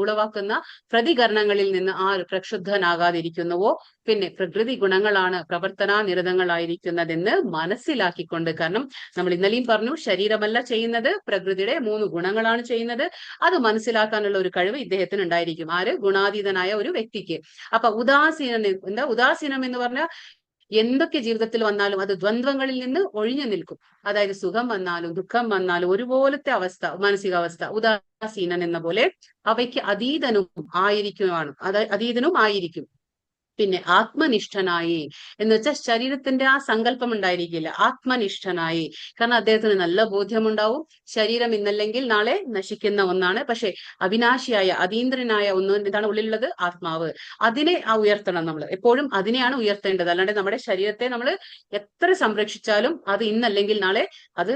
ഉളവാക്കുന്ന പ്രതികരണങ്ങളിൽ നിന്ന് ആര് പ്രക്ഷുബ്ധനാകാതിരിക്കുന്നുവോ, പിന്നെ പ്രകൃതി ഗുണങ്ങളാണ് പ്രവർത്തനാനിരതങ്ങളായിരിക്കുന്നതെന്ന് മനസ്സിലാക്കിക്കൊണ്ട്, കാരണം നമ്മൾ ഇന്നലെയും പറഞ്ഞു, ശരീരമല്ല ചെയ്യുന്നത്, പ്രകൃതിയുടെ 3 ഗുണങ്ങളാണ് ചെയ്യുന്നത്. അത് മനസ്സിലാക്കാനുള്ള ഒരു കഴിവ് ഇദ്ദേഹത്തിന് ഉണ്ടായിരിക്കും. ആര്, ഗുണാതീതനായ ഒരു വ്യക്തിക്ക്. അപ്പൊ ഉദാസീനം എന്ന് പറഞ്ഞാൽ എന്തൊക്കെ ജീവിതത്തിൽ വന്നാലും അത് ദ്വന്ദ്വങ്ങളിൽ നിന്ന് ഒഴിഞ്ഞു നിൽക്കും. അതായത് സുഖം വന്നാലും ദുഃഖം വന്നാലും ഒരുപോലത്തെ അവസ്ഥ, മാനസികാവസ്ഥ. ഉദാസീനൻ എന്ന പോലെ അവയ്ക്ക് അതീതനും ആയിരിക്കും. പിന്നെ ആത്മനിഷ്ഠനായി എന്ന് വെച്ചാൽ ശരീരത്തിന്റെ ആ സങ്കല്പം ഉണ്ടായിരിക്കില്ല, ആത്മനിഷ്ഠനായി. കാരണം അദ്ദേഹത്തിന് നല്ല ബോധ്യമുണ്ടാവും ശരീരം ഇന്നല്ലെങ്കിൽ നാളെ നശിക്കുന്ന ഒന്നാണ്, പക്ഷെ അവിനാശിയായ അതീന്ദ്രനായ ഒന്ന് എന്താണ് ഉള്ളിലുള്ളത്? ആത്മാവ്. അതിനെ ഉയർത്തണം നമ്മൾ എപ്പോഴും, അതിനെയാണ് ഉയർത്തേണ്ടത്. അല്ലാണ്ട് നമ്മുടെ ശരീരത്തെ നമ്മൾ എത്ര സംരക്ഷിച്ചാലും അത് ഇന്നല്ലെങ്കിൽ നാളെ അത്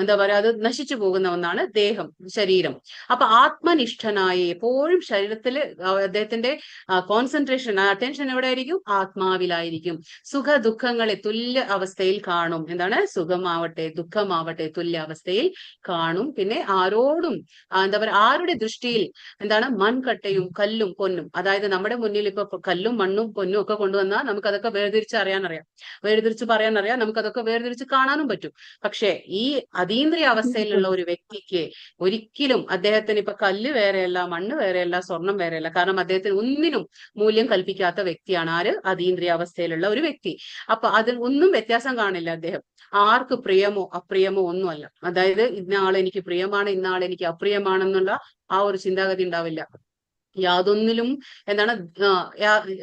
എന്താ പറയാ, അത് നശിച്ചു പോകുന്ന ഒന്നാണ് ദേഹം, ശരീരം. അപ്പൊ ആത്മനിഷ്ഠനായി എപ്പോഴും ശരീരത്തിൽ അദ്ദേഹത്തിന്റെ കോൺസെൻട്രേഷൻ, അറ്റൻഷൻ എവിടെ ആയിരിക്കും? ആത്മാവിലായിരിക്കും. സുഖ ദുഃഖങ്ങളെ തുല്യ അവസ്ഥയിൽ കാണും. എന്താണ്? സുഖമാവട്ടെ ദുഃഖമാവട്ടെ തുല്യ അവസ്ഥയിൽ കാണും. പിന്നെ ആരോടും എന്താ പറയാ, ആരുടെ ദൃഷ്ടിയിൽ എന്താണ്? മൺകട്ടയും കല്ലും പൊന്നും, അതായത് നമ്മുടെ മുന്നിൽ ഇപ്പൊ കല്ലും മണ്ണും പൊന്നും ഒക്കെ കൊണ്ടുവന്നാൽ നമുക്ക് അതൊക്കെ വേർതിരിച്ച് അറിയാനറിയാം, വേർതിരിച്ച് പറയാനറിയാം, നമുക്ക് അതൊക്കെ വേർതിരിച്ച് കാണാനും പറ്റും. പക്ഷെ ഈ അതീന്ദ്രിയ അവസ്ഥയിലുള്ള ഒരു വ്യക്തിക്ക് ഒരിക്കലും അദ്ദേഹത്തിന് ഇപ്പൊ കല്ല് വേറെയല്ല, മണ്ണ് വേറെയല്ല, സ്വർണം വേറെയല്ല. കാരണം അദ്ദേഹത്തിന് ഒന്നിനും മൂല്യം കൽപ്പിക്കാത്ത വ്യക്തിയാണ് ആര്? അതീന്ദ്രിയ അവസ്ഥയിലുള്ള ഒരു വ്യക്തി. അപ്പൊ അതിൽ ഒന്നും വ്യത്യാസം കാണില്ല അദ്ദേഹം. ആർക്ക് പ്രിയമോ അപ്രിയമോ ഒന്നുമല്ല. അതായത് ഇന്ന ആൾ എനിക്ക് പ്രിയമാണ്, ഇന്ന ആൾ എനിക്ക് അപ്രിയമാണെന്നുള്ള ആ ഒരു ചിന്താഗതി ഉണ്ടാവില്ല. യാതൊന്നിലും എന്താണ്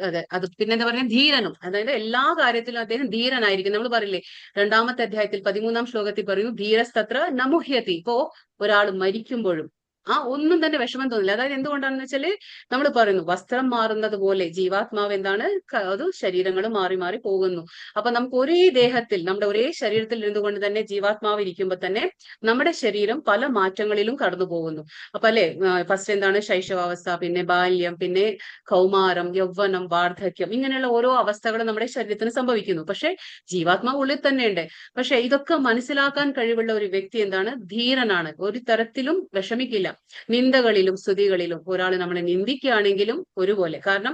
അതെ, അത് പിന്നെ എന്താ പറയുക, ധീരനും. അതായത് എല്ലാ കാര്യത്തിലും അദ്ദേഹം ധീരനായിരിക്കും. നമ്മൾ പറയില്ലേ, 2-ാമത്തെ അധ്യായത്തിൽ 13-ാം ശ്ലോകത്തിൽ പറയുന്നു, ധീരസ്തത്ര നമുഹ്യതി. ഇപ്പോ ഒരാൾ മരിക്കുമ്പോഴും ഒന്നും തന്നെ വിഷമം തോന്നില്ല. അതായത് എന്തുകൊണ്ടാണെന്ന് വെച്ചാല് നമ്മൾ പറയുന്നു, വസ്ത്രം മാറുന്നത് പോലെ ജീവാത്മാവ് എന്താണ്, അത് ശരീരങ്ങൾ മാറി മാറി പോകുന്നു. അപ്പൊ നമുക്ക് ഒരേ ദേഹത്തിൽ, നമ്മുടെ ഒരേ ശരീരത്തിൽ ഇരുന്നുകൊണ്ട് തന്നെ ജീവാത്മാവ് ഇരിക്കുമ്പോൾ തന്നെ നമ്മുടെ ശരീരം പല മാറ്റങ്ങളിലും കടന്നു പോകുന്നു. അപ്പൊ അല്ലെ, ഫസ്റ്റ് എന്താണ് ശൈശവാവസ്ഥ, പിന്നെ ബാല്യം, പിന്നെ കൗമാരം, യൗവനം, വാർദ്ധക്യം, ഇങ്ങനെയുള്ള ഓരോ അവസ്ഥകളും നമ്മുടെ ശരീരത്തിന് സംഭവിക്കുന്നു. പക്ഷെ ജീവാത്മാവ് ഉള്ളിൽ തന്നെയുണ്ട്. പക്ഷെ ഇതൊക്കെ മനസ്സിലാക്കാൻ കഴിവുള്ള ഒരു വ്യക്തി എന്താണ്? ധീരനാണ്. ഒരു തരത്തിലും വിഷമിക്കില്ല. നിന്ദകളിലും സ്തുതികളിലും ഒരാൾ നമ്മളെ നിന്ദിക്കുകയാണെങ്കിലും ഒരുപോലെ. കാരണം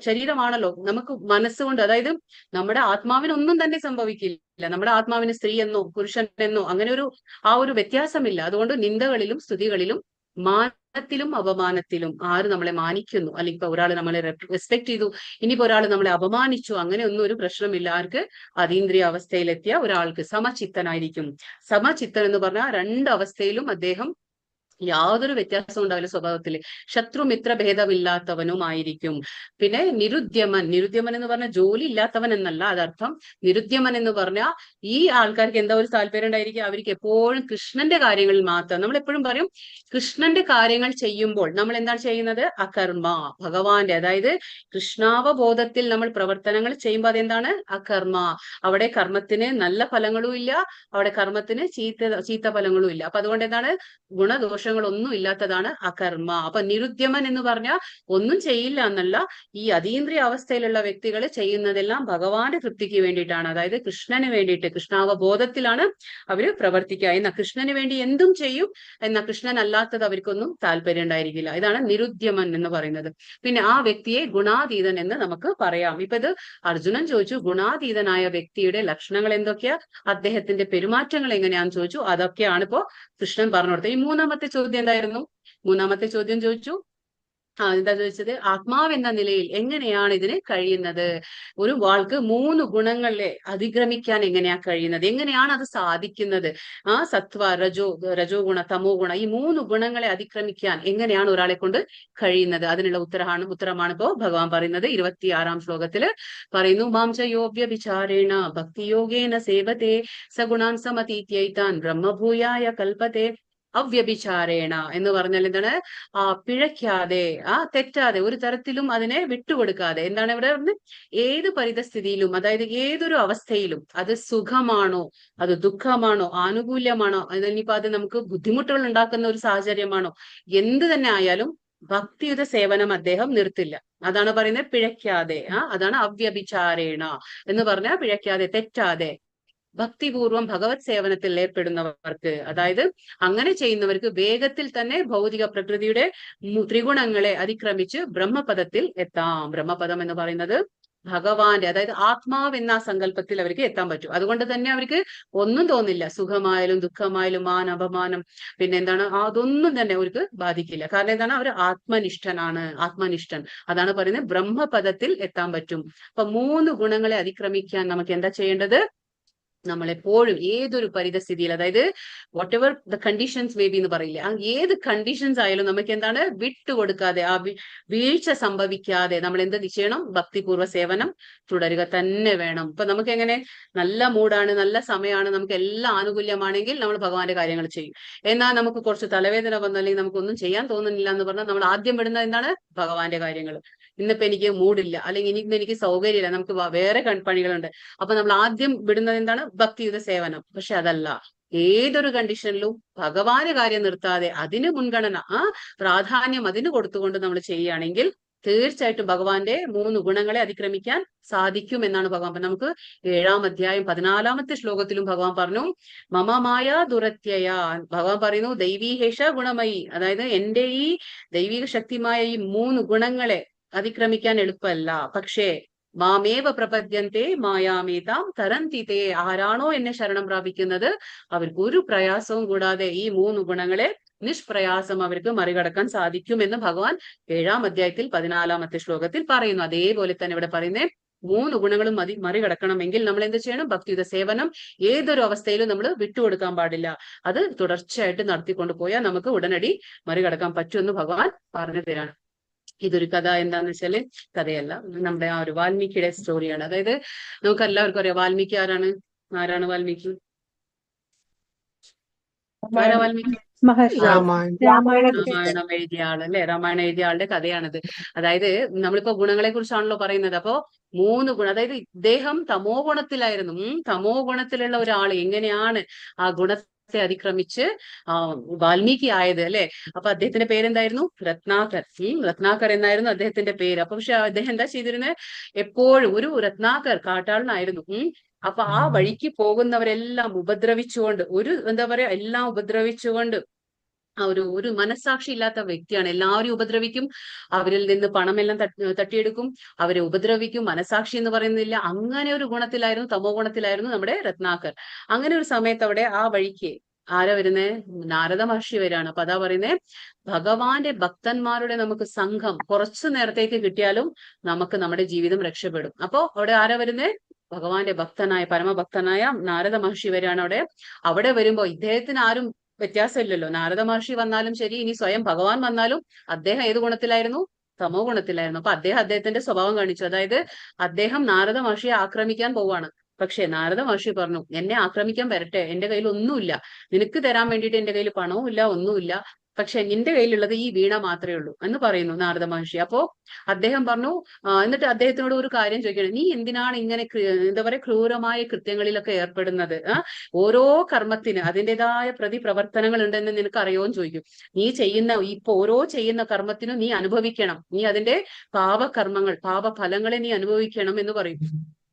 ശരീരമാണല്ലോ, നമുക്ക് മനസ്സുകൊണ്ട്, അതായത് നമ്മുടെ ആത്മാവിനൊന്നും തന്നെ സംഭവിക്കില്ല. നമ്മുടെ ആത്മാവിന് സ്ത്രീ എന്നോ പുരുഷൻ എന്നോ അങ്ങനെ ഒരു വ്യത്യാസമില്ല. അതുകൊണ്ട് നിന്ദകളിലും സ്തുതികളിലും മാനത്തിലും അപമാനത്തിലും ആര് നമ്മളെ മാനിക്കുന്നു, അല്ലെങ്കിൽ ഇപ്പൊ ഒരാൾ നമ്മളെ റെസ്പെക്ട് ചെയ്തു, ഇനിയിപ്പോ ഒരാൾ നമ്മളെ അപമാനിച്ചു, അങ്ങനെ ഒന്നും ഒരു പ്രശ്നമില്ല. ആർക്ക്? അതീന്ദ്രിയ അവസ്ഥയിലെത്തിയ ഒരാൾക്ക് സമചിത്തനായിരിക്കും. സമചിത്തൻ എന്ന് പറഞ്ഞാൽ 2 അവസ്ഥയിലും അദ്ദേഹം യാതൊരു വ്യത്യാസവും ഉണ്ടാവില്ല സ്വഭാവത്തില്. ശത്രുമിത്ര ഭേദമില്ലാത്തവനുമായിരിക്കും. പിന്നെ നിരുദ്യമൻ. നിരുദ്യമൻ എന്ന് പറഞ്ഞാൽ ജോലി ഇല്ലാത്തവൻ എന്നല്ല അതർത്ഥം. നിരുദ്യമൻ എന്ന് പറഞ്ഞാൽ ഈ ആൾക്കാർക്ക് എന്താ ഒരു താല്പര്യം ഉണ്ടായിരിക്കും? അവർക്ക് എപ്പോഴും കൃഷ്ണന്റെ കാര്യങ്ങളിൽ മാത്രം. നമ്മൾ എപ്പോഴും പറയും, കൃഷ്ണന്റെ കാര്യങ്ങൾ ചെയ്യുമ്പോൾ നമ്മൾ എന്താണ് ചെയ്യുന്നത്? അകർമ്മ, ഭഗവാന്റെ, അതായത് കൃഷ്ണാവബോധത്തിൽ നമ്മൾ പ്രവർത്തനങ്ങൾ ചെയ്യുമ്പോൾ അതെന്താണ്? അകർമ്മ. അവിടെ കർമ്മത്തിന് നല്ല ഫലങ്ങളും ഇല്ല, അവിടെ കർമ്മത്തിന് ചീത്ത ഫലങ്ങളും ഇല്ല. അപ്പൊ അതുകൊണ്ട് എന്താണ്? ഗുണദോഷങ്ങളൊന്നും ഇല്ലാത്തതാണ് അകർമ്മ. അപ്പൊ നിരുദ്യമൻ എന്ന് പറഞ്ഞാൽ ഒന്നും ചെയ്യില്ല എന്നല്ല, ഈ അതീന്ദ്രിയ അവസ്ഥയിലുള്ള വ്യക്തികൾ ചെയ്യുന്നതെല്ലാം ഭഗവാന്റെ തൃപ്തിക്ക് വേണ്ടിയിട്ടാണ്. അതായത് കൃഷ്ണന് വേണ്ടിയിട്ട്, കൃഷ്ണാവബോധത്തിലാണ് അവര് പ്രവർത്തിക്കുക. എന്നാൽ കൃഷ്ണന് വേണ്ടി എന്തും ചെയ്യും, എന്നാൽ കൃഷ്ണൻ അല്ലാത്തത് അവർക്കൊന്നും താല്പര്യം ഉണ്ടായിരിക്കില്ല. ഇതാണ് നിരുദ്യമൻ എന്ന് പറയുന്നത്. പിന്നെ ആ വ്യക്തിയെ ഗുണാതീതൻ എന്ന് നമുക്ക് പറയാം. ഇപ്പൊ ഇത് അർജുനൻ ചോദിച്ചു, ഗുണാതീതനായ വ്യക്തിയുടെ ലക്ഷണങ്ങൾ എന്തൊക്കെയാ, അദ്ദേഹത്തിന്റെ പെരുമാറ്റങ്ങൾ എങ്ങനെയാന്ന് ചോദിച്ചു. അതൊക്കെയാണ് ഇപ്പോ കൃഷ്ണൻ പറഞ്ഞു കൊടുത്തത്. ഈ 3-ാമത്തെ ചോദ്യം എന്തായിരുന്നു? 3-ാമത്തെ ചോദ്യം ചോദിച്ചു, എന്താ ചോദിച്ചത്? ആത്മാവെന്ന നിലയിൽ എങ്ങനെയാണ് ഇതിന് കഴിയുന്നത്? ഒരു വാൾക്ക് 3 ഗുണങ്ങളെ അതിക്രമിക്കാൻ എങ്ങനെയാ കഴിയുന്നത്? എങ്ങനെയാണ് അത് സാധിക്കുന്നത്? സത്വ, രജോ ഗുണ, തമോ ഗുണ, ഈ 3 ഗുണങ്ങളെ അതിക്രമിക്കാൻ എങ്ങനെയാണ് ഒരാളെ കൊണ്ട് കഴിയുന്നത്? അതിനുള്ള ഉത്തരമാണ് ഇപ്പോ ഭഗവാൻ പറയുന്നത്. 26-ാം ശ്ലോകത്തില് പറയുന്നു, മാംസയോഗ്യ വിചാരേണ ഭക്തിയോഗേന സേവത്തെ സഗുണാൻ സമതീത്യൈതാൻ ബ്രഹ്മഭൂയായ കൽപ്പത്തെ. അവ്യഭിചാരേണ എന്ന് പറഞ്ഞാൽ എന്താണ്? പിഴയ്ക്കാതെ, തെറ്റാതെ, ഒരു തരത്തിലും അതിനെ വിട്ടുകൊടുക്കാതെ. എന്താണ് ഇവിടെ പറഞ്ഞത്? ഏത് പരിതസ്ഥിതിയിലും, അതായത് ഏതൊരു അവസ്ഥയിലും, അത് സുഖമാണോ, അത് ദുഃഖമാണോ, ആനുകൂല്യമാണോ, അതിനിപ്പോ അത് നമുക്ക് ബുദ്ധിമുട്ടുകൾ ഉണ്ടാക്കുന്ന ഒരു സാഹചര്യമാണോ, എന്ത് തന്നെ ആയാലും ഭക്തിയുത സേവനം അദ്ദേഹം നിർത്തില്ല. അതാണ് പറയുന്നത് പിഴയ്ക്കാതെ. അതാണ് അവ്യഭിചാരേണ എന്ന് പറഞ്ഞാൽ പിഴയ്ക്കാതെ, തെറ്റാതെ, ഭക്തിപൂർവം ഭഗവത് സേവനത്തിൽ ഏർപ്പെടുന്നവർക്ക്, അതായത് അങ്ങനെ ചെയ്യുന്നവർക്ക് വേഗത്തിൽ തന്നെ ഭൗതിക പ്രകൃതിയുടെ ത്രിഗുണങ്ങളെ അതിക്രമിച്ച് ബ്രഹ്മപദത്തിൽ എത്താം. ബ്രഹ്മപദം എന്ന് പറയുന്നത് ഭഗവാന്റെ, അതായത് ആത്മാവ് എന്ന സങ്കല്പത്തിൽ അവർക്ക് എത്താൻ പറ്റും. അതുകൊണ്ട് തന്നെ അവർക്ക് ഒന്നും തോന്നില്ല. സുഖമായാലും ദുഃഖമായാലും മാൻ അപമാനം, പിന്നെ എന്താണ്, അതൊന്നും തന്നെ അവർക്ക് ബാധിക്കില്ല. കാരണം എന്താണ്? അവർ ആത്മനിഷ്ഠനാണ്, ആത്മനിഷ്ഠൻ. അതാണ് പറയുന്നത് ബ്രഹ്മപദത്തിൽ എത്താൻ പറ്റും. അപ്പൊ 3 ഗുണങ്ങളെ അതിക്രമിക്കാൻ നമുക്ക് എന്താ ചെയ്യേണ്ടത്? നമ്മളെപ്പോഴും ഏതൊരു പരിതസ്ഥിതിയിൽ, അതായത് what ever the conditions may be എന്ന് പറയില്ലേ, ആ ഏത് കണ്ടീഷൻസ് ആയാലും നമുക്ക് എന്താണ് വിട്ടുകൊടുക്കാതെ, ആ വീഴ്ച സംഭവിക്കാതെ നമ്മൾ എന്ത് ചെയ്യണം? ഭക്തിപൂർവ്വ സേവനം തുടരുക തന്നെ വേണം. ഇപ്പൊ നമുക്ക് എങ്ങനെ നല്ല മൂഡാണ്, നല്ല സമയമാണ്, നമുക്ക് എല്ലാം ആനുകൂല്യമാണെങ്കിൽ നമ്മൾ ഭഗവാന്റെ കാര്യങ്ങൾ ചെയ്യും. എന്നാൽ നമുക്ക് കുറച്ച് തലവേദന വന്നു, അല്ലെങ്കിൽ നമുക്കൊന്നും ചെയ്യാൻ തോന്നുന്നില്ല എന്ന് പറഞ്ഞാൽ നമ്മൾ ആദ്യം വിടുന്നത് എന്താണ്? ഭഗവാന്റെ കാര്യങ്ങൾ. ഇന്നിപ്പോ എനിക്ക് മൂഡില്ല, അല്ലെങ്കിൽ ഇനിയിപ്പോ എനിക്ക് സൗകര്യമില്ല, നമുക്ക് വേറെ പണികളുണ്ട്, അപ്പൊ നമ്മൾ ആദ്യം വിടുന്നത് എന്താണ്? ഭക്തിയുത സേവനം. പക്ഷെ അതല്ല, ഏതൊരു കണ്ടീഷനിലും ഭഗവാന് കാര്യം നിർത്താതെ അതിന് മുൻഗണന, ആ പ്രാധാന്യം അതിന് കൊടുത്തുകൊണ്ട് നമ്മൾ ചെയ്യുകയാണെങ്കിൽ തീർച്ചയായിട്ടും ഭഗവാന്റെ 3 ഗുണങ്ങളെ അതിക്രമിക്കാൻ സാധിക്കും എന്നാണ് ഭഗവാൻ. നമുക്ക് 7-ാം അധ്യായം 14-ാമത്തെ ശ്ലോകത്തിലും ഭഗവാൻ പറഞ്ഞു, മമമായ ദുരത്യയ. ഭഗവാൻ പറയുന്നു ദൈവീഹേഷ ഗുണമയി, അതായത് എന്റെ ഈ ദൈവിക ശക്തിമായ ഈ 3 ഗുണങ്ങളെ അതിക്രമിക്കാൻ എളുപ്പമല്ല. പക്ഷേ മാമേവ പ്രപദ്യന്തെ മായാമേതാം തരന്തി തേ, ആരാണോ എന്നെ ശരണം പ്രാപിക്കുന്നത് അവർക്ക് ഒരു പ്രയാസവും കൂടാതെ ഈ 3 ഗുണങ്ങളെ നിഷ്പ്രയാസം അവർക്ക് മറികടക്കാൻ സാധിക്കുമെന്ന് ഭഗവാൻ 7-ാം അധ്യായത്തിൽ 14-ാമത്തെ ശ്ലോകത്തിൽ പറയുന്നു. അതേപോലെ തന്നെ ഇവിടെ പറയുന്നേ 3 ഗുണങ്ങളും മറികടക്കണമെങ്കിൽ നമ്മൾ എന്ത് ചെയ്യണം? ഭക്തിയുത സേവനം ഏതൊരു അവസ്ഥയിലും നമ്മൾ വിട്ടുകൊടുക്കാൻ പാടില്ല. അത് തുടർച്ചയായിട്ട് നടത്തിക്കൊണ്ടു പോയാൽ നമുക്ക് ഉടനടി മറികടക്കാൻ പറ്റുമെന്ന് ഭഗവാൻ പറഞ്ഞു തരാണ്. ഇതൊരു കഥ എന്താന്ന് വെച്ചാല്, കഥയല്ല, നമ്മുടെ ആ ഒരു വാൽമീകിയുടെ സ്റ്റോറിയാണ്. അതായത് നമുക്ക് എല്ലാവർക്കും അറിയാം വാൽമീകി ആരാണ്? ആരാണ് വാൽമീകി? ആരാ വാൽമീകി? രാമായണം എഴുതിയ ആള് അല്ലെ? രാമായണം എഴുതിയ ആളുടെ കഥയാണിത്. അതായത് നമ്മളിപ്പോ ഗുണങ്ങളെ കുറിച്ചാണല്ലോ പറയുന്നത്. അപ്പോ 3 ഗുണം, അതായത് ഇദ്ദേഹം തമോ ഗുണത്തിലായിരുന്നു. തമോ ഗുണത്തിലുള്ള ഒരാൾ എങ്ങനെയാണ് ആ ഗുണത്തെ അതിക്രമിച്ച് വാൽമീകി ആയത് അല്ലെ? അപ്പൊ അദ്ദേഹത്തിന്റെ പേരെന്തായിരുന്നു? രത്നാകർ. രത്നാകർ എന്നായിരുന്നു അദ്ദേഹത്തിന്റെ പേര്. അപ്പൊ പക്ഷെ അദ്ദേഹം എന്താ ചെയ്തിരുന്നത്? എപ്പോഴും ഒരു രത്നാകർ കാട്ടാളനായിരുന്നു. അപ്പൊ ആ വഴിക്ക് പോകുന്നവരെല്ലാം ഉപദ്രവിച്ചുകൊണ്ട്, എന്താ പറയാ, എല്ലാം ഉപദ്രവിച്ചുകൊണ്ട്, ആ ഒരു മനസ്സാക്ഷി ഇല്ലാത്ത വ്യക്തിയാണ്. എല്ലാവരും ഉപദ്രവിക്കും, അവരിൽ നിന്ന് പണമെല്ലാം തട്ടിയെടുക്കും, അവരെ ഉപദ്രവിക്കും, മനസ്സാക്ഷി എന്ന് പറയുന്നില്ല. അങ്ങനെ ഒരു ഗുണത്തിലായിരുന്നു, തമോ ഗുണത്തിലായിരുന്നു നമ്മുടെ രത്നാകർ. അങ്ങനെ ഒരു സമയത്ത് അവിടെ ആ വഴിക്ക് ആരാ വരുന്നേ? നാരദ മഹർഷി വരികയാണ്. അപ്പൊ അതാ പറയുന്നേ, ഭഗവാന്റെ ഭക്തന്മാരുടെ നമുക്ക് സംഘം കുറച്ചു നേരത്തേക്ക് കിട്ടിയാലും നമുക്ക് നമ്മുടെ ജീവിതം രക്ഷപ്പെടും. അപ്പോ അവിടെ ആരാ വരുന്നേ? ഭഗവാന്റെ ഭക്തനായ പരമഭക്തനായ നാരദ മഹർഷി വരികയാണ് അവിടെ. അവിടെ വരുമ്പോ ഇദ്ദേഹത്തിന് ആരും വ്യത്യാസമില്ലല്ലോ. നാരദ മഹർഷി വന്നാലും ശരി, ഇനി സ്വയം ഭഗവാൻ വന്നാലും അദ്ദേഹം ഏത് ഗുണത്തിലായിരുന്നു? തമോ ഗുണത്തിലായിരുന്നു. അപ്പൊ അദ്ദേഹത്തിന്റെ സ്വഭാവം കാണിച്ചു. അതായത് അദ്ദേഹം നാരദ മഹർഷിയെ ആക്രമിക്കാൻ പോവാണ്. പക്ഷെ നാരദ മഹർഷി പറഞ്ഞു, എന്നെ ആക്രമിക്കാൻ വരട്ടെ, എന്റെ കയ്യിൽ ഒന്നുമില്ല, നിനക്ക് തരാൻ വേണ്ടിയിട്ട് എന്റെ കയ്യിൽ പണവും ഇല്ല, ഒന്നുമില്ല, പക്ഷെ നിന്റെ കയ്യിലുള്ളത് ഈ വീണ മാത്രമേ ഉള്ളൂ എന്ന് പറയുന്നു നാരദ മഹർഷി. അപ്പോ അദ്ദേഹം പറഞ്ഞു, എന്നിട്ട് അദ്ദേഹത്തിനോട് ഒരു കാര്യം ചോദിക്കണം, നീ എന്തിനാണ് ഇങ്ങനെ എന്താ പറയാ ക്രൂരമായ കൃത്യങ്ങളിലൊക്കെ ഏർപ്പെടുന്നത്? ഓരോ കർമ്മത്തിന് അതിൻ്റെതായ പ്രതിപ്രവർത്തനങ്ങൾ ഉണ്ടെന്ന് നിനക്ക് അറിയോന്ന് ചോദിക്കും. നീ ഓരോ ചെയ്യുന്ന കർമ്മത്തിനും നീ അനുഭവിക്കണം, നീ അതിന്റെ പാപകർമ്മങ്ങൾ പാപഫലങ്ങളെ നീ അനുഭവിക്കണം എന്ന് പറയും.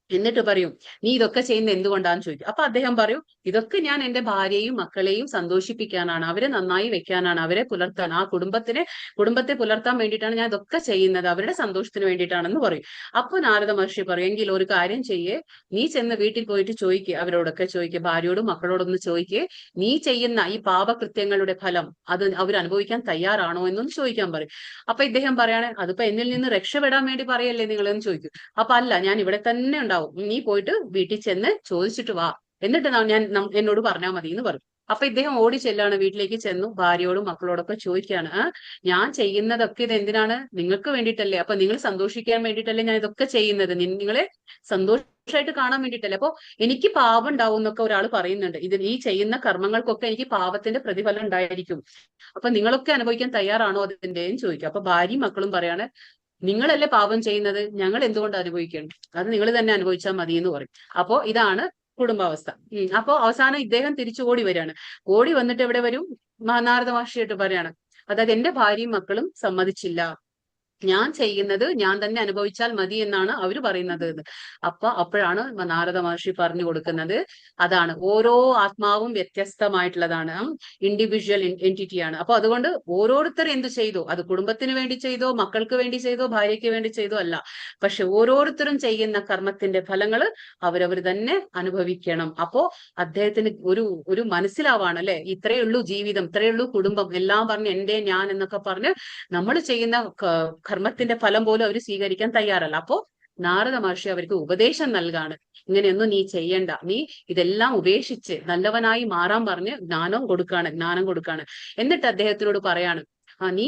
എന്നിട്ട് പറയും, നീ ഇതൊക്കെ ചെയ്യുന്ന എന്തുകൊണ്ടാന്ന് ചോദിക്കും. അപ്പൊ അദ്ദേഹം പറയും, ഇതൊക്കെ ഞാൻ എന്റെ ഭാര്യയും മക്കളെയും സന്തോഷിപ്പിക്കാനാണ്, അവരെ നന്നായി വെക്കാനാണ്, അവരെ പുലർത്താൻ, ആ കുടുംബത്തെ പുലർത്താൻ വേണ്ടിയിട്ടാണ് ഞാൻ ഇതൊക്കെ ചെയ്യുന്നത്, അവരുടെ സന്തോഷത്തിന് വേണ്ടിയിട്ടാണെന്ന് പറയും. അപ്പൊ നാരദ മഹർഷി പറയും, എങ്കിൽ ഒരു കാര്യം ചെയ്യേ, നീ ചെന്ന് വീട്ടിൽ പോയിട്ട് ചോദിക്കുക, അവരോടൊക്കെ ചോദിക്കുക, ഭാര്യയോടും മക്കളോടൊന്ന് ചോദിക്കേ, നീ ചെയ്യുന്ന ഈ പാപകൃത്യങ്ങളുടെ ഫലം അത് അവർ അനുഭവിക്കാൻ തയ്യാറാണോ എന്നൊന്ന് ചോദിക്കാൻ പറയും. അപ്പൊ ഇദ്ദേഹം പറയാണ്, അതിപ്പോ എന്നിൽ നിന്ന് രക്ഷപ്പെടാൻ വേണ്ടി പറയല്ലേ നിങ്ങളെന്ന് ചോദിക്കും. അപ്പൊ അല്ല, ഞാൻ ഇവിടെ തന്നെ ഉണ്ടാവും, നീ പോയിട്ട് വീട്ടിൽ ചെന്ന് ചോദിച്ചിട്ട് വാ, എന്നിട്ട് എന്നോട് പറഞ്ഞാൽ മതി എന്ന് പറയും. അപ്പൊ ഇദ്ദേഹം ഓടി ചെല്ലാണ്, വീട്ടിലേക്ക് ചെന്നു, ഭാര്യയോടും മക്കളോടൊക്കെ ചോദിക്കുകയാണ്, ഞാൻ ചെയ്യുന്നതൊക്കെ ഇത് എന്തിനാണ്? നിങ്ങൾക്ക് വേണ്ടിയിട്ടല്ലേ? അപ്പൊ നിങ്ങൾ സന്തോഷിക്കാൻ വേണ്ടിയിട്ടല്ലേ ഞാൻ ഇതൊക്കെ ചെയ്യുന്നത്? നിങ്ങളെ സന്തോഷമായിട്ട് കാണാൻ വേണ്ടിയിട്ടല്ലേ? അപ്പൊ എനിക്ക് പാപം ഉണ്ടാവും എന്നൊക്കെ ഒരാൾ പറയുന്നുണ്ട്. ഈ ചെയ്യുന്ന കർമ്മങ്ങൾക്കൊക്കെ എനിക്ക് പാപത്തിന്റെ പ്രതിഫലം ഉണ്ടായിരിക്കും. അപ്പൊ നിങ്ങളൊക്കെ അനുഭവിക്കാൻ തയ്യാറാണോ അതിന്റെയും ചോദിക്കും. അപ്പൊ ഭാര്യയും മക്കളും പറയാണ്, നിങ്ങളല്ലേ പാപം ചെയ്യുന്നത്, ഞങ്ങൾ എന്തുകൊണ്ട് അനുഭവിക്കണം? അത് നിങ്ങൾ തന്നെ അനുഭവിച്ചാൽ മതി എന്ന് പറയും. അപ്പോ ഇതാണ് കുടുംബാവസ്ഥ. അപ്പോ അവസാനം ഇദ്ദേഹം തിരിച്ചു ഓടി വരികയാണ്. ഓടി വന്നിട്ട് എവിടെ വരും? നാരദ മഹർഷിയായിട്ട് പറയാണ്, അതായത് എന്റെ ഭാര്യയും മക്കളും സമ്മതിച്ചില്ല, ഞാൻ ചെയ്യുന്നത് ഞാൻ തന്നെ അനുഭവിച്ചാൽ മതി എന്നാണ് അവര് പറയുന്നത്. അപ്പോഴാണ് നാരദ മഹർഷി പറഞ്ഞു കൊടുക്കുന്നത്, അതാണ് ഓരോ ആത്മാവും വ്യത്യസ്തമായിട്ടുള്ളതാണ്, ഇൻഡിവിജ്വൽ എൻറ്റിറ്റിയാണ്. അപ്പൊ അതുകൊണ്ട് ഓരോരുത്തർ എന്ത് ചെയ്തോ, അത് കുടുംബത്തിന് വേണ്ടി ചെയ്തോ, മക്കൾക്ക് വേണ്ടി ചെയ്തോ, ഭാര്യയ്ക്ക് വേണ്ടി ചെയ്തോ അല്ല, പക്ഷെ ഓരോരുത്തരും ചെയ്യുന്ന കർമ്മത്തിന്റെ ഫലങ്ങൾ അവരവർ തന്നെ അനുഭവിക്കണം. അപ്പോ അദ്ദേഹത്തിന് ഒരു മനസ്സിലാവാണ് അല്ലെ, ഇത്രയേ ഉള്ളൂ ജീവിതം, ഇത്രയേ ഉള്ളൂ കുടുംബം, എല്ലാം പറഞ്ഞ് എന്റെ ഞാൻ എന്നൊക്കെ പറഞ്ഞ് നമ്മൾ ചെയ്യുന്ന കർമ്മത്തിന്റെ ഫലം പോലും അവർ സ്വീകരിക്കാൻ തയ്യാറല്ല. അപ്പോ നാരദ മഹർഷി അവർക്ക് ഉപദേശം നൽകാണ്. ഇങ്ങനെയൊന്നും നീ ചെയ്യണ്ട, നീ ഇതെല്ലാം ഉപേക്ഷിച്ച് നല്ലവനായി മാറാൻ പറഞ്ഞ് ജ്ഞാനം കൊടുക്കാണ്. എന്നിട്ട് അദ്ദേഹത്തിനോട് പറയാണ്, നീ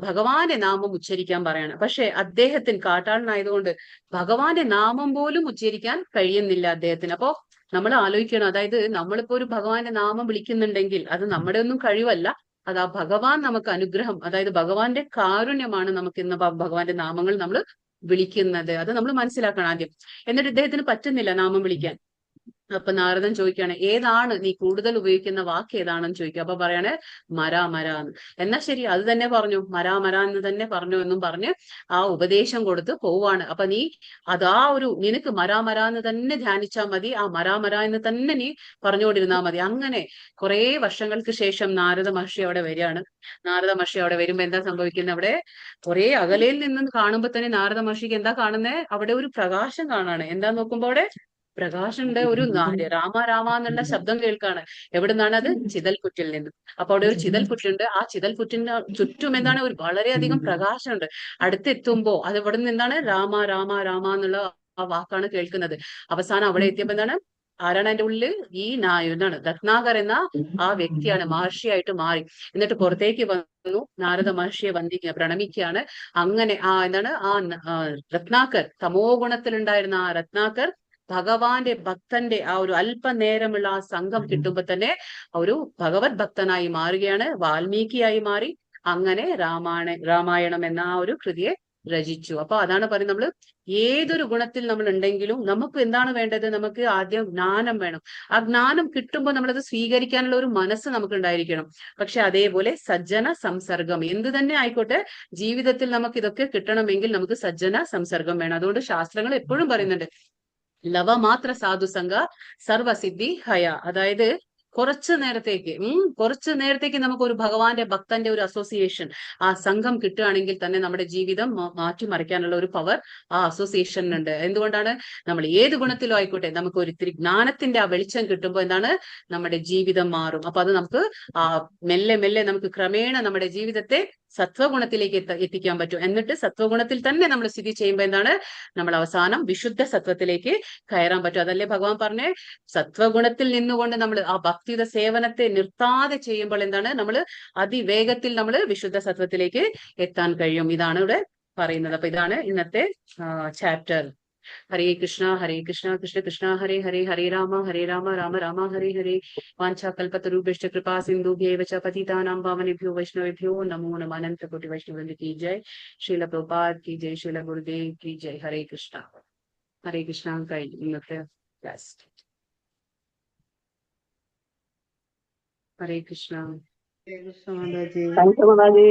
ഭഗവാന്റെ നാമം ഉച്ചരിക്കാൻ പറയാണ്. പക്ഷെ അദ്ദേഹത്തിന് കാട്ടാളനായതുകൊണ്ട് ഭഗവാന്റെ നാമം പോലും ഉച്ചരിക്കാൻ കഴിയുന്നില്ല അദ്ദേഹത്തിന്. അപ്പോ നമ്മൾ ആലോചിക്കണം, അതായത് നമ്മളിപ്പോ ഒരു ഭഗവാന്റെ നാമം വിളിക്കുന്നുണ്ടെങ്കിൽ അത് നമ്മുടെ ഒന്നും കഴിവല്ല, അത് ആ ഭഗവാൻ നമുക്ക് അനുഗ്രഹം, അതായത് ഭഗവാന്റെ കാരുണ്യമാണ് നമുക്ക് ഇന്ന് ഭഗവാന്റെ നാമങ്ങൾ നമ്മൾ വിളിക്കുന്നത്. അത് നമ്മൾ മനസ്സിലാക്കണം ആദ്യം. എന്നിട്ട് ഇദ്ദേഹത്തിന് പറ്റുന്നില്ല നാമം വിളിക്കാൻ. അപ്പൊ നാരദൻ ചോദിക്കുകയാണ്, ഏതാണ് നീ കൂടുതൽ ഉപയോഗിക്കുന്ന വാക്ക് ഏതാണെന്ന് ചോദിക്കുക. അപ്പൊ പറയാണ് മരാ എന്ന്. എന്നാ ശരി, അത് തന്നെ പറഞ്ഞു, മരാ എന്ന് തന്നെ പറഞ്ഞു എന്നും പറഞ്ഞ് ആ ഉപദേശം കൊടുത്ത് പോവാണ്. അപ്പൊ നീ നിനക്ക് മരാ എന്ന് തന്നെ ധ്യാനിച്ചാൽ മതി, ആ മരാ എന്ന് തന്നെ നീ പറഞ്ഞുകൊണ്ടിരുന്നാൽ മതി. അങ്ങനെ കുറെ വർഷങ്ങൾക്ക് ശേഷം നാരദ മഹർഷി അവിടെ വരികയാണ്. നാരദ മഹർഷി അവിടെ വരുമ്പോ എന്താ സംഭവിക്കുന്നത്, അവിടെ കുറെ അകലയിൽ നിന്ന് കാണുമ്പോ തന്നെ നാരദ മഹർഷിക്ക് എന്താ കാണുന്നത്, അവിടെ ഒരു പ്രകാശം കാണാണ്. എന്താ നോക്കുമ്പോ അവിടെ പ്രകാശുണ്ട്, ഒരു രാമ എന്നുള്ള ശബ്ദം കേൾക്കാണ്. എവിടുന്നാണ് അത്? ചിതൽപുറ്റിൽ നിന്നും. അപ്പൊ അവിടെ ഒരു ചിതൽപുറ്റുണ്ട്. ആ ചിതൽപുറ്റിന് ചുറ്റും എന്താണ്, ഒരു വളരെയധികം പ്രകാശമുണ്ട്. അടുത്തെത്തുമ്പോ അത് എവിടെ നിന്ന് എന്താണ്, രാമ എന്നുള്ള ആ വാക്കാണ് കേൾക്കുന്നത്. അവസാനം അവിടെ എത്തിയപ്പോ എന്താണ്, ആരാണ് അതിന്റെ ഉള്ളിൽ? ഈ എന്താണ്, രത്നാകർ എന്ന ആ വ്യക്തിയാണ് മഹർഷിയായിട്ട് മാറി. എന്നിട്ട് പുറത്തേക്ക് വന്നു, നാരദ മഹർഷിയെ പ്രണമിക്കുകയാണ്. അങ്ങനെ രത്നാകർ, തമോ ഗുണത്തിലുണ്ടായിരുന്ന ആ രത്നാകർ ഭഗവാന്റെ ഭക്തന്റെ ആ ഒരു അല്പനേരമുള്ള ആ സംഘം കിട്ടുമ്പോ തന്നെ ഒരു ഭഗവത് ഭക്തനായി മാറുകയാണ്, വാൽമീകിയായി മാറി. അങ്ങനെ രാമായണം എന്ന ആ ഒരു കൃതിയെ രചിച്ചു. അപ്പൊ അതാണ് പറയുന്നത്, നമ്മൾ ഏതൊരു ഗുണത്തിൽ നമ്മൾ ഉണ്ടെങ്കിലും നമുക്ക് എന്താണ് വേണ്ടത്, നമുക്ക് ആദ്യം ജ്ഞാനം വേണം. ആ ജ്ഞാനം കിട്ടുമ്പോൾ നമ്മളത് സ്വീകരിക്കാനുള്ള ഒരു മനസ്സ് നമുക്ക് ഉണ്ടായിരിക്കണം. പക്ഷെ അതേപോലെ സജ്ജന സംസർഗം എന്ത് തന്നെ ആയിക്കോട്ടെ, ജീവിതത്തിൽ നമുക്ക് ഇതൊക്കെ കിട്ടണമെങ്കിൽ നമുക്ക് സജ്ജന സംസർഗം വേണം. അതുകൊണ്ട് ശാസ്ത്രങ്ങൾ എപ്പോഴും പറയുന്നുണ്ട്, ലവമാത്ര സാധുസംഗ സർവസിദ്ധി ഹയ. അതായത് കുറച്ചു നേരത്തേക്ക് നമുക്ക് ഒരു ഭഗവാന്റെ ഭക്തന്റെ ഒരു അസോസിയേഷൻ, ആ സംഘം കിട്ടുകയാണെങ്കിൽ തന്നെ നമ്മുടെ ജീവിതം മാറ്റിമറിക്കാനുള്ള ഒരു പവർ ആ അസോസിയേഷനുണ്ട്. എന്തുകൊണ്ടാണ്? നമ്മൾ ഏത് ഗുണത്തിലും ആയിക്കോട്ടെ, നമുക്ക് ഒരിത്തിരി ജ്ഞാനത്തിന്റെ ആ വെളിച്ചം കിട്ടുമ്പോൾ എന്താണ്, നമ്മുടെ ജീവിതം മാറും. അപ്പൊ അത് നമുക്ക് മെല്ലെ നമുക്ക് ക്രമേണ നമ്മുടെ ജീവിതത്തെ സത്വഗുണത്തിലേക്ക് എത്തിക്കാൻ പറ്റും. എന്നിട്ട് സത്വഗുണത്തിൽ തന്നെ നമ്മൾ സ്ഥിതി ചെയ്യുമ്പോൾ എന്താണ്, നമ്മൾ അവസാനം വിശുദ്ധ സത്വത്തിലേക്ക് കയറാൻ പറ്റും. അതല്ലേ ഭഗവാൻ പറഞ്ഞേ, സത്വഗുണത്തിൽ നിന്നുകൊണ്ട് നമ്മൾ ആ ഭക്തിയുടെ സേവനത്തെ നിർത്താതെ ചെയ്യുമ്പോൾ എന്താണ്, നമ്മൾ അതിവേഗത്തിൽ നമ്മൾ വിശുദ്ധ സത്വത്തിലേക്ക് എത്താൻ കഴിയും. ഇതാണ് ഇവിടെ പറയുന്നത്. അപ്പൊ ഇതാണ് ഇന്നത്തെ ചാപ്റ്റർ. ഹരേ കൃഷ്ണ കൃഷ്ണ കൃഷ്ണ ഹരേ ഹരേ, ഹരേ രാമ രാമ രാമ ഹരേ ഹരേ. വാഞ്ചാകൽപതരുഭ്യശ്ച കൃപാ സിന്ധുഭ്യേവ ച പതിതാനാം പാവനെഭ്യോ വൈഷ്ണവേഭ്യോ നമോ നമഃ. അനंत कोटि वैष्णववृंद की जय. श्रील प्रभुपाद की जय. श्रील गुरुदेव की जय. हरे कृष्णा കഴിഞ്ഞു ഇന്നത്തെ class. Hare Krishna. Thank you Mataji.